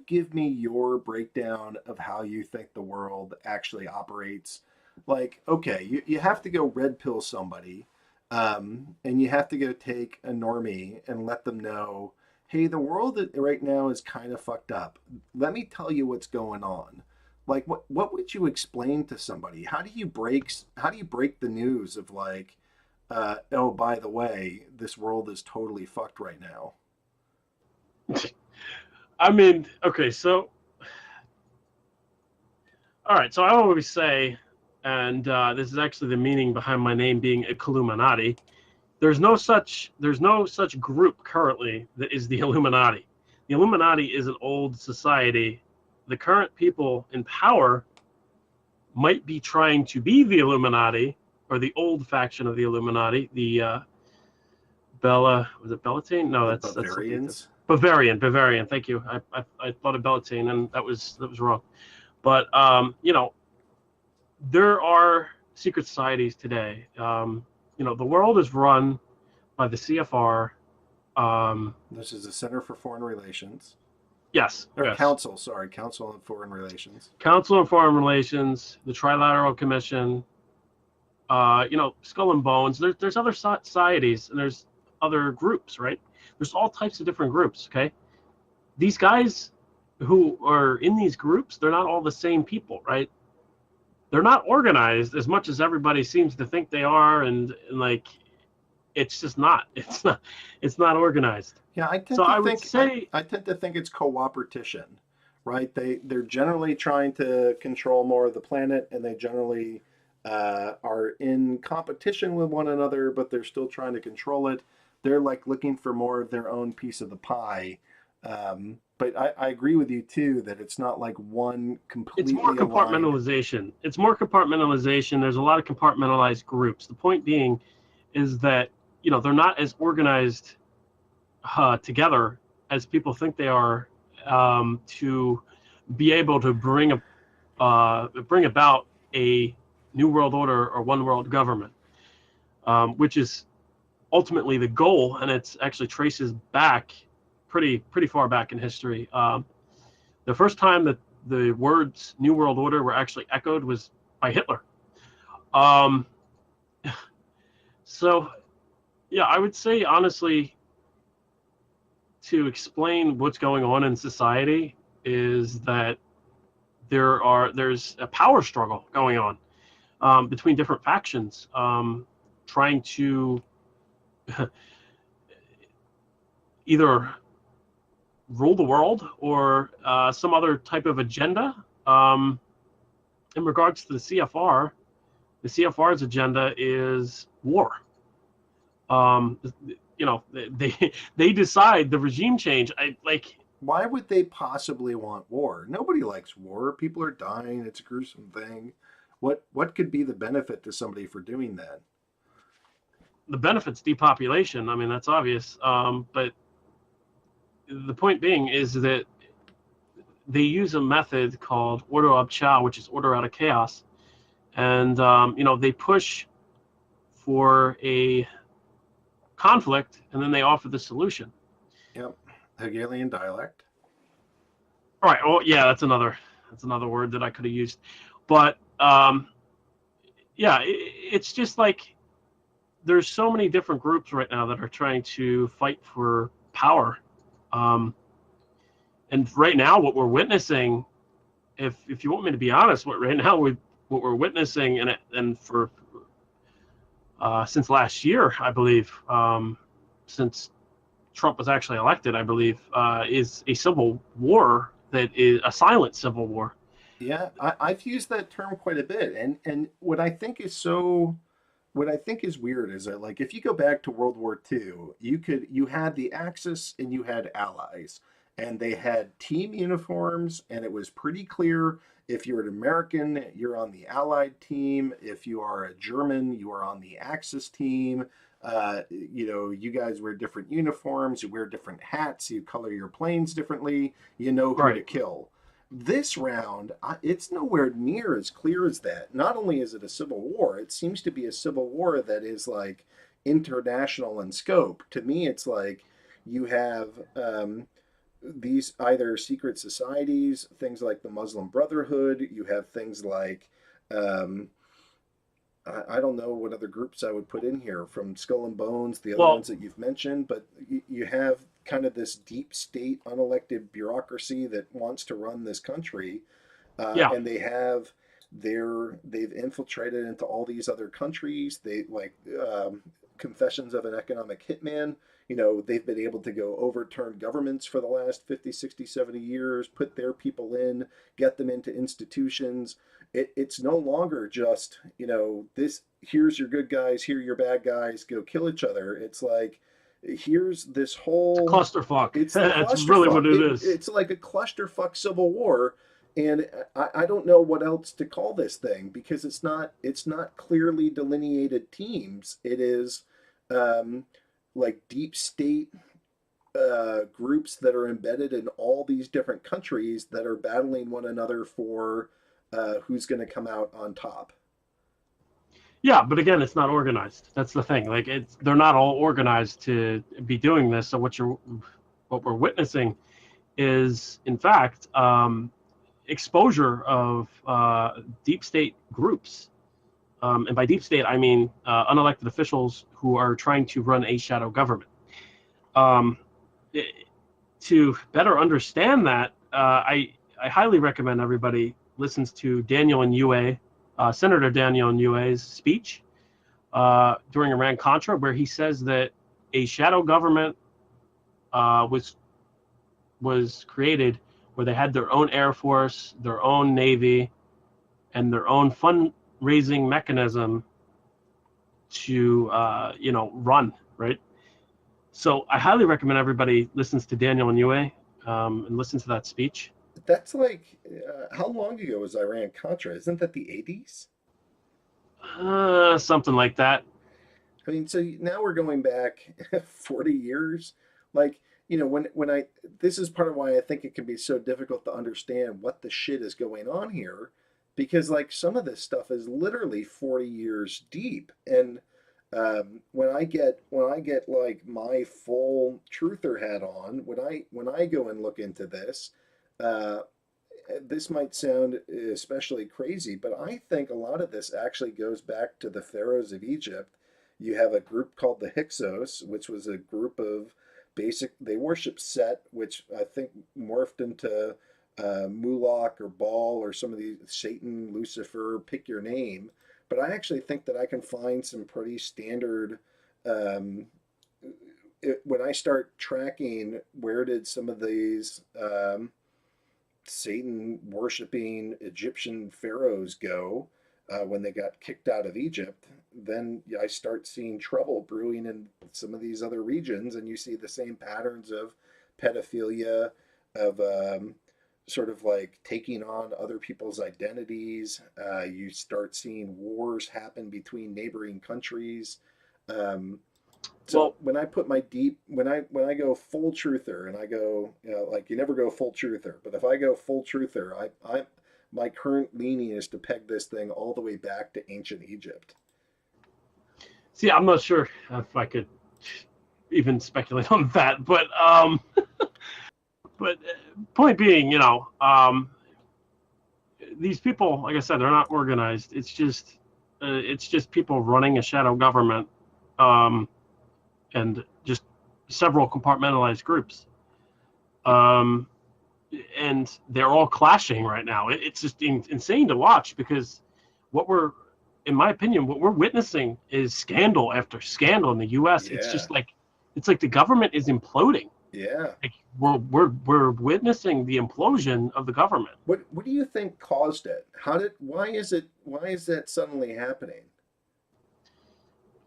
give me your breakdown of how you think the world actually operates? Like, okay, you have to go red pill somebody, and you have to go take a normie and let them know, hey, the world right now is kind of fucked up. Let me tell you what's going on. Like, what would you explain to somebody? How do you break the news of like, oh, by the way, this world is totally fucked right now? I mean, okay, so all right, so I always say, and this is actually the meaning behind my name being Illuminati. There's no such group currently that is the Illuminati. The Illuminati is an old society. The current people in power might be trying to be the Illuminati, or the old faction of the Illuminati. The was it Bellatine? No, that's Bavarians. Bavarian. Thank you. I thought of Bellatine, and that was wrong. But there are secret societies today. The world is run by the CFR. This is the Center for Foreign Relations. Yes. Council on Foreign Relations. Council on Foreign Relations, the Trilateral Commission, Skull and Bones. There's other societies, and there's other groups, right? There's all types of different groups, okay? These guys who are in these groups, they're not all the same people, right? They're not organized as much as everybody seems to think they are, and like, it's just not. It's not organized. Yeah, I tend to think it's cooperation, right? They're generally trying to control more of the planet, and they generally are in competition with one another, but they're still trying to control it. They're like looking for more of their own piece of the pie. But I agree with you too that it's not like one completely. It's more compartmentalization. It's more compartmentalization. There's a lot of compartmentalized groups. The point being is that they're not as organized together as people think they are, to be able to bring about a new world order or one world government, which is ultimately the goal, and it's actually traces back pretty far back in history. The first time that the words New World Order were actually echoed was by Hitler. So, yeah, I would say honestly, to explain what's going on in society is that there's a power struggle going on between different factions, trying to either rule the world or some other type of agenda. In regards to the CFR's agenda is war. They decide the regime change. Why would they possibly want war? Nobody likes war. People are dying. It's a gruesome thing. What could be the benefit to somebody for doing that? The benefit's depopulation. I mean, that's obvious. But the point being is that they use a method called order ab chao, which is order out of chaos. And, they push for a conflict, and then they offer the solution. Yep. Hegelian dialect. All right. Well, yeah, that's another word that I could have used. But, it's just like there's so many different groups right now that are trying to fight for power. And right now, what we're witnessing, if you want me to be honest, what we're witnessing, and for since last year, I believe, since Trump was actually elected, I believe, is a civil war that is a silent civil war. Yeah, I've used that term quite a bit, and what I think is weird is that, like, if you go back to World War II, you had the Axis and you had Allies, and they had team uniforms, and it was pretty clear if you're an American, you're on the Allied team. If you are a German, you are on the Axis team. You guys wear different uniforms, you wear different hats, you color your planes differently, you know who to kill. This round, it's nowhere near as clear as that. Not only is it a civil war, it seems to be a civil war that is like international in scope. To me, it's like you have these either secret societies, things like the Muslim Brotherhood, you have things like, I don't know what other groups I would put in here from Skull and Bones, the other ones that you've mentioned, but you have kind of this deep state unelected bureaucracy that wants to run this country. And they've infiltrated into all these other countries. They like confessions of an economic hitman. They've been able to go overturn governments for the last 50, 60, 70 years, put their people in, get them into institutions. It's no longer just, this, here's your good guys, here are your bad guys, go kill each other. It's like, here's this whole clusterfuck. It's really what it is. It's like a clusterfuck civil war, and I don't know what else to call this thing, because it's not clearly delineated teams. It is like deep state groups that are embedded in all these different countries that are battling one another for who's going to come out on top. Yeah, but again, it's not organized. That's the thing. Like, they're not all organized to be doing this. So what we're witnessing is, in fact, exposure of deep state groups. And by deep state, I mean unelected officials who are trying to run a shadow government. To better understand that, I highly recommend everybody listens to Senator Daniel Inouye's speech during Iran-Contra, where he says that a shadow government was created where they had their own air force, their own navy, and their own fundraising mechanism to run, right? So I highly recommend everybody listens to Daniel Inouye and listens to that speech. That's like, how long ago was Iran-Contra? Isn't that the 80s? Something like that. I mean, so now we're going back 40 years. Like, this is part of why I think it can be so difficult to understand what the shit is going on here, because like some of this stuff is literally 40 years deep. And when I get like my full truther hat on, when I go and look into this, this might sound especially crazy, but I think a lot of this actually goes back to the pharaohs of Egypt. You have a group called the Hyksos, which was a group of they worship Set, which I think morphed into Moloch or Baal or some of these, Satan, Lucifer, pick your name. But I actually think that I can find some pretty standard, when I start tracking where did some of these Satan worshipping Egyptian pharaohs go when they got kicked out of Egypt, then I start seeing trouble brewing in some of these other regions, and you see the same patterns of pedophilia, of sort of like taking on other people's identities. You start seeing wars happen between neighboring countries. So when I put my when I go full truther, and I go, like, you never go full truther, but if I go full truther, my current leaning is to peg this thing all the way back to ancient Egypt. See, I'm not sure if I could even speculate on that, but but point being, these people, like I said, they're not organized. It's just people running a shadow government. And just several compartmentalized groups. And they're all clashing right now. It's just insane to watch, because what we're in my opinion, what we're witnessing is scandal after scandal in the U.S. Yeah. It's just like the government is imploding. Yeah. Like we're witnessing the implosion of the government. What do you think caused it? Why is that suddenly happening?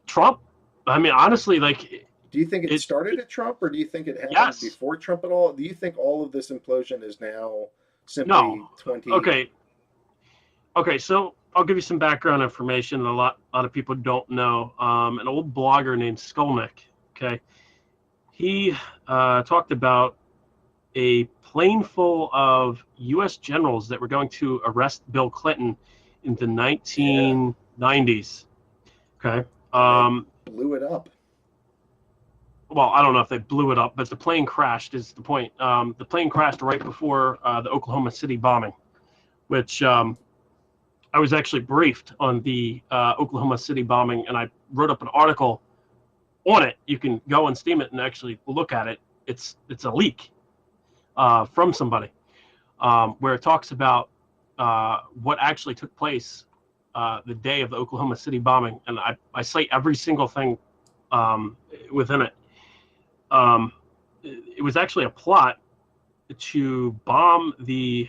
Trump. I mean, honestly, like. Do you think it started at Trump, or do you think it happened Yes. before Trump at all? Do you think all of this implosion is now simply 20? Okay, so I'll give you some background information that a lot of people don't know. An old blogger named Skolnick, okay, he talked about a plane full of U.S. generals that were going to arrest Bill Clinton in the 1990s. Okay. Blew it up. Well, I don't know if they blew it up, but the plane crashed is the point. The plane crashed right before the Oklahoma City bombing, which I was actually briefed on the Oklahoma City bombing, and I wrote up an article on it. You can go and Steam it and actually look at it. It's a leak from somebody where it talks about what actually took place the day of the Oklahoma City bombing, and I cite every single thing within it. It was actually a plot to bomb the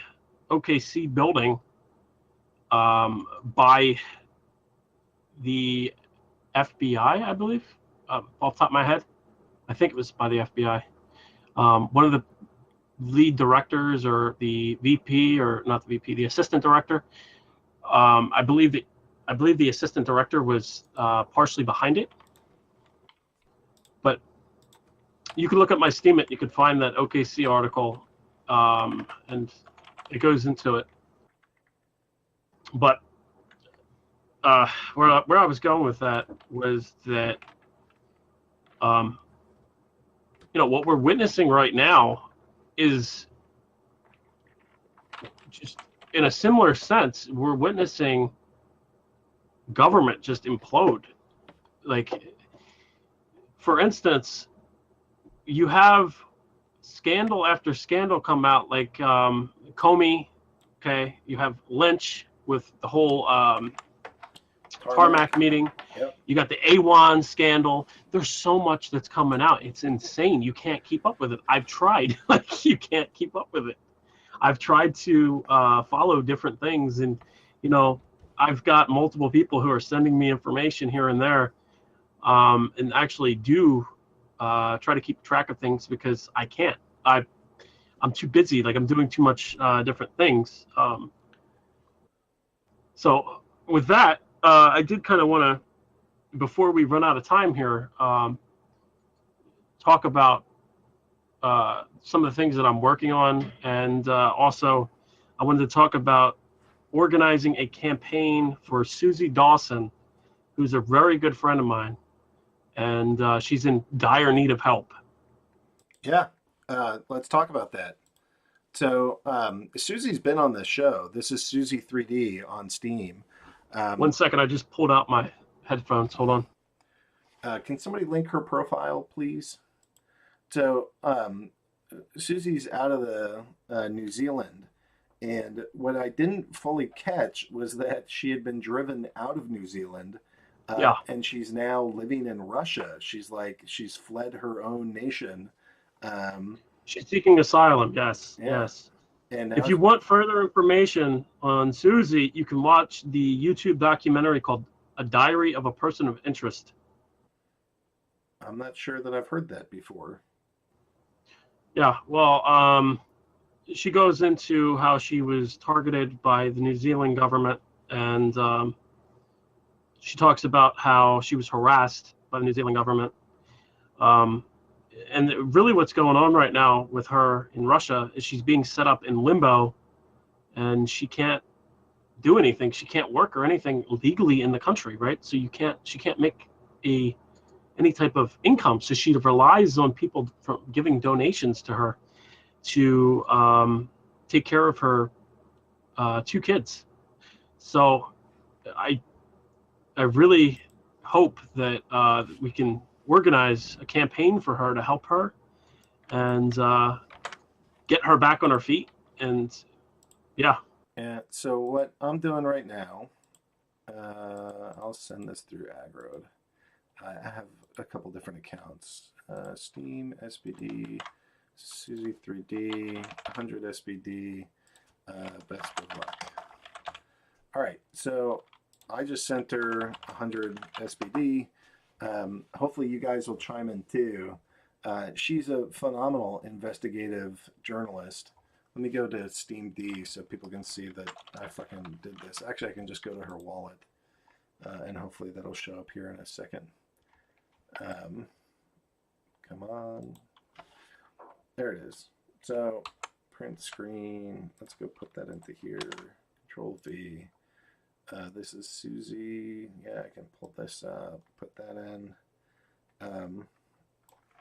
OKC building by the FBI, I believe, off the top of my head. I think it was by the FBI. One of the lead directors, or the VP, or not the VP, the assistant director. I believe the assistant director was partially behind it. But you can look at my Steam it. You can find that OKC article, and it goes into it. But where I was going with that was that, what we're witnessing right now is just, in a similar sense, we're witnessing government just implode. Like, for instance, you have scandal after scandal come out, like Comey, okay, you have Lynch with the whole tarmac meeting. Yep. You got the A1 scandal. There's so much that's coming out. It's insane. You can't keep up with it. I've tried. Like, you can't keep up with it. I've tried to follow different things, and I've got multiple people who are sending me information here and there, and actually do try to keep track of things, because I can't. I'm too busy. Like, I'm doing too much different things. So with that, I did kind of want to, before we run out of time here, talk about some of the things that I'm working on, and also I wanted to talk about organizing a campaign for Susie Dawson, who's a very good friend of mine, and she's in dire need of help. Yeah, let's talk about that. So Susie's been on the show. This is Susie 3D on Steam. 1 second, I just pulled out my headphones. Hold on. Can somebody link her profile, please? So Susie's out of the New Zealand, and what I didn't fully catch was that she had been driven out of New Zealand, and she's now living in Russia. She's fled her own nation. She's seeking asylum. Yes, yes. And if you want further information on Susie, you can watch the YouTube documentary called "A Diary of a Person of Interest." I'm not sure that I've heard that before. Yeah, well, she goes into how she was targeted by the New Zealand government, and she talks about how she was harassed by the New Zealand government. And really what's going on right now with her in Russia is she's being set up in limbo, and she can't do anything. She can't work or anything legally in the country, right? So she can't make any type of income. So she relies on people from giving donations to her to take care of her 2 kids. So I really hope that we can organize a campaign for her to help her and get her back on her feet. And yeah. So what I'm doing right now I'll send this through Agrode. I have a couple different accounts. Steam, SBD, Susie 3D, 100 SBD, best of luck. All right, so I just sent her 100 SBD. Hopefully you guys will chime in too. She's a phenomenal investigative journalist. Let me go to Steam D so people can see that I fucking did this. Actually, I can just go to her wallet, and hopefully that'll show up here in a second. Come on. There it is. So, print screen. Let's go put that into here. Control V. This is Susie. Yeah, I can pull this up, put that in.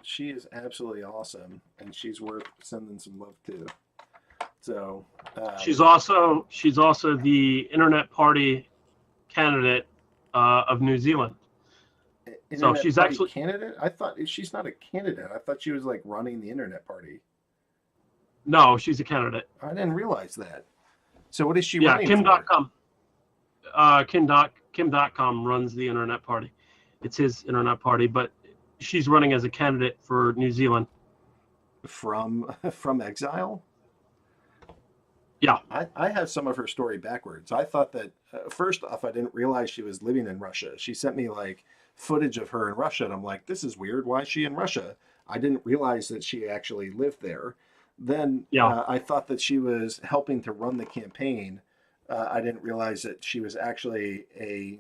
She is absolutely awesome, and she's worth sending some love to. So she's also the Internet Party candidate of New Zealand. So she's actually candidate. I thought she's not a candidate. I thought she was like running the Internet Party. No, she's a candidate. I didn't realize that. So what is she running Kim.com. Kim.com runs the Internet Party. It's his Internet Party, but she's running as a candidate for New Zealand. From exile? Yeah. I have some of her story backwards. I thought that, first off, I didn't realize she was living in Russia. She sent me like footage of her in Russia, and I'm like, this is weird. Why is she in Russia? I didn't realize that she actually lived there. Then I thought that she was helping to run the campaign. I didn't realize that she was actually a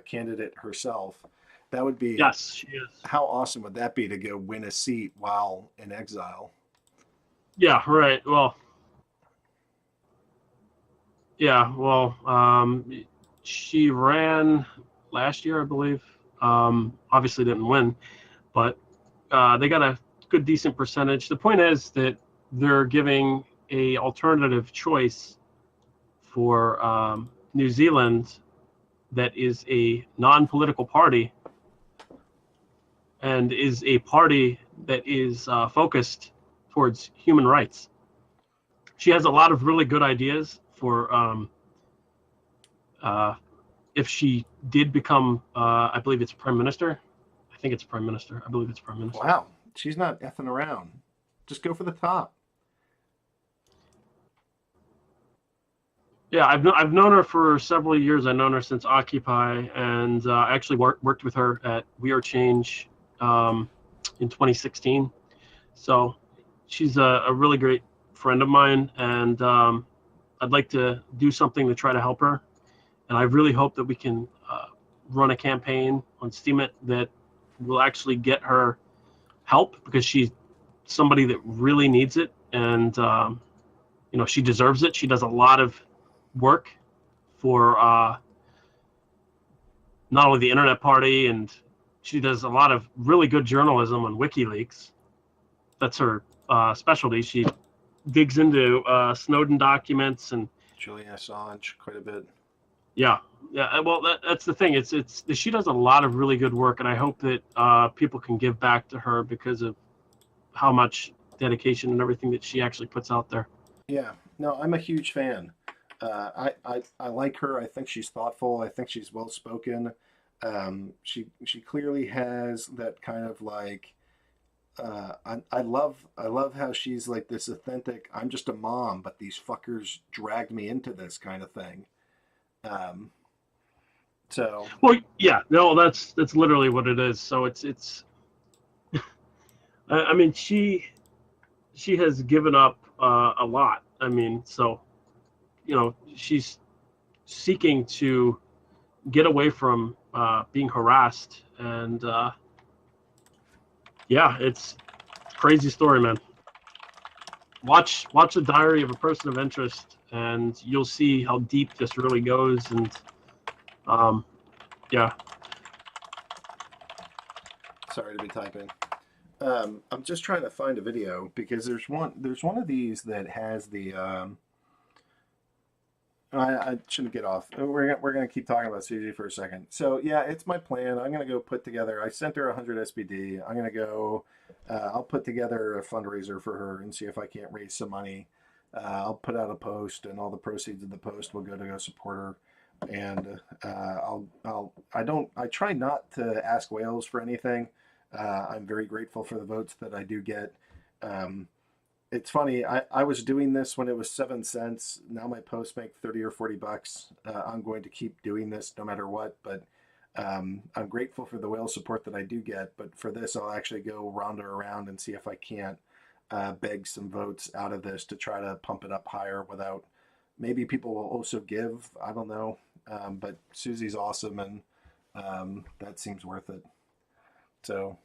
candidate herself. That would be, yes, she is. How awesome would that be to go win a seat while in exile? Yeah, right. Well, she ran last year, I believe. Obviously didn't win, but they got a good, decent percentage. The point is that they're giving a alternative choice for New Zealand that is a non-political party and is a party that is focused towards human rights. She has a lot of really good ideas for if she did become, I believe it's prime minister. I think it's prime minister. I believe it's prime minister. Wow, she's not effing around. Just go for the top. Yeah, I've known her for several years. I've known her since Occupy, and I actually worked with her at We Are Change in 2016. So she's a really great friend of mine, and I'd like to do something to try to help her. And I really hope that we can run a campaign on Steemit that will actually get her help, because she's somebody that really needs it, and she deserves it. She does a lot of work for not only the Internet Party, and she does a lot of really good journalism on WikiLeaks. That's her specialty. She digs into Snowden documents and Julian Assange quite a bit. Yeah. Well, that's the thing. It's she does a lot of really good work, and I hope that people can give back to her because of how much dedication and everything that she actually puts out there. Yeah. No, I'm a huge fan. I like her. I think she's thoughtful. I think she's well spoken. She clearly has that kind of like. I love how she's like this authentic. I'm just a mom, but these fuckers dragged me into this kind of thing. So. Well, yeah. No, that's literally what it is. So it's. I mean, she has given up a lot. I mean, so. She's seeking to get away from being harassed, and it's a crazy story, man. Watch the Diary of a Person of Interest, and you'll see how deep this really goes. And sorry to be typing. I'm just trying to find a video, because there's one of these that has the I shouldn't get off. We're gonna keep talking about Susie for a second. So yeah, it's my plan. I'm gonna go put together. I sent her 100 SBD. I'm gonna go. I'll put together a fundraiser for her and see if I can't raise some money. I'll put out a post, and all the proceeds of the post will go support her. and I try not to ask whales for anything. I'm very grateful for the votes that I do get. It's funny. I was doing this when it was 7 cents. Now my posts make 30 or $40. I'm going to keep doing this no matter what. But I'm grateful for the whale support that I do get. But for this, I'll actually go rounder around and see if I can't beg some votes out of this to try to pump it up higher without. Maybe people will also give. I don't know. But Susie's awesome, and that seems worth it. So.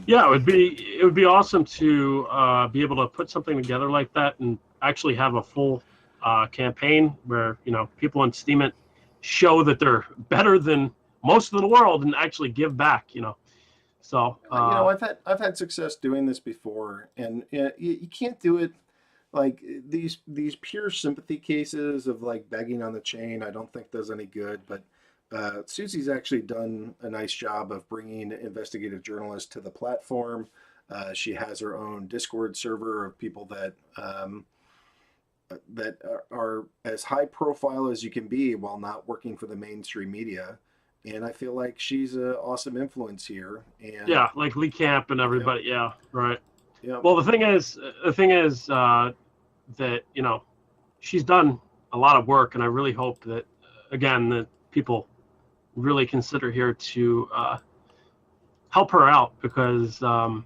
Yeah, it would be awesome to be able to put something together like that and actually have a full campaign where people in Steam It show that they're better than most of the world and actually give back. So I've had success doing this before, and you can't do it like these pure sympathy cases of like begging on the chain. I don't think does any good, but. Susie's actually done a nice job of bringing investigative journalists to the platform. She has her own Discord server of people that are as high profile as you can be while not working for the mainstream media. And I feel like she's an awesome influence here. And yeah, like Lee Camp and everybody. Yeah, right. Yeah. Well, the thing is that she's done a lot of work, and I really hope that that people really consider here to help her out, because the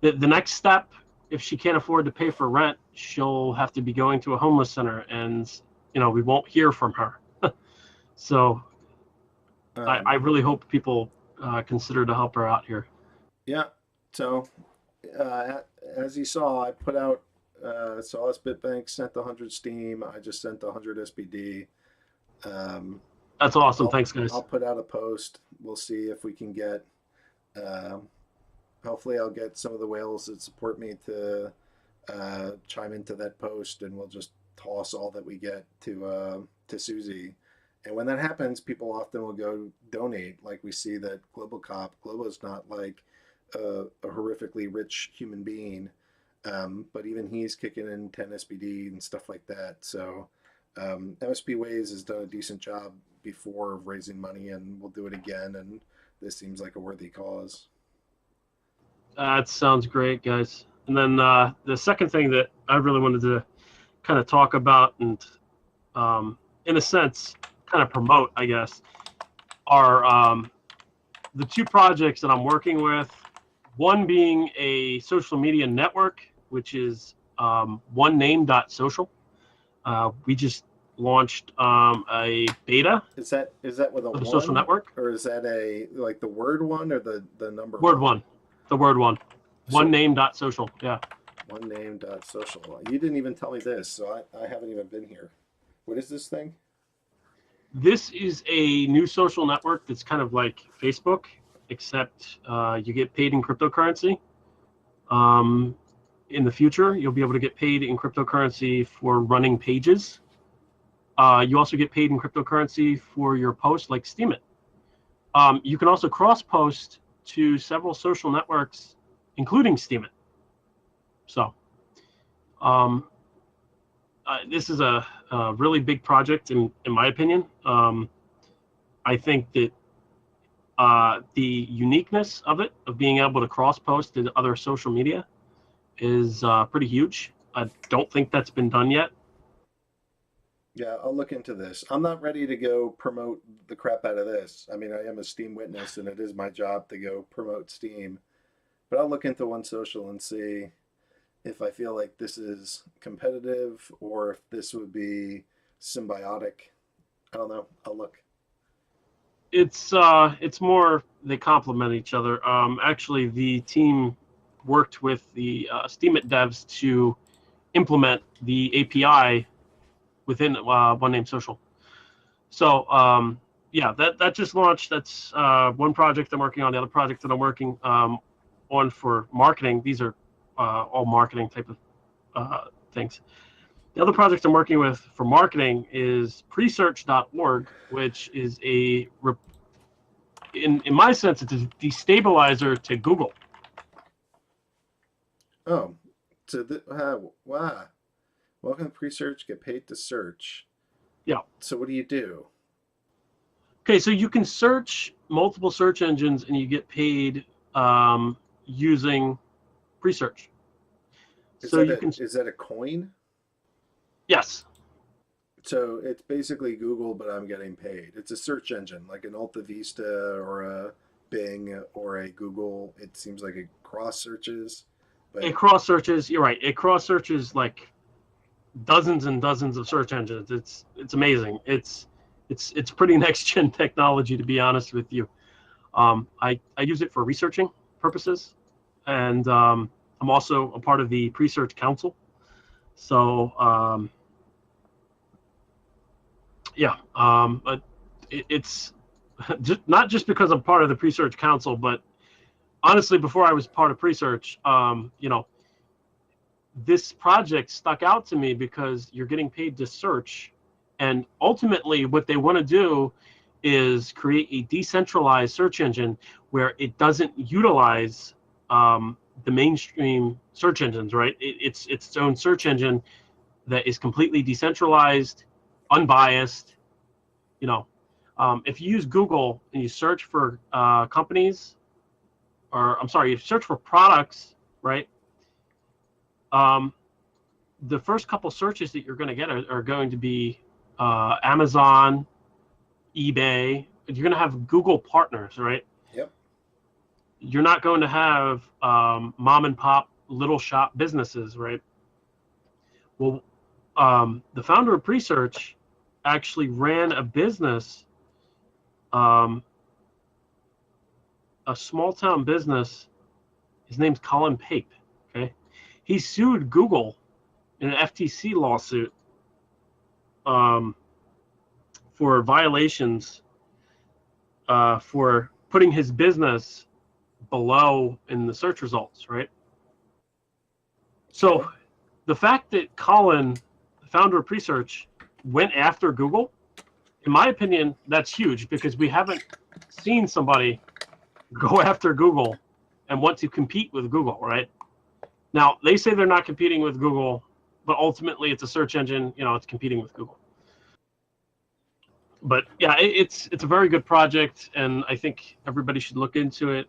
next step, if she can't afford to pay for rent, she'll have to be going to a homeless center, and we won't hear from her. So I really hope people consider to help her out here. Yeah. So as you saw, I put out Solace Bitbank sent the 100 Steam. I just sent the 100 SBD. That's awesome. Thanks, guys. I'll put out a post. We'll see if we can get. Hopefully, I'll get some of the whales that support me to chime into that post, and we'll just toss all that we get to Susie. And when that happens, people often will go donate. Like we see that Globo's not like a horrifically rich human being, but even he's kicking in 10 SBD and stuff like that. So. MSP Ways has done a decent job before of raising money, and we'll do it again, and this seems like a worthy cause. That sounds great, guys. And then the second thing that I really wanted to kind of talk about and in a sense kind of promote, I guess, are the two projects that I'm working with, one being a social media network, which is onename.social. We just launched a beta. Is that with a for the one, social network, or is that a like the word one or the number word one? The word one. So, onename.social. Yeah. Onename.social. You didn't even tell me this, so I haven't even been here. What is this thing? This is a new social network that's kind of like Facebook, except you get paid in cryptocurrency. In the future, you'll be able to get paid in cryptocurrency for running pages. You also get paid in cryptocurrency for your posts, like Steam It. You can also cross-post to several social networks, including Steam It. So this is a really big project, in my opinion. I think that the uniqueness of it, of being able to cross-post to other social media, is pretty huge. I don't think that's been done yet. Yeah, I'll look into this. I'm not ready to go promote the crap out of this. I mean, I am a Steam witness, and it is my job to go promote Steam. But I'll look into One Social and see if I feel like this is competitive or if this would be symbiotic. I don't know. I'll look. It's more they complement each other. Actually, the team worked with the Steam It devs to implement the API within OneName Social. So yeah, that just launched. That's one project I'm working on. The other project that I'm working on for marketing. These are all marketing type of things. The other project I'm working with for marketing is presearch.org, which is in my sense, it's a destabilizer to Google. Oh, so wow. Welcome to Presearch, get paid to search. Yeah. So what do you do? Okay, so you can search multiple search engines and you get paid using pre-search. So you can, Is that a coin? yes, So it's basically Google, but I'm getting paid. It's a search engine, like an Alta Vista or a Bing or a Google. It seems like it cross searches, but it cross searches. You're right. It cross searches like dozens and dozens of search engines. It's amazing. It's pretty next gen technology, to be honest with you. I use it for researching purposes, and I'm also a part of the pre-search council. So yeah, but it's just, not just because I'm part of the pre-search council, but honestly, before I was part of pre-search, this project stuck out to me because you're getting paid to search, and ultimately what they want to do is create a decentralized search engine where it doesn't utilize the mainstream search engines, right? It's its own search engine that is completely decentralized, unbiased. You know, if you use Google and you search for companies, or I'm sorry, you search for products, right? The first couple searches that you're going to get are going to be Amazon, eBay. You're going to have Google partners, right? yep. You're not going to have mom and pop little shop businesses, right? Well, the founder of Presearch actually ran a business, a small town business. His name's Colin Pape. Okay, he sued Google in an FTC lawsuit for violations for putting his business below in the search results, right? So the fact that Colin, the founder of Presearch, went after Google, in my opinion, that's huge because we haven't seen somebody go after Google and want to compete with Google, right? Now, they say they're not competing with Google, but ultimately it's a search engine, it's competing with Google. But yeah, it's a very good project, and I think everybody should look into it.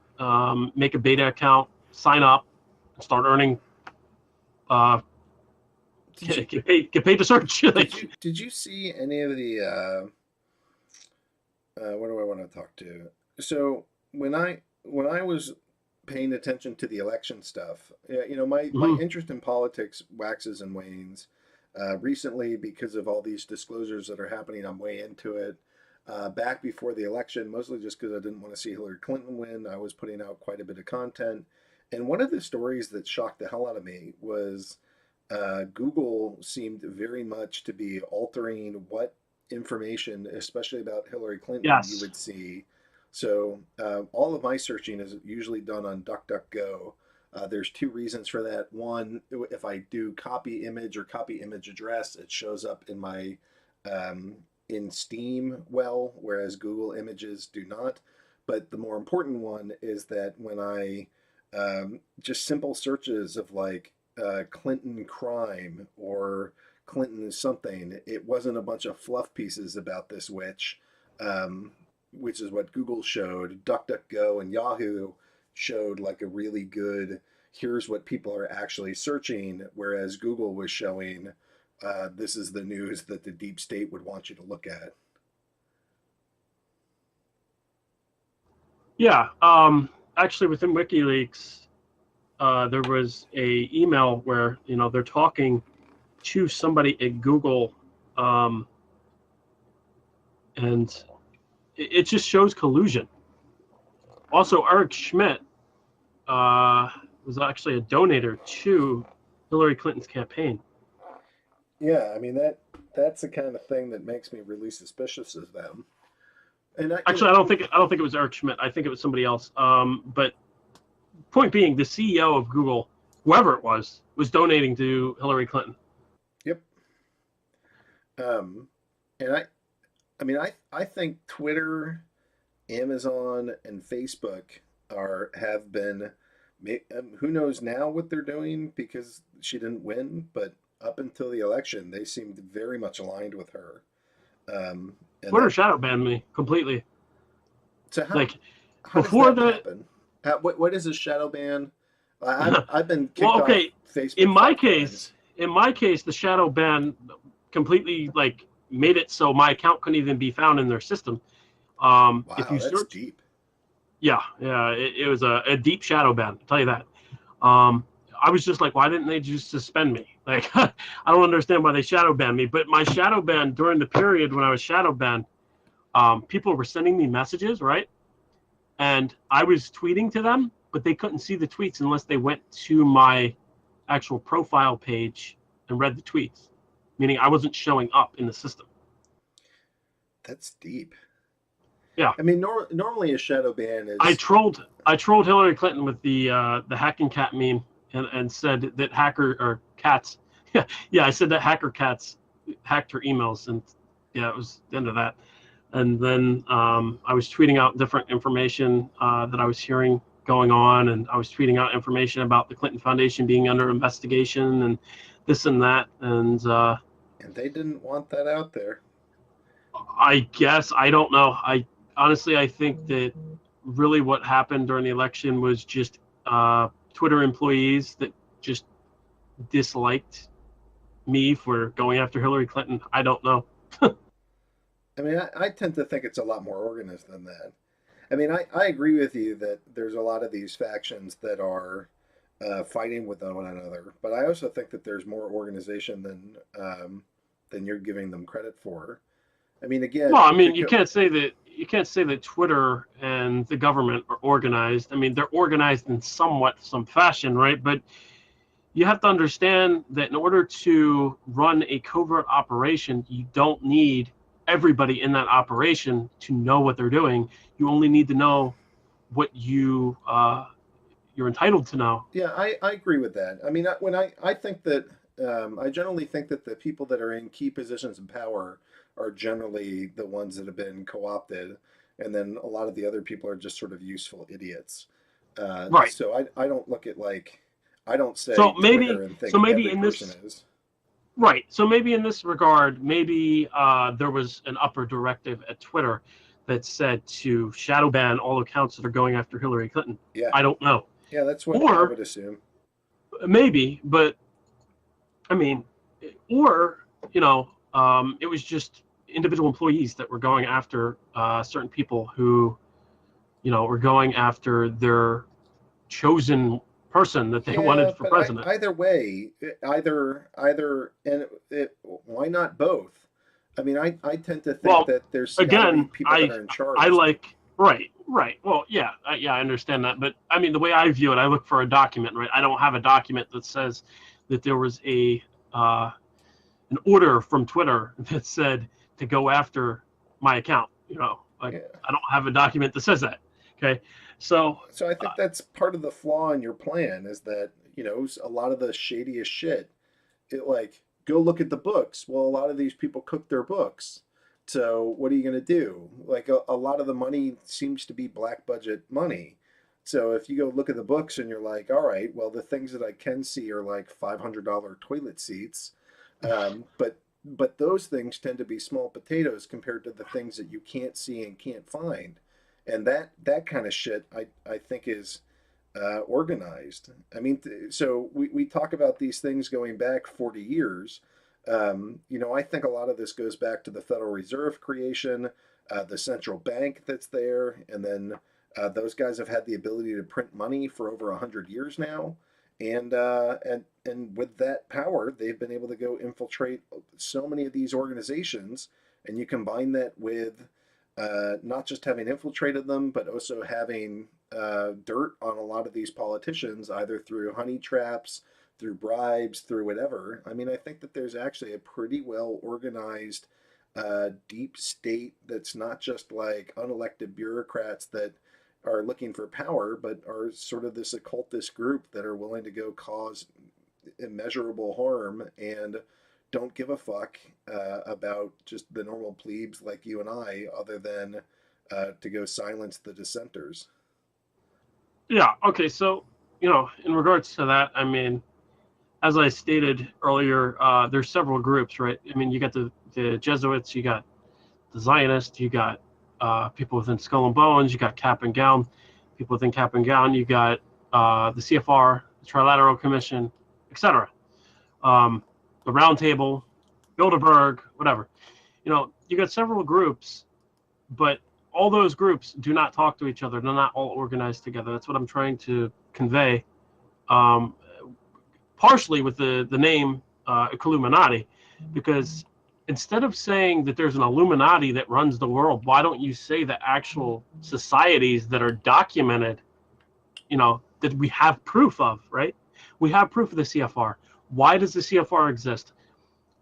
Make a beta account, sign up, and start earning. Get paid to search. Did you see any of the what do I want to talk to? So when I was paying attention to the election stuff, my interest in politics waxes and wanes. Recently, because of all these disclosures that are happening, I'm way into it. Back before the election, mostly just because I didn't want to see Hillary Clinton win, I was putting out quite a bit of content. And one of the stories that shocked the hell out of me was Google seemed very much to be altering what information, especially about Hillary Clinton, you would see. So all of my searching is usually done on DuckDuckGo. There's two reasons for that. One, if I do copy image or copy image address, it shows up in my in Steam well, whereas Google Images do not. But the more important one is that when I just simple searches of like Clinton crime or Clinton something, it wasn't a bunch of fluff pieces about this witch, which is what Google showed. DuckDuckGo and Yahoo showed like a really good, here's what people are actually searching, whereas Google was showing this is the news that the deep state would want you to look at. Yeah, actually within WikiLeaks, there was a email where they're talking to somebody at Google, and it just shows collusion. Also, Eric Schmidt was actually a donator to Hillary Clinton's campaign. Yeah, I mean that's the kind of thing that makes me really suspicious of them. And actually, I don't think it was Eric Schmidt. I think it was somebody else. But point being, the CEO of Google, whoever it was donating to Hillary Clinton. Yep. And I think Twitter, Amazon, and Facebook have been, who knows now what they're doing because she didn't win, but up until the election, they seemed very much aligned with her. And Twitter shadow banned me completely. So how, Like how before does that happen? What is a shadow ban? I've been kicked well, okay. off Facebook. In my 5 case, times. the shadow ban completely like made it so my account couldn't even be found in their system. Wow, if you that's search, deep. yeah, it was a deep shadow ban. I'll tell you that. I was just like, why didn't they just suspend me? Like, I don't understand why they shadow banned me. But my shadow ban during the period when I was shadow banned, people were sending me messages, right? And I was tweeting to them, but they couldn't see the tweets unless they went to my actual profile page and read the tweets, meaning I wasn't showing up in the system. That's deep. Yeah. I mean, normally a shadow ban is. I trolled Hillary Clinton with the hacking cat meme and said that hacker or cats. Yeah, I said that hacker cats hacked her emails, and yeah, it was the end of that. And then I was tweeting out different information that I was hearing going on, and I was tweeting out information about the Clinton Foundation being under investigation and this and that. And they didn't want that out there. I guess, I don't know. Honestly, I think that really what happened during the election was just Twitter employees that just disliked me for going after Hillary Clinton. I don't know. I mean, I tend to think it's a lot more organized than that. I mean, I agree with you that there's a lot of these factions that are fighting with one another, but I also think that there's more organization than you're giving them credit for. I mean, again. Well, I mean, you can't say that Twitter and the government are organized. I mean, they're organized in some fashion, right? But you have to understand that in order to run a covert operation, you don't need everybody in that operation to know what they're doing. You only need to know what you're entitled to know. Yeah, I agree with that. I mean, I think that I generally think that the people that are in key positions of power are generally the ones that have been co-opted, and then a lot of the other people are just sort of useful idiots. Right. So I don't look at like, I don't say so maybe Twitter and think so maybe every in person this is. Right. So maybe in this regard, maybe there was an upper directive at Twitter that said to shadow ban all accounts that are going after Hillary Clinton. Yeah. I don't know. Yeah, that's what I would assume. Maybe, but I mean, or it was just individual employees that were going after certain people who, were going after their chosen person that they wanted for president. Either way, why not both? I mean, I tend to think that there's gotta be people that are in charge. Right. Well, yeah, I understand that, but I mean, the way I view it, I look for a document, right? I don't have a document that says that there was an order from Twitter that said to go after my account. I don't have a document that says that. Okay. So I think that's part of the flaw in your plan is that, a lot of the shadiest shit, go look at the books. Well, a lot of these people cook their books. So what are you going to do? Like a lot of the money seems to be black budget money. So if you go look at the books and you're like, all right, well, the things that I can see are like $500 toilet seats. But those things tend to be small potatoes compared to the things that you can't see and can't find. And that kind of shit, I think is organized. I mean, so we talk about these things going back 40 years. I think a lot of this goes back to the Federal Reserve creation, the central bank that's there, and then those guys have had the ability to print money for over 100 years now. And with that power, they've been able to go infiltrate so many of these organizations. And you combine that with not just having infiltrated them, but also having dirt on a lot of these politicians, either through honey traps, through bribes, through whatever. I mean, I think that there's actually a pretty well organized deep state that's not just like unelected bureaucrats that are looking for power, but are sort of this occultist group that are willing to go cause immeasurable harm and don't give a fuck about just the normal plebes like you and I, other than to go silence the dissenters. Yeah. Okay. So, in regards to that, I mean, as I stated earlier, there's several groups, right? I mean, you got the Jesuits, you got the Zionists, you got people within Skull and Bones, you got Cap and Gown, people within Cap and Gown, you got the CFR, the Trilateral Commission, etc. The Round Table, Bilderberg, whatever. You know, you got several groups, but all those groups do not talk to each other. They're not all organized together. That's what I'm trying to convey. Partially with the name Illuminati, because instead of saying that there's an Illuminati that runs the world, why don't you say the actual societies that are documented, you know, that we have proof of, right? We have proof of the CFR. Why does the CFR exist?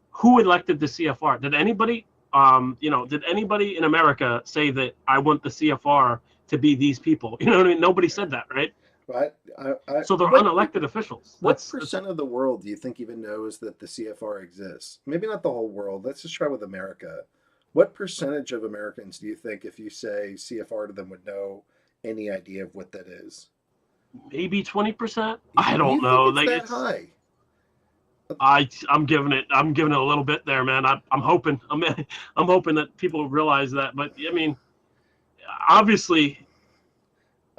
Who elected the CFR? Did anybody, did anybody in America say that I want the CFR to be these people? You know what I mean? Nobody said that, right? Right. So they're unelected officials. What percent of the world do you think even knows that the CFR exists? Maybe not the whole world. Let's just try with America. What percentage of Americans do you think, if you say CFR to them, would know any idea of what that is? Maybe 20%. I don't know. Think it's that high? I'm giving it a little bit there, man. I'm hoping that people realize that. But I mean, obviously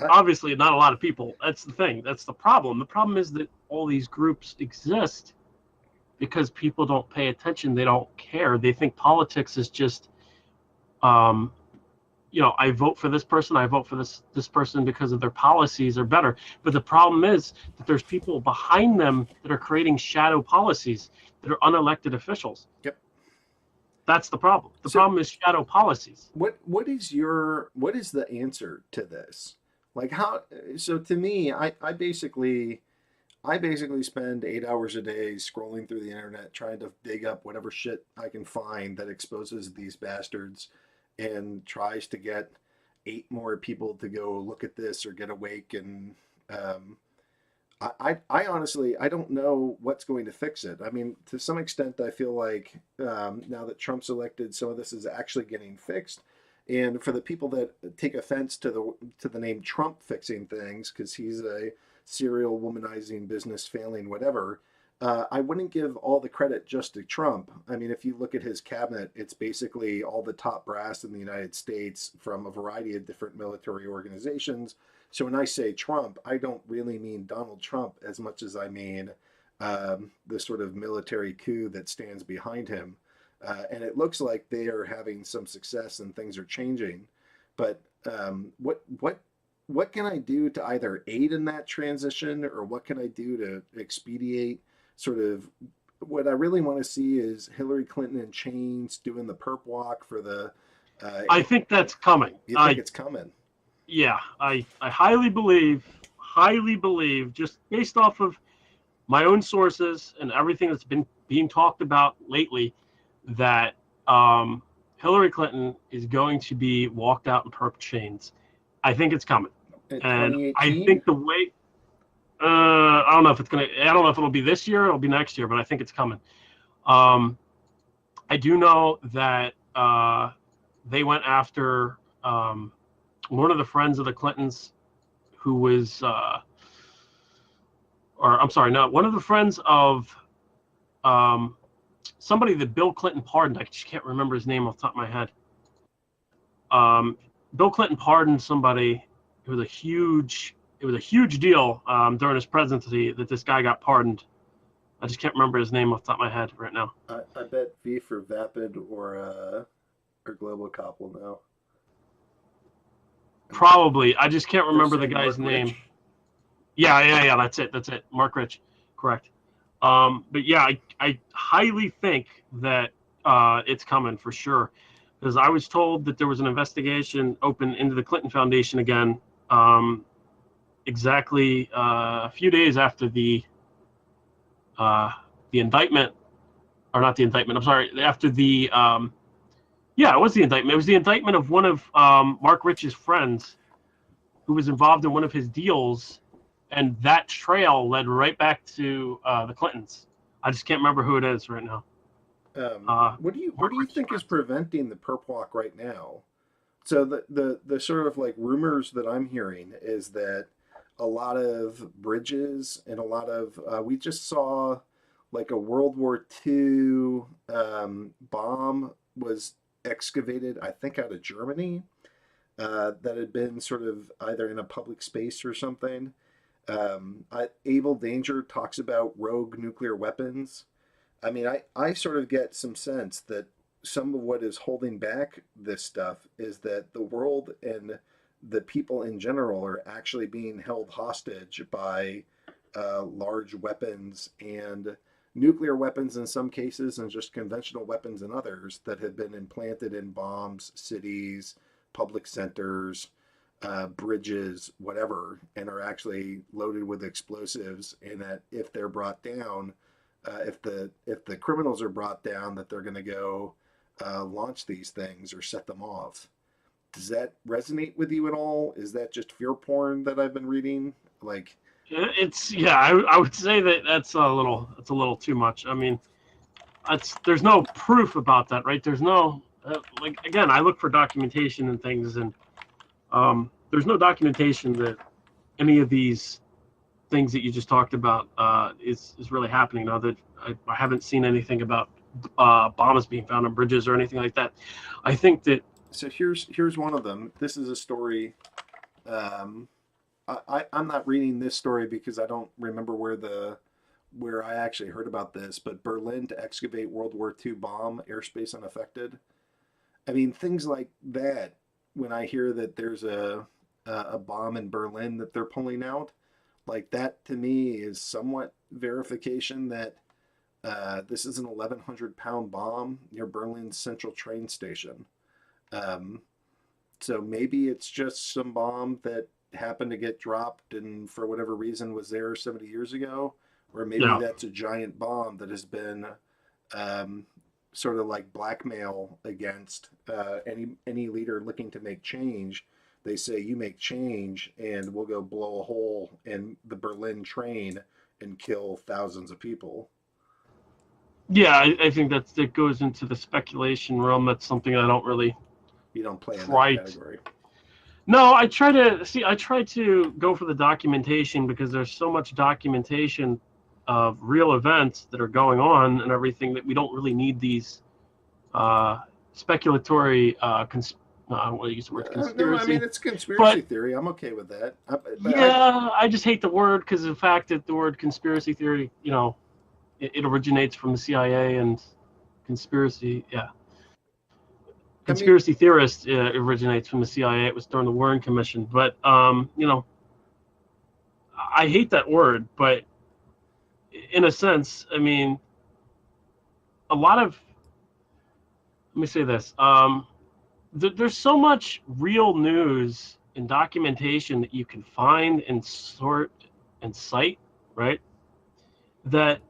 not a lot of people. That's the thing. That's the problem. The problem is that all these groups exist because people don't pay attention. They don't care. They think politics is just, I vote for this person. I vote for this person because of their policies are better. But the problem is that there's people behind them that are creating shadow policies that are unelected officials. Yep. That's the problem. The problem is shadow policies. What is the answer to this? Like how? So to me, I basically spend 8 hours a day scrolling through the internet trying to dig up whatever shit I can find that exposes these bastards and tries to get 8 more people to go look at this or get awake. And I honestly, I don't know what's going to fix it. I mean, to some extent, I feel like now that Trump's elected, some of this is actually getting fixed. And for the people that take offense to the name Trump fixing things, because he's a serial womanizing, business failing, whatever, I wouldn't give all the credit just to Trump. I mean, if you look at his cabinet, it's basically all the top brass in the United States from a variety of different military organizations. So when I say Trump, I don't really mean Donald Trump as much as I mean the sort of military coup that stands behind him. And it looks like they are having some success and things are changing. But what can I do to either aid in that transition, or what can I do to expedite sort of what I really want to see is Hillary Clinton in chains doing the perp walk for the... I think that's coming. You think it's coming? Yeah, I highly believe, just based off of my own sources and everything that's been being talked about lately, that Hillary Clinton is going to be walked out in perp chains. I think it's coming. And I think the way, I don't know if it'll be this year or it'll be next year, but I think it's coming. I do know that they went after one of the friends of the Clintons who was, one of the friends of somebody that Bill Clinton pardoned. I just can't remember his name off the top of my head. Bill Clinton pardoned somebody. It was a huge deal during his presidency that this guy got pardoned. I just can't remember his name off the top of my head right now. I bet V for Vapid or Global Cop will know. Probably. I just can't remember the guy's name. Rich. Yeah. That's it. Mark Rich. Correct. But yeah, I highly think that it's coming for sure. Because I was told that there was an investigation open into the Clinton Foundation again, exactly a few days after the indictment, or not the indictment. I'm sorry, after the it was the indictment. It was the indictment of one of Mark Rich's friends who was involved in one of his deals, and that trail led right back to the Clintons. I just can't remember who it is right now. What do you think is preventing the perp walk right now? So the sort of like rumors that I'm hearing is that a lot of bridges and a lot of we just saw like a World War II bomb was excavated, I think out of Germany, that had been sort of either in a public space or something. Able Danger talks about rogue nuclear weapons. I mean, I sort of get some sense that some of what is holding back this stuff is that the world and the people in general are actually being held hostage by large weapons and nuclear weapons in some cases, and just conventional weapons in others that have been implanted in bombs, cities, public centers, bridges, whatever, and are actually loaded with explosives. And that if they're brought down, if the criminals are brought down, that they're going to go launch these things or set them off. Does that resonate with you at all? Is that just fear porn that I've been reading? Like, I would say that that's a little too much. I mean, there's no proof about that, right? There's no like, again, I look for documentation and things, and there's no documentation that any of these things that you just talked about is really happening. Now that I haven't seen anything about bombs being found on bridges or anything like that. I think that. So here's one of them. This is a story. I'm not reading this story because I don't remember where I actually heard about this, but Berlin to excavate World War II bomb, airspace unaffected. I mean, things like that, when I hear that there's a bomb in Berlin that they're pulling out, like that to me is somewhat verification that this is an 1,100-pound bomb near Berlin's central train station. So maybe it's just some bomb that happened to get dropped and for whatever reason was there 70 years ago, or maybe that's a giant bomb that has been sort of like blackmail against any leader looking to make change. They say, you make change and we'll go blow a hole in the Berlin train and kill thousands of people. Yeah, I think that goes into the speculation realm. That's something I don't really. You don't play in that category. No, I try to go for the documentation, because there's so much documentation of real events that are going on and everything, that we don't really need these speculatory what do you use the word, conspiracy? No, I mean, it's conspiracy theory. I'm okay with that. I just hate the word, because of the fact that the word conspiracy theory, it originates from the CIA, and conspiracy theorist originates from the CIA. It was during the Warren Commission. But, I hate that word. But in a sense, I mean, let me say this. There's so much real news and documentation that you can find and sort and cite, right? That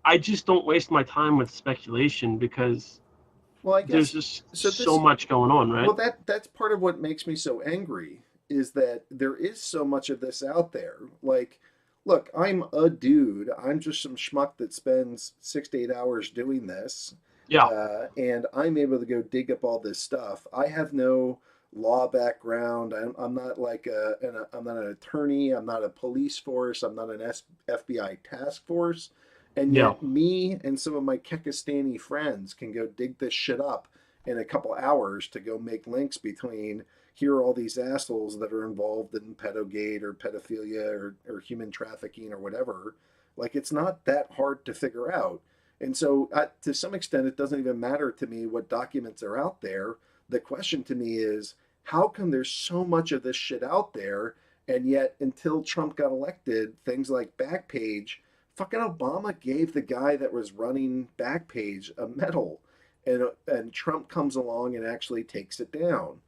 I just don't waste my time with speculation, because I guess there's just so much going on, right? Well, that's part of what makes me so angry, is that there is so much of this out there. Like, look, I'm a dude. I'm just some schmuck that spends 6 to 8 hours doing this. Yeah. And I'm able to go dig up all this stuff. I have no law background. I'm not like I'm not an attorney. I'm not a police force. I'm not an FBI task force. And yet me and some of my Kekistani friends can go dig this shit up in a couple hours to go make links between, here are all these assholes that are involved in pedogate or pedophilia or human trafficking or whatever. Like, it's not that hard to figure out. And so to some extent, it doesn't even matter to me what documents are out there. The question to me is, how come there's so much of this shit out there, and yet until Trump got elected, things like Backpage, fucking Obama gave the guy that was running Backpage a medal, and Trump comes along and actually takes it down.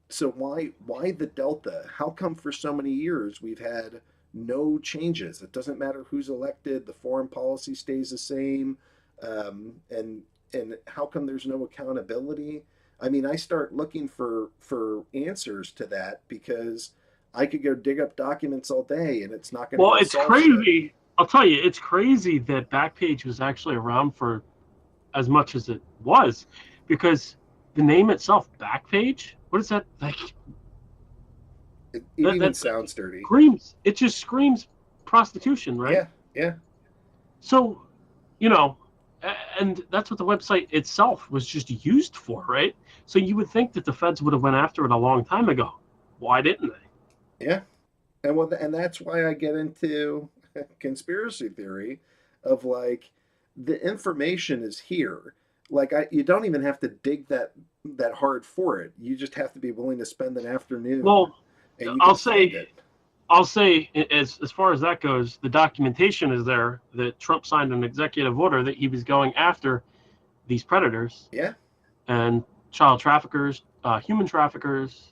So why the Delta? How come for so many years we've had no changes? It doesn't matter who's elected, the foreign policy stays the same, and how come there's no accountability? I mean, I start looking for answers to that, because I could go dig up documents all day and it's not going to. Well, it's crazy. Shit. I'll tell you, it's crazy that Backpage was actually around for as much as it was, because the name itself, Backpage, what is that like? It even sounds dirty. It just screams prostitution, right? Yeah. So, And that's what the website itself was just used for, right? So you would think that the feds would have went after it a long time ago. Why didn't they? Yeah. And that's why I get into conspiracy theory of like the information is here. Like you don't even have to dig that hard for it. You just have to be willing to spend an afternoon Well, and you I'll can find say it. I'll say, as far as that goes, the documentation is there that Trump signed an executive order that he was going after these predators Yeah. and child traffickers, human traffickers,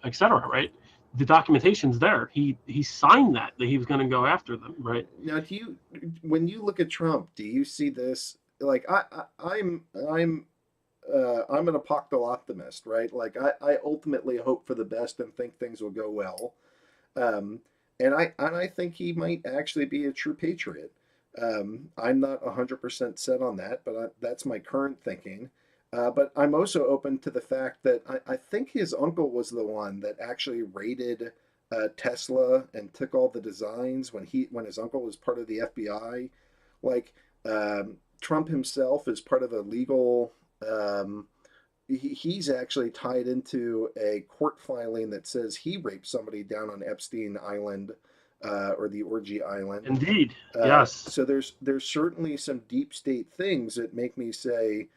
etc. Right? The documentation's there. He signed that he was going to go after them. Right? Now, when you look at Trump, do you see this like I'm an apocalyptic optimist, right? Like I ultimately hope for the best and think things will go well. Um, and I think he might actually be a true patriot. I'm not 100% set on that, but that's my current thinking. But I'm also open to the fact that I think his uncle was the one that actually raided Tesla and took all the designs when his uncle was part of the FBI. Like Trump himself is part of a legal. Um, he's actually tied into a court filing that says he raped somebody down on Epstein Island or the Orgy Island. Indeed. Yes. So there's certainly some deep state things that make me say,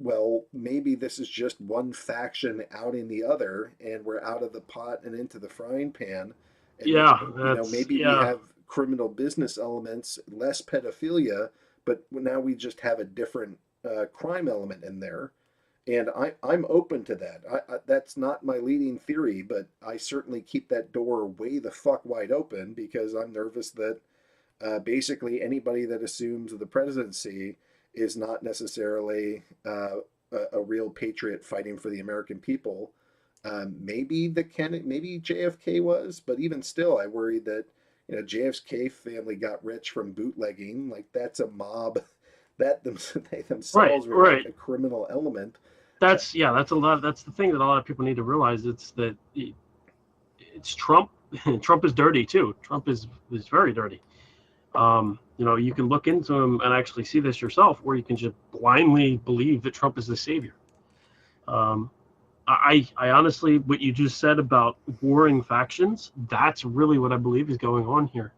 well, maybe this is just one faction outing the other, and we're out of the pot and into the frying pan. And Yeah. maybe we have criminal business elements, less pedophilia, but now we just have a different crime element in there. And I'm open to that. That's not my leading theory, but I certainly keep that door way the fuck wide open because I'm nervous that basically anybody that assumes the presidency is not necessarily a real patriot fighting for the American people. Maybe maybe JFK was, but even still, I worry that JFK family got rich from bootlegging. Like that's a mob that they themselves were like a criminal element. That's a lot. That's the thing that a lot of people need to realize. It's that it's Trump. Trump is dirty too. Trump is very dirty. You can look into him and actually see this yourself, or you can just blindly believe that Trump is the savior. I honestly, what you just said about warring factions, that's really what I believe is going on here.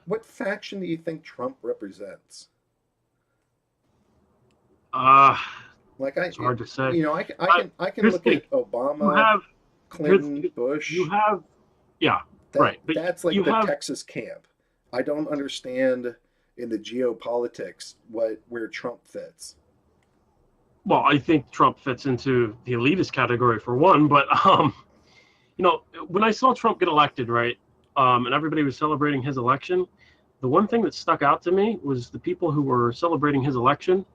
What faction do you think Trump represents? Like it's hard to say. I can look at Obama, Clinton, Bush. Right. But that's like the Texas camp. I don't understand in the geopolitics where Trump fits. Well, I think Trump fits into the elitist category for one, but when I saw Trump get elected, right, and everybody was celebrating his election, the one thing that stuck out to me was the people who were celebrating his election,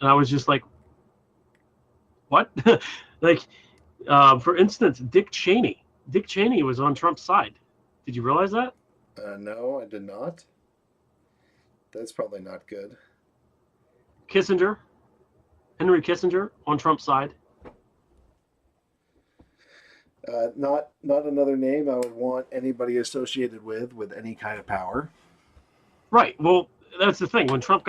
and I was just like, what? Like, for instance, Dick Cheney. Dick Cheney was on Trump's side. Did you realize that? No, I did not. That's probably not good. Henry Kissinger on Trump's side. Not another name I would want anybody associated with any kind of power. Right. Well, that's the thing. When Trump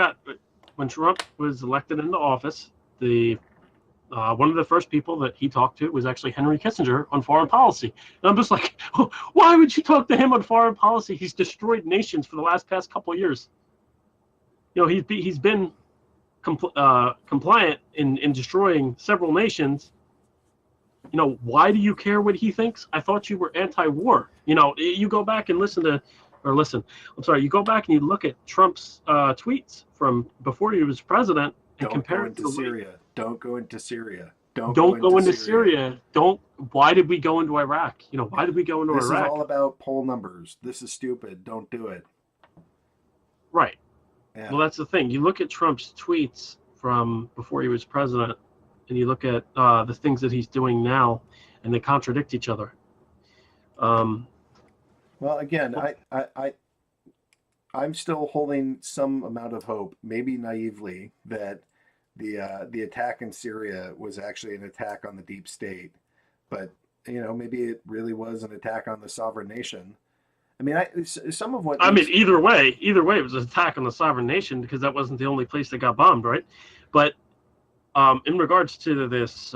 was elected into office, one of the first people that he talked to was actually Henry Kissinger on foreign policy. And I'm just like, why would you talk to him on foreign policy? He's destroyed nations for the past couple of years. He's been compliant in destroying several nations. Why do you care what he thinks? I thought you were anti-war. You go back and you go back and you look at Trump's tweets from before he was president and compare it to Syria. Don't go into Syria. Don't go into Syria. Why did we go into Iraq? Why did we go into Iraq? This is all about poll numbers. This is stupid. Don't do it. Right. Yeah. Well, that's the thing. You look at Trump's tweets from before he was president, and you look at the things that he's doing now, and they contradict each other. Well, again, I'm still holding some amount of hope, maybe naively, that the attack in Syria was actually an attack on the deep state, but maybe it really was an attack on the sovereign nation. I mean, some of what I mean, either way, it was an attack on the sovereign nation because that wasn't the only place that got bombed, right? But in regards to this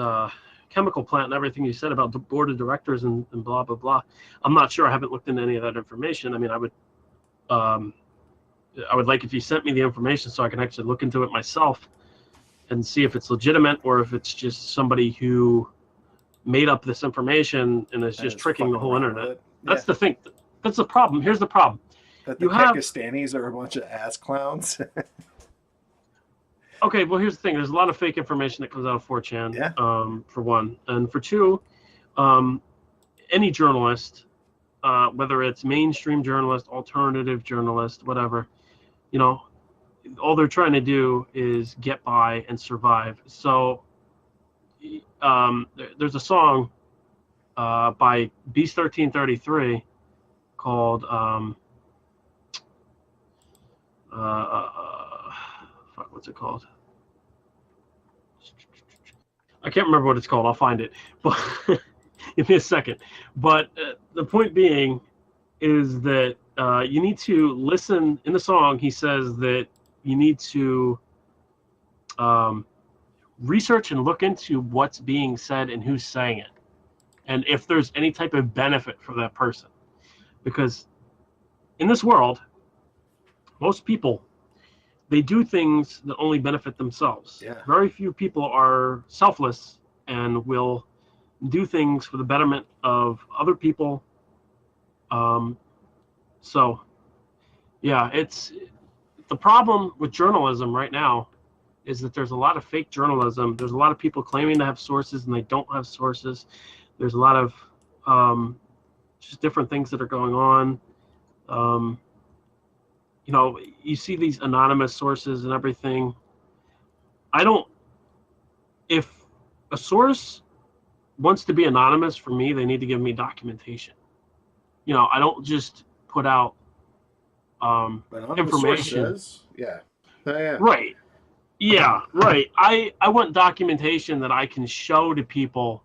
chemical plant and everything you said about the board of directors and blah blah blah, I'm not sure. I haven't looked into any of that information. I mean, I would like if you sent me the information so I can actually look into it myself and see if it's legitimate or if it's just somebody who made up this information and is just tricking the whole internet. That's the thing. That's the problem. Here's the problem. That the Pakistanis are a bunch of ass clowns. Okay, well, here's the thing. There's a lot of fake information that comes out of 4chan, for one. And for two, any journalist, whether it's mainstream journalist, alternative journalist, whatever, you know, all they're trying to do is get by and survive. So there's a song by Beast 1333 called what's it called? I can't remember what it's called. I'll find it. But give me a second. But the point being is that you need to listen. In the song, he says that you need to research and look into what's being said and who's saying it, and if there's any type of benefit for that person. Because in this world, most people, they do things that only benefit themselves. Yeah. Very Very few people are selfless and will do things for the betterment of other people. So, yeah, it's the problem with journalism right now is that there's a lot of fake journalism. There's a lot of people claiming to have sources and they don't have sources. There's a lot of just different things that are going on. You know, you see these anonymous sources and everything. If a source wants to be anonymous, for me, they need to give me documentation. You know, I don't just put out information. Sources, yeah. Yeah. Right. Yeah, right. I want documentation that I can show to people,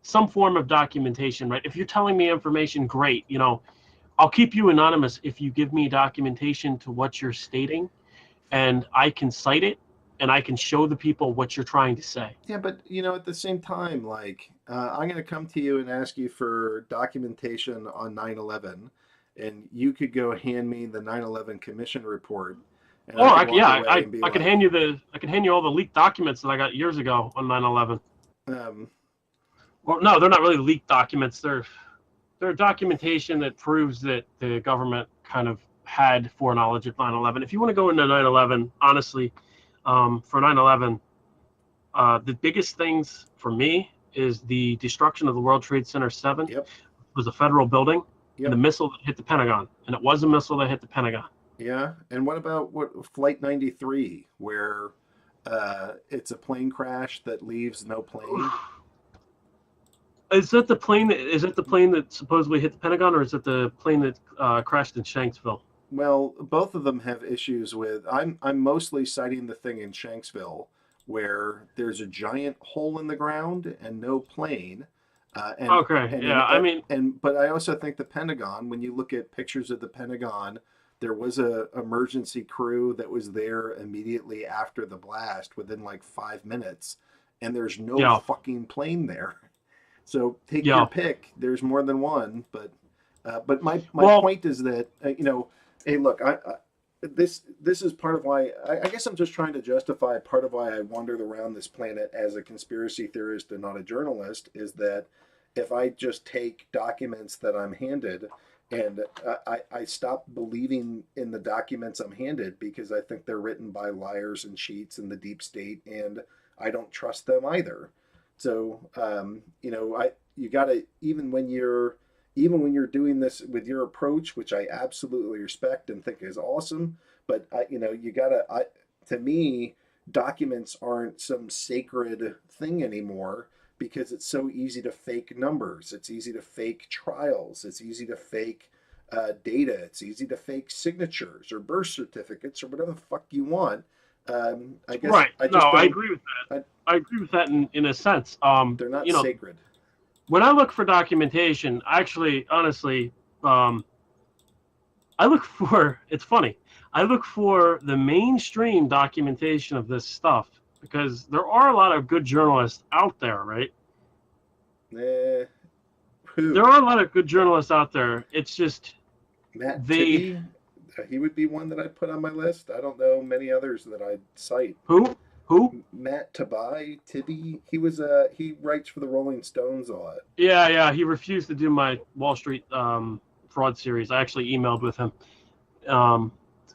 some form of documentation, right? If you're telling me information, great. You know, I'll keep you anonymous if you give me documentation to what you're stating, and I can cite it, and I can show the people what you're trying to say. Yeah, but, you know, at the same time, like, I'm going to come to you and ask you for documentation on 9/11, and you could go hand me the 9/11 Commission report. Or I could hand you all the leaked documents that I got years ago on 9/11. Well, no, they're not really leaked documents. They're documentation that proves that the government kind of had foreknowledge of 9/11. If you want to go into 9/11, honestly, for 9/11, the biggest things for me is the destruction of the World Trade Center 7. Yep. It was a federal building, Yep. and the missile that hit the Pentagon. And it was a missile that hit the Pentagon. Yeah, and what about Flight 93, where it's a plane crash that leaves no plane? Is that the plane that supposedly hit the Pentagon, or is it the plane that crashed in Shanksville? Well, both of them have issues with. I'm mostly citing the thing in Shanksville where there's a giant hole in the ground and no plane. But I also think the Pentagon. When you look at pictures of the Pentagon, there was a emergency crew that was there immediately after the blast, within like 5 minutes, and there's no fucking plane there. So take your pick. There's more than one, but my point is that hey, look, this is part of why I guess I'm just trying to justify part of why I wandered around this planet as a conspiracy theorist and not a journalist, is that if I just take documents that I'm handed and I stop believing in the documents I'm handed because I think they're written by liars and cheats in the deep state, and I don't trust them either. So, you gotta, even when you're doing this with your approach, which I absolutely respect and think is awesome, but to me, documents aren't some sacred thing anymore, because it's so easy to fake numbers. It's easy to fake trials. It's easy to fake data. It's easy to fake signatures or birth certificates or whatever the fuck you want. I guess. Right. I agree with that. I agree with that in a sense. They're not sacred. When I look for documentation, actually, honestly, I look for, it's funny, I look for the mainstream documentation of this stuff because there are a lot of good journalists out there, right? Who? There are a lot of good journalists out there. It's just Matt they. Tibby? He would be one that I'd put on my list. I don't know many others that I'd cite. Who? Matt Tibby. He writes for the Rolling Stones a lot. Yeah. He refused to do my Wall Street fraud series. I actually emailed with him,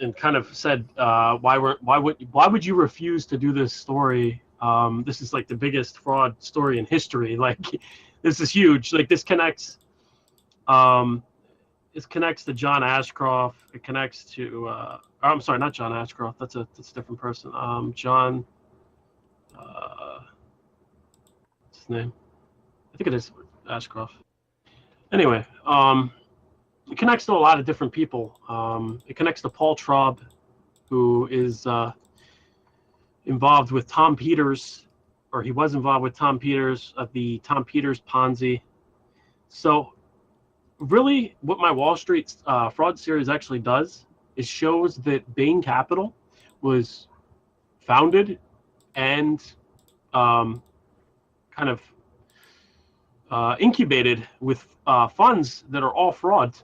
and kind of said, why would you refuse to do this story? This is like the biggest fraud story in history. Like, this is huge. Like, this connects. It connects to John Ashcroft. It connects to. I'm sorry, not John Ashcroft. That's a different person. John. What's his name? I think it is Ashcroft. Anyway, it connects to a lot of different people. It connects to Paul Traub, who is involved with Tom Peters, or he was involved with Tom Peters of the Tom Peters Ponzi. So really what my Wall Street fraud series actually does is shows that Bain Capital was founded and kind of incubated with funds that are all fraud.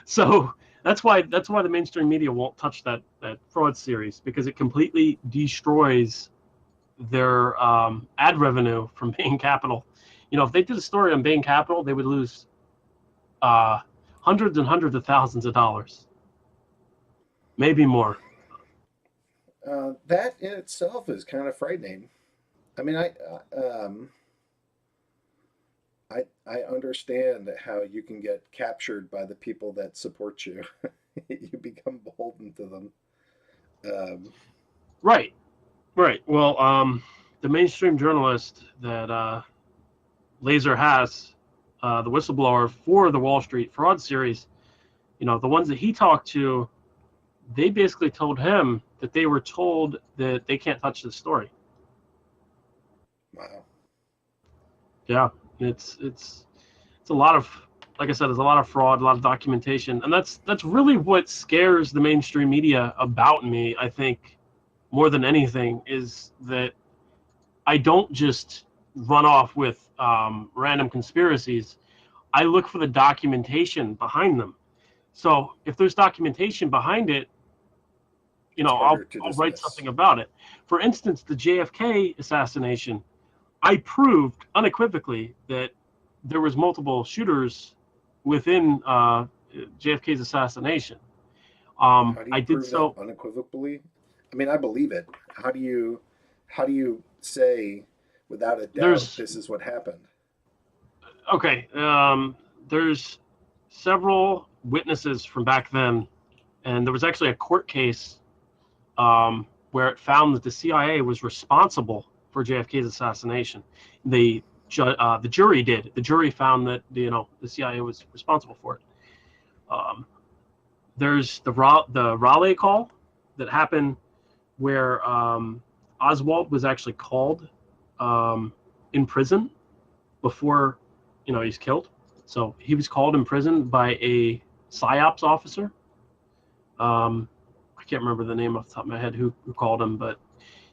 So that's why the mainstream media won't touch that fraud series, because it completely destroys their ad revenue from Bain Capital. You know, if they did a story on Bain Capital, they would lose hundreds and hundreds of thousands of dollars, maybe more. That in itself is kind of frightening. I mean, I understand how you can get captured by the people that support you. You become beholden to them. Right. Well, the mainstream journalist that Laser has, the whistleblower for the Wall Street fraud series, you know, the ones that he talked to, they basically told him that they were told that they can't touch this story. Wow. Yeah, it's a lot of, like I said, there's a lot of fraud, a lot of documentation, and that's really what scares the mainstream media about me. I think more than anything is that I don't just run off with random conspiracies. I look for the documentation behind them. So if there's documentation behind it, you know, I'll write something about it. For instance, the JFK assassination, I proved unequivocally that there was multiple shooters within JFK's assassination. I did so unequivocally. I mean, I believe it. How do you say without a doubt this is what happened? Okay, there's several witnesses from back then, and there was actually a court case where it found that the CIA was responsible for JFK's assassination. The jury did. The jury found that the CIA was responsible for it. There's the Raleigh call that happened where Oswald was actually called in prison before he's killed. So he was called in prison by a PSYOPs officer. I can't remember the name off the top of my head who called him, but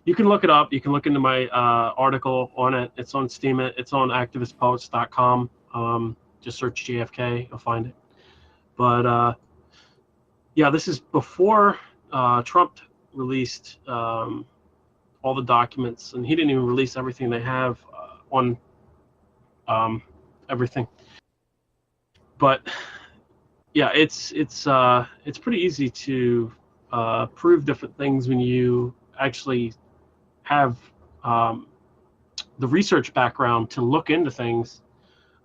you can look it up. You can look into my article on it. It's on Steam. It's on activistpoets.com. Just search JFK. You'll find it. But yeah, this is before Trump released all the documents, and he didn't even release everything they have on everything. But yeah, it's pretty easy to prove different things when you actually have the research background to look into things.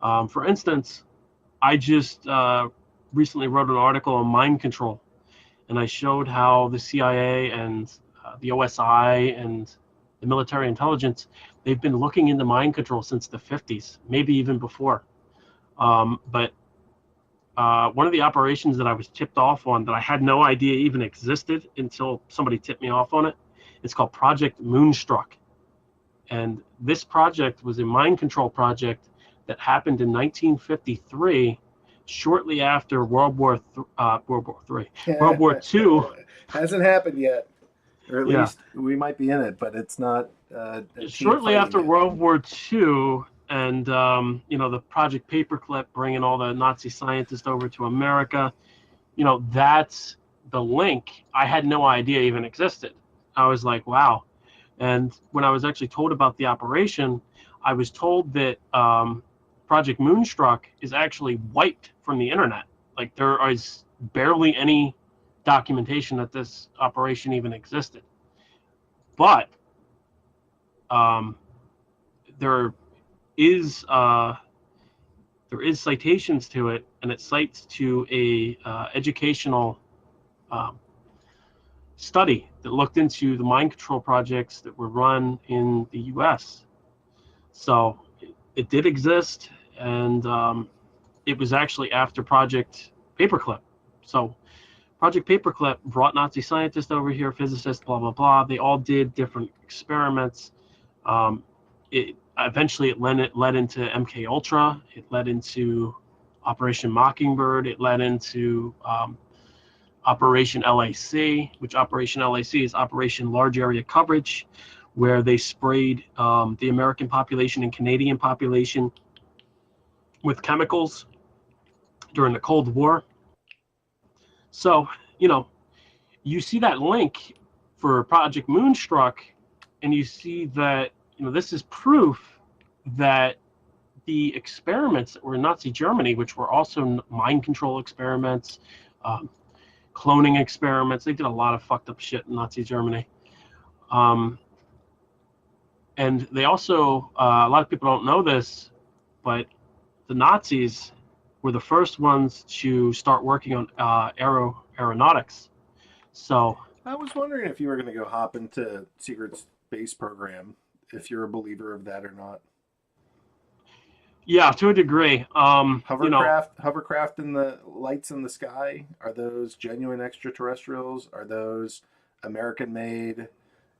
For instance, I just recently wrote an article on mind control, and I showed how the CIA and the OSI and the military intelligence, they've been looking into mind control since the 50s, maybe even before. But one of the operations that I was tipped off on that I had no idea even existed until somebody tipped me off on it, it's called Project Moonstruck. And this project was a mind control project that happened in 1953 shortly after World War Three, World War Two. Hasn't happened yet, or at Yeah. least we might be in it, but it's not. A team Shortly fighting after it. World War II, and the Project Paperclip bringing all the Nazi scientists over to America, that's the link I had no idea even existed. I was like, wow. And when I was actually told about the operation, I was told that Project Moonstruck is actually wiped from the internet. Like, there is barely any documentation that this operation even existed. But there is citations to it, and it cites to a educational study that looked into the mind control projects that were run in the U.S. So it did exist, and it was actually after Project Paperclip. So Project Paperclip brought Nazi scientists over here, physicists, blah blah blah. They all did different experiments. It eventually led into MK Ultra. It led into Operation Mockingbird. It led into Operation LAC, which Operation LAC is Operation Large Area Coverage, where they sprayed the American population and Canadian population with chemicals during the Cold War. So, you see that link for Project Moonstruck, and you see that, this is proof that the experiments that were in Nazi Germany, which were also mind control experiments, cloning experiments, they did a lot of fucked up shit in Nazi Germany. And they also, a lot of people don't know this, but the Nazis were the first ones to start working on aeronautics. So I was wondering if you were going to go hop into secret space program, if you're a believer of that or not. Yeah, to a degree. Hovercraft and the lights in the sky, are those genuine extraterrestrials? Are those American-made?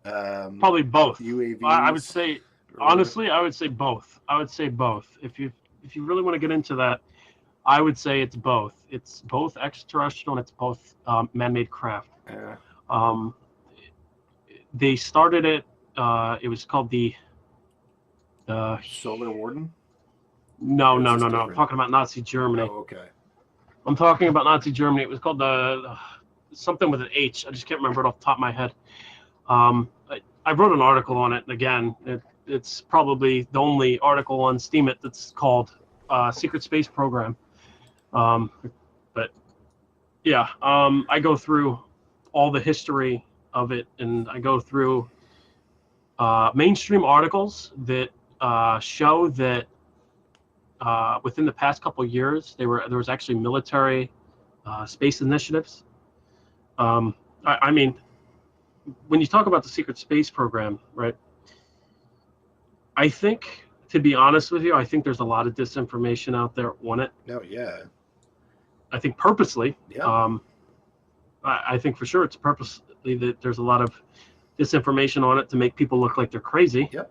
Probably both. UAVs. I would say, honestly, I would say both. I would say both. If you really want to get into that, I would say it's both. It's both extraterrestrial and it's both man-made craft. Yeah. They started it. It was called the Solar Warden? No. I'm talking about Nazi Germany. Oh, okay. I'm talking about Nazi Germany. It was called the something with an H. I just can't remember it off the top of my head. I wrote an article on it. Again, it's probably the only article on Steemit that's called Secret Space Program. But yeah, I go through all the history of it, and I go through mainstream articles that show that within the past couple of years, there was actually military space initiatives. I mean, when you talk about the secret space program, right? I think, to be honest with you, I think there's a lot of disinformation out there on it. No, yeah. I think purposely. Yeah. I think for sure it's purposely that there's a lot of disinformation on it to make people look like they're crazy. Yep.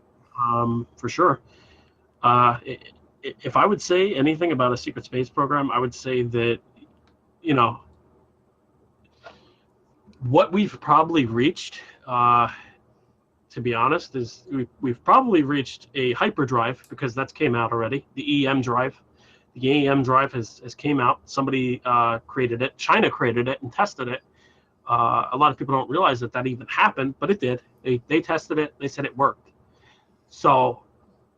For sure. If I would say anything about a secret space program, I would say that, what we've probably reached, to be honest, is we've probably reached a hyperdrive, because that's came out already. The EM drive. The EM drive has came out. Somebody created it. China created it and tested it. A lot of people don't realize that even happened, but it did. They tested it. They said it worked. So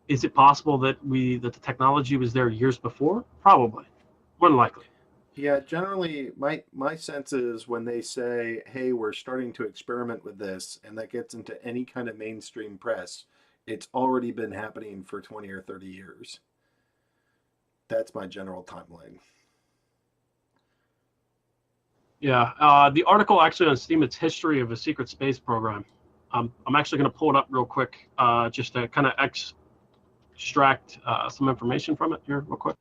is it possible that the technology was there years before? Probably. More than likely. Yeah, generally, my sense is when they say, hey, we're starting to experiment with this, and that gets into any kind of mainstream press, it's already been happening for 20 or 30 years. That's my general timeline. Yeah, the article actually on Steam, it's history of a secret space program. I'm actually going to pull it up real quick, just to kind of extract some information from it here real quick.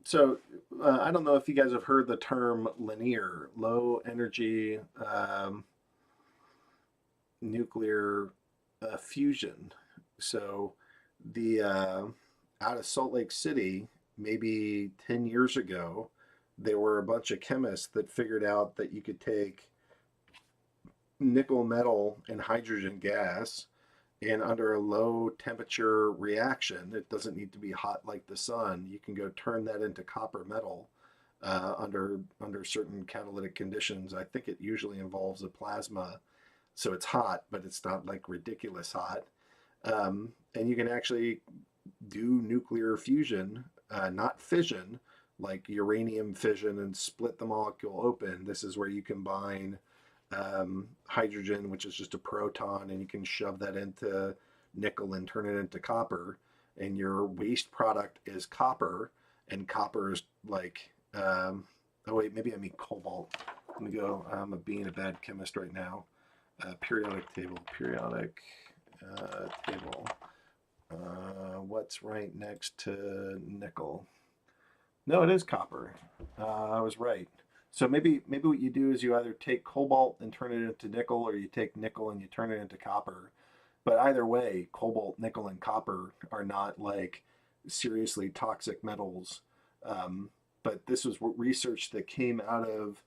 So I don't know if you guys have heard the term linear, low energy nuclear fusion. So the out of Salt Lake City, maybe 10 years ago, there were a bunch of chemists that figured out that you could take nickel metal and hydrogen gas, and under a low temperature reaction, it doesn't need to be hot like the sun, you can go turn that into copper metal under certain catalytic conditions. I think it usually involves a plasma, so it's hot, but it's not like ridiculous hot. And you can actually do nuclear fusion, not fission, like uranium fission and split the molecule open. This is where you combine hydrogen, which is just a proton, and you can shove that into nickel and turn it into copper, and your waste product is copper, and copper is like oh wait, maybe I mean cobalt. Let me go. I'm being a bad chemist right now. Periodic table. What's right next to nickel? No, it is copper. I was right. So maybe what you do is you either take cobalt and turn it into nickel, or you take nickel and you turn it into copper. But either way, cobalt, nickel, and copper are not like seriously toxic metals. But this was research that came out of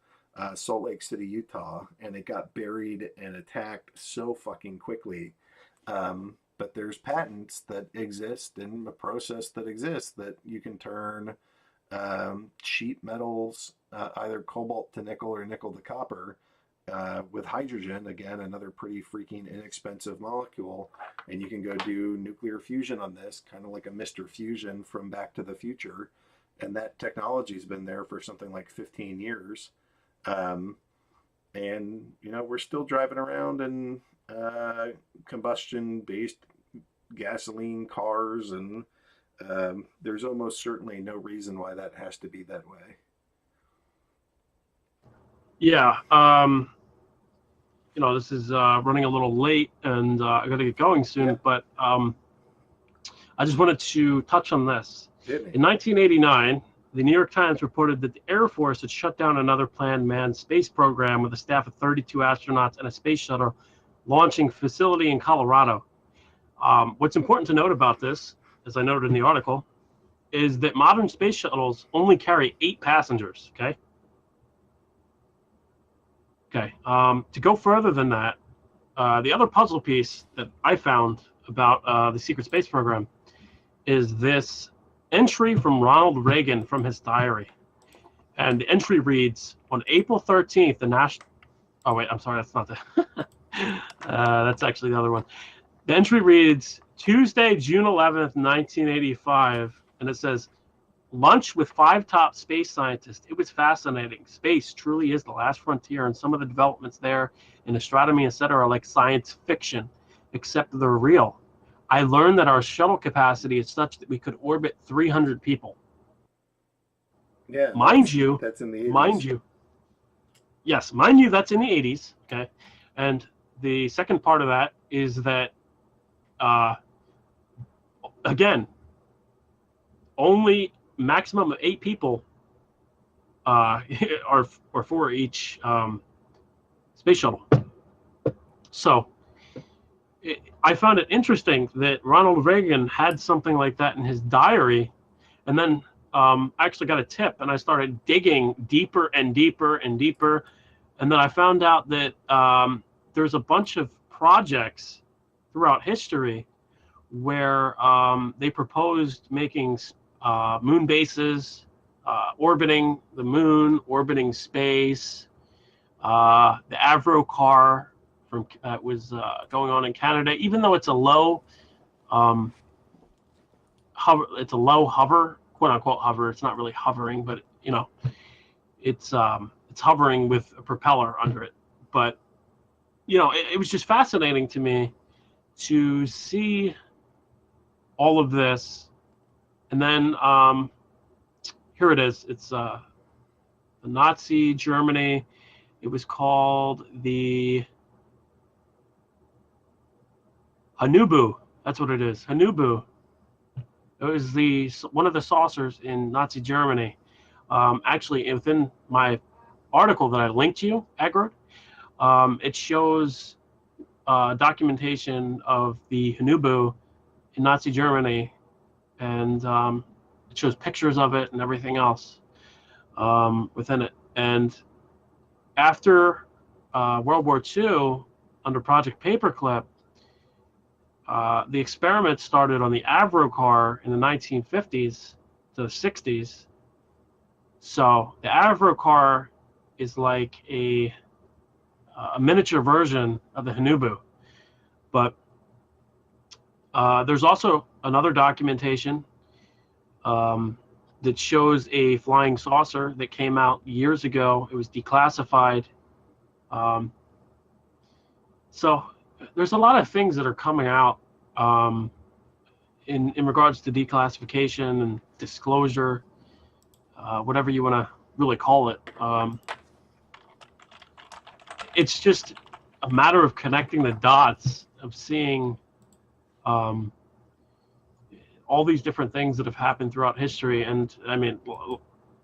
Salt Lake City, Utah, and it got buried and attacked so fucking quickly. But there's patents that exist and a process that exists that you can turn cheap metals, either cobalt to nickel or nickel to copper, with hydrogen, again, another pretty freaking inexpensive molecule, and you can go do nuclear fusion on this, kind of like a Mr. Fusion from Back to the Future, and that technology's been there for something like 15 years. And, you know, we're still driving around in combustion-based gasoline cars, and there's almost certainly no reason why that has to be that way. Yeah, you know, this is running a little late, and I got to get going soon. Yeah. But I just wanted to touch on this. In 1989, the New York Times reported that the Air Force had shut down another planned manned space program with a staff of 32 astronauts and a space shuttle launching facility in Colorado. What's important to note about this, as I noted in the article, is that modern space shuttles only carry 8 passengers, okay? Okay, to go further than that, the other puzzle piece that I found about the secret space program is this entry from Ronald Reagan from his diary. And the entry reads, on April 13th, the national... Oh, wait, I'm sorry, that's not the... that's actually the other one. The entry reads, Tuesday, June 11th, 1985, and it says, lunch with 5 top space scientists. It was fascinating. Space truly is the last frontier, and some of the developments there in astronomy, etc., are like science fiction, except they're real. I learned that our shuttle capacity is such that we could orbit 300 people. Yeah, mind you, that's in the 80s. Mind you, yes, mind you, that's in the 80s. Okay, and the second part of that is that, again, only maximum of 8 people are for each space shuttle. So I found it interesting that Ronald Reagan had something like that in his diary, and then I actually got a tip, and I started digging deeper and deeper and deeper, and then I found out that there's a bunch of projects throughout history where they proposed making moon bases, orbiting the moon, orbiting space. The Avro car from was going on in Canada, even though it's a low hover, quote unquote hover. It's not really hovering, but you know, it's hovering with a propeller under it. But you know, it was just fascinating to me to see all of this. And then here it is. It's the Nazi Germany. It was called the Hanubu. That's what it is. Hanubu. It was one of the saucers in Nazi Germany. Actually, within my article that I linked to you, Agrod, it shows documentation of the Hanubu in Nazi Germany. and it shows pictures of it and everything else within it. And after World War II, under Project Paperclip, the experiment started on the Avro car in the 1950s to the 60s. So the Avro car is like a miniature version of the Hanubu. But there's also another documentation that shows a flying saucer that came out years ago. It was declassified. So there's a lot of things that are coming out in regards to declassification and disclosure, whatever you want to really call it. It's just a matter of connecting the dots, of seeing all these different things that have happened throughout history. And I mean,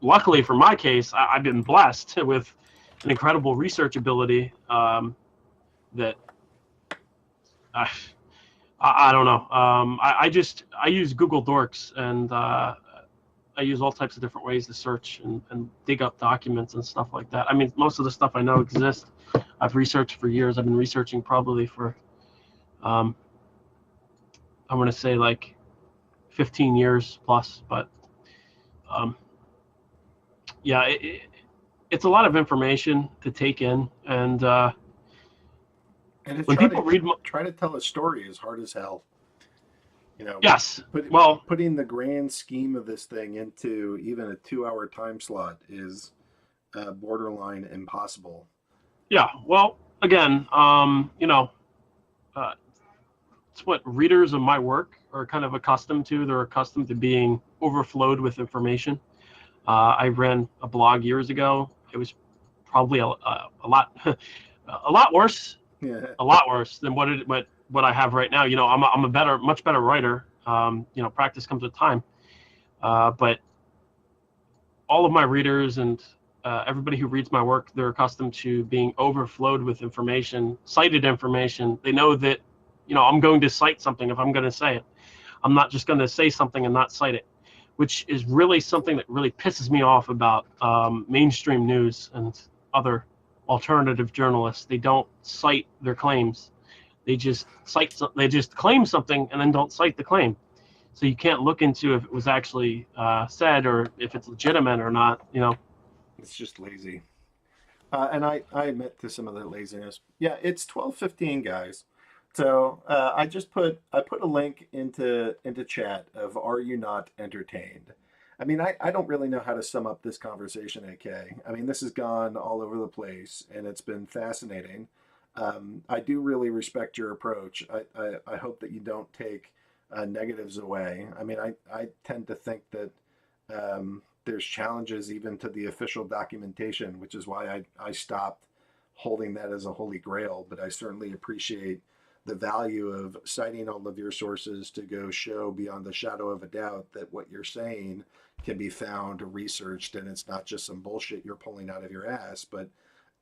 luckily for my case, I've been blessed with an incredible research ability that I don't know. I use Google Dorks, and I use all types of different ways to search and dig up documents and stuff like that. I mean, most of the stuff I know exists. I've researched for years. I've been researching probably for, I'm going to say like 15 years plus, but yeah, it's a lot of information to take in, and it's when people read, try to tell a story is hard as hell. You know. Yes. Putting the grand scheme of this thing into even a 2-hour time slot is borderline impossible. Yeah. Well, again, you know, it's what readers of my work are kind of accustomed to. They're accustomed to being overflowed with information. I ran a blog years ago. It was probably a lot a lot worse. Yeah. A lot worse than what I have right now. You know, I'm a much better writer. You know, practice comes with time. But all of my readers and everybody who reads my work, they're accustomed to being overflowed with information, cited information. They know that, you know, I'm going to cite something if I'm going to say it. I'm not just going to say something and not cite it, which is really something that really pisses me off about mainstream news and other alternative journalists. They don't cite their claims. They just claim something and then don't cite the claim. So you can't look into if it was actually said or if it's legitimate or not. You know, it's just lazy. And I admit to some of that laziness. Yeah, it's 12:15, guys. So I put a link into chat of "Are you not entertained?" I mean, I don't really know how to sum up this conversation, AK. I mean, this has gone all over the place, and it's been fascinating. I do really respect your approach. I hope that you don't take negatives away. I mean, I tend to think that there's challenges even to the official documentation, which is why I stopped holding that as a holy grail. But I certainly appreciate the value of citing all of your sources to go show beyond the shadow of a doubt that what you're saying can be found, researched, and it's not just some bullshit you're pulling out of your ass, but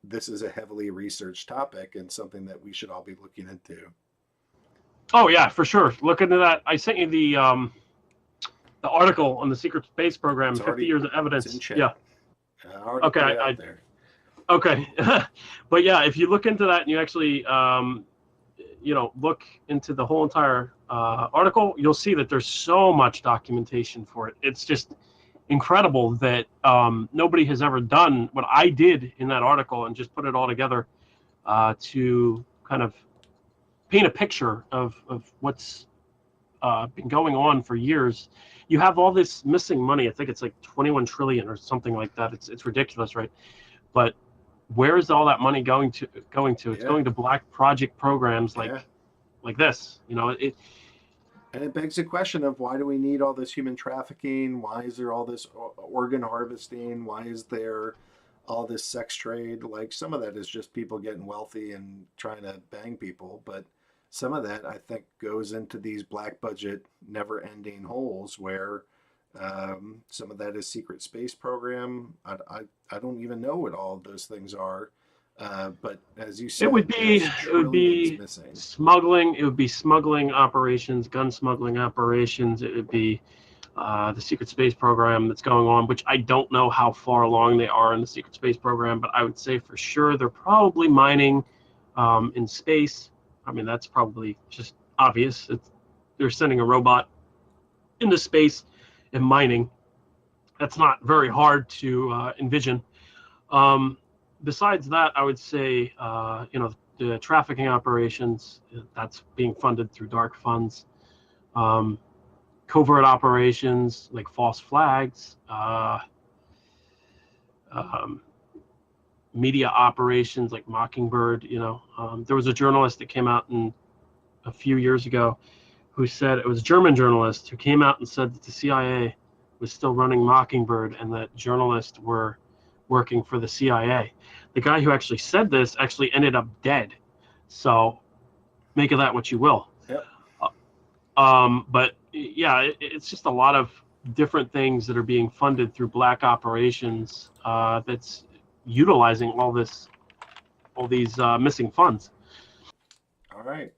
this is a heavily researched topic and something that we should all be looking into. Oh yeah, for sure. Look into that. I sent you the article on the secret space program, 50 years of evidence. Yeah. Okay. Okay. But yeah, if you look into that and you actually you know, look into the whole entire article, you'll see that there's so much documentation for it. It's just incredible that nobody has ever done what I did in that article and just put it all together to kind of paint a picture of what's been going on for years. You have all this missing money. I think it's like 21 trillion or something like that. It's ridiculous, right? But where is all that money going to? It's going to black project programs like this. You know, and it begs the question of why do we need all this human trafficking? Why is there all this organ harvesting? Why is there all this sex trade? Like, some of that is just people getting wealthy and trying to bang people, but some of that I think goes into these black budget never-ending holes where some of that is secret space program. I don't even know what all of those things are. But as you said, it would be smuggling. It would be smuggling operations, gun smuggling operations. It would be the secret space program that's going on, which I don't know how far along they are in the secret space program, but I would say for sure they're probably mining in space. I mean, that's probably just obvious. They're sending a robot into space and mining. That's not very hard to envision. Besides that, I would say, the trafficking operations, that's being funded through dark funds. Covert operations like false flags, media operations like Mockingbird. There was a journalist that came out a few years ago who said, it was a German journalist who came out and said that the CIA was still running Mockingbird and that journalists were working for the CIA. The guy who actually said this actually ended up dead. So make of that what you will. Yep. But yeah, it's just a lot of different things that are being funded through black operations that's utilizing all these missing funds. All right.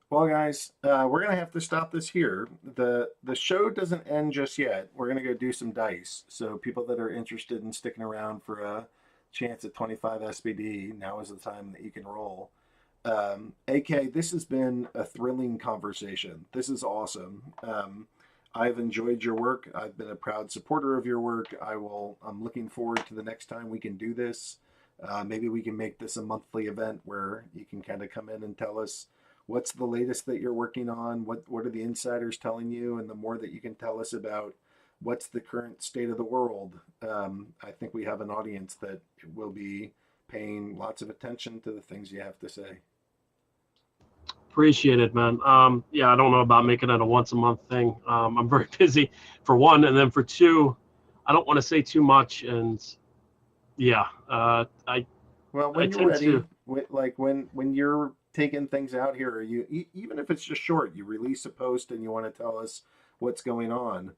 Well, guys, we're gonna have to stop this here. The show doesn't end just yet. We're gonna go do some dice. So people that are interested in sticking around for a chance at 25 SBD, now is the time that you can roll. AK, this has been a thrilling conversation. This is awesome. I've enjoyed your work. I've been a proud supporter of your work. I'm looking forward to the next time we can do this. Maybe we can make this a monthly event where you can kind of come in and tell us what's the latest that you're working on, what are the insiders telling you, and the more that you can tell us about what's the current state of the world, I think we have an audience that will be paying lots of attention to the things you have to say. Appreciate it, man. Yeah, I don't know about making it a once a month thing. I'm very busy for one, and then for two, I don't want to say too much. And yeah, Well, when you're ready, like when you're taking things out here, or even if it's just short, you release a post and you want to tell us what's going on.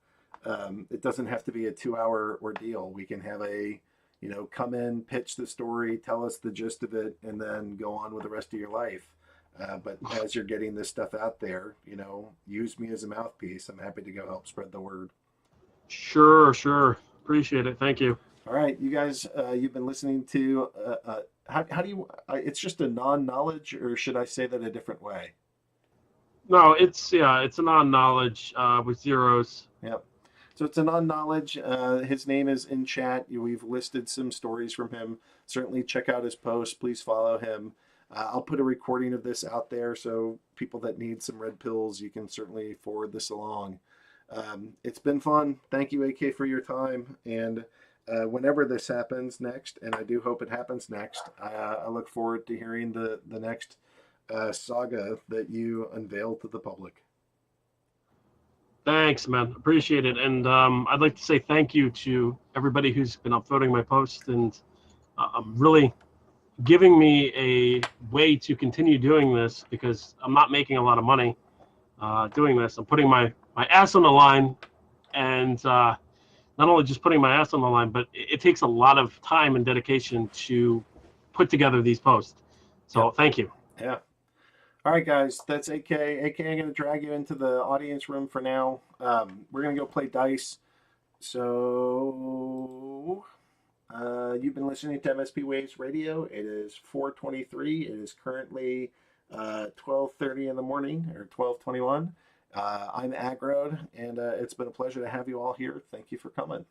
It doesn't have to be a 2-hour ordeal. We can have come in, pitch the story, tell us the gist of it, and then go on with the rest of your life. But as you're getting this stuff out there, use me as a mouthpiece. I'm happy to go help spread the word. Sure. Appreciate it. Thank you. All right, you guys, you've been listening to, how do you, it's just a non-knowledge, or should I say that a different way? No, it's a non-knowledge with zeros. Yep. So it's a non-knowledge. His name is in chat. We've listed some stories from him. Certainly check out his post. Please follow him. I'll put a recording of this out there, so people that need some red pills, you can certainly forward this along. It's been fun. Thank you, AK, for your time. And whenever this happens next, and I do hope it happens next, I look forward to hearing the next saga that you unveil to the public. Thanks, man. Appreciate it. And I'd like to say thank you to everybody who's been upvoting my posts and really giving me a way to continue doing this, because I'm not making a lot of money doing this. I'm putting my ass on the line, and not only just putting my ass on the line, but it takes a lot of time and dedication to put together these posts. So Thank you. Yeah. All right, guys, that's AK. AK, I'm going to drag you into the audience room for now. We're going to go play dice. So you've been listening to MSP Waves Radio. It is 4:23. It is currently 12:30 in the morning, or 12:21. I'm Aggroed, and it's been a pleasure to have you all here. Thank you for coming.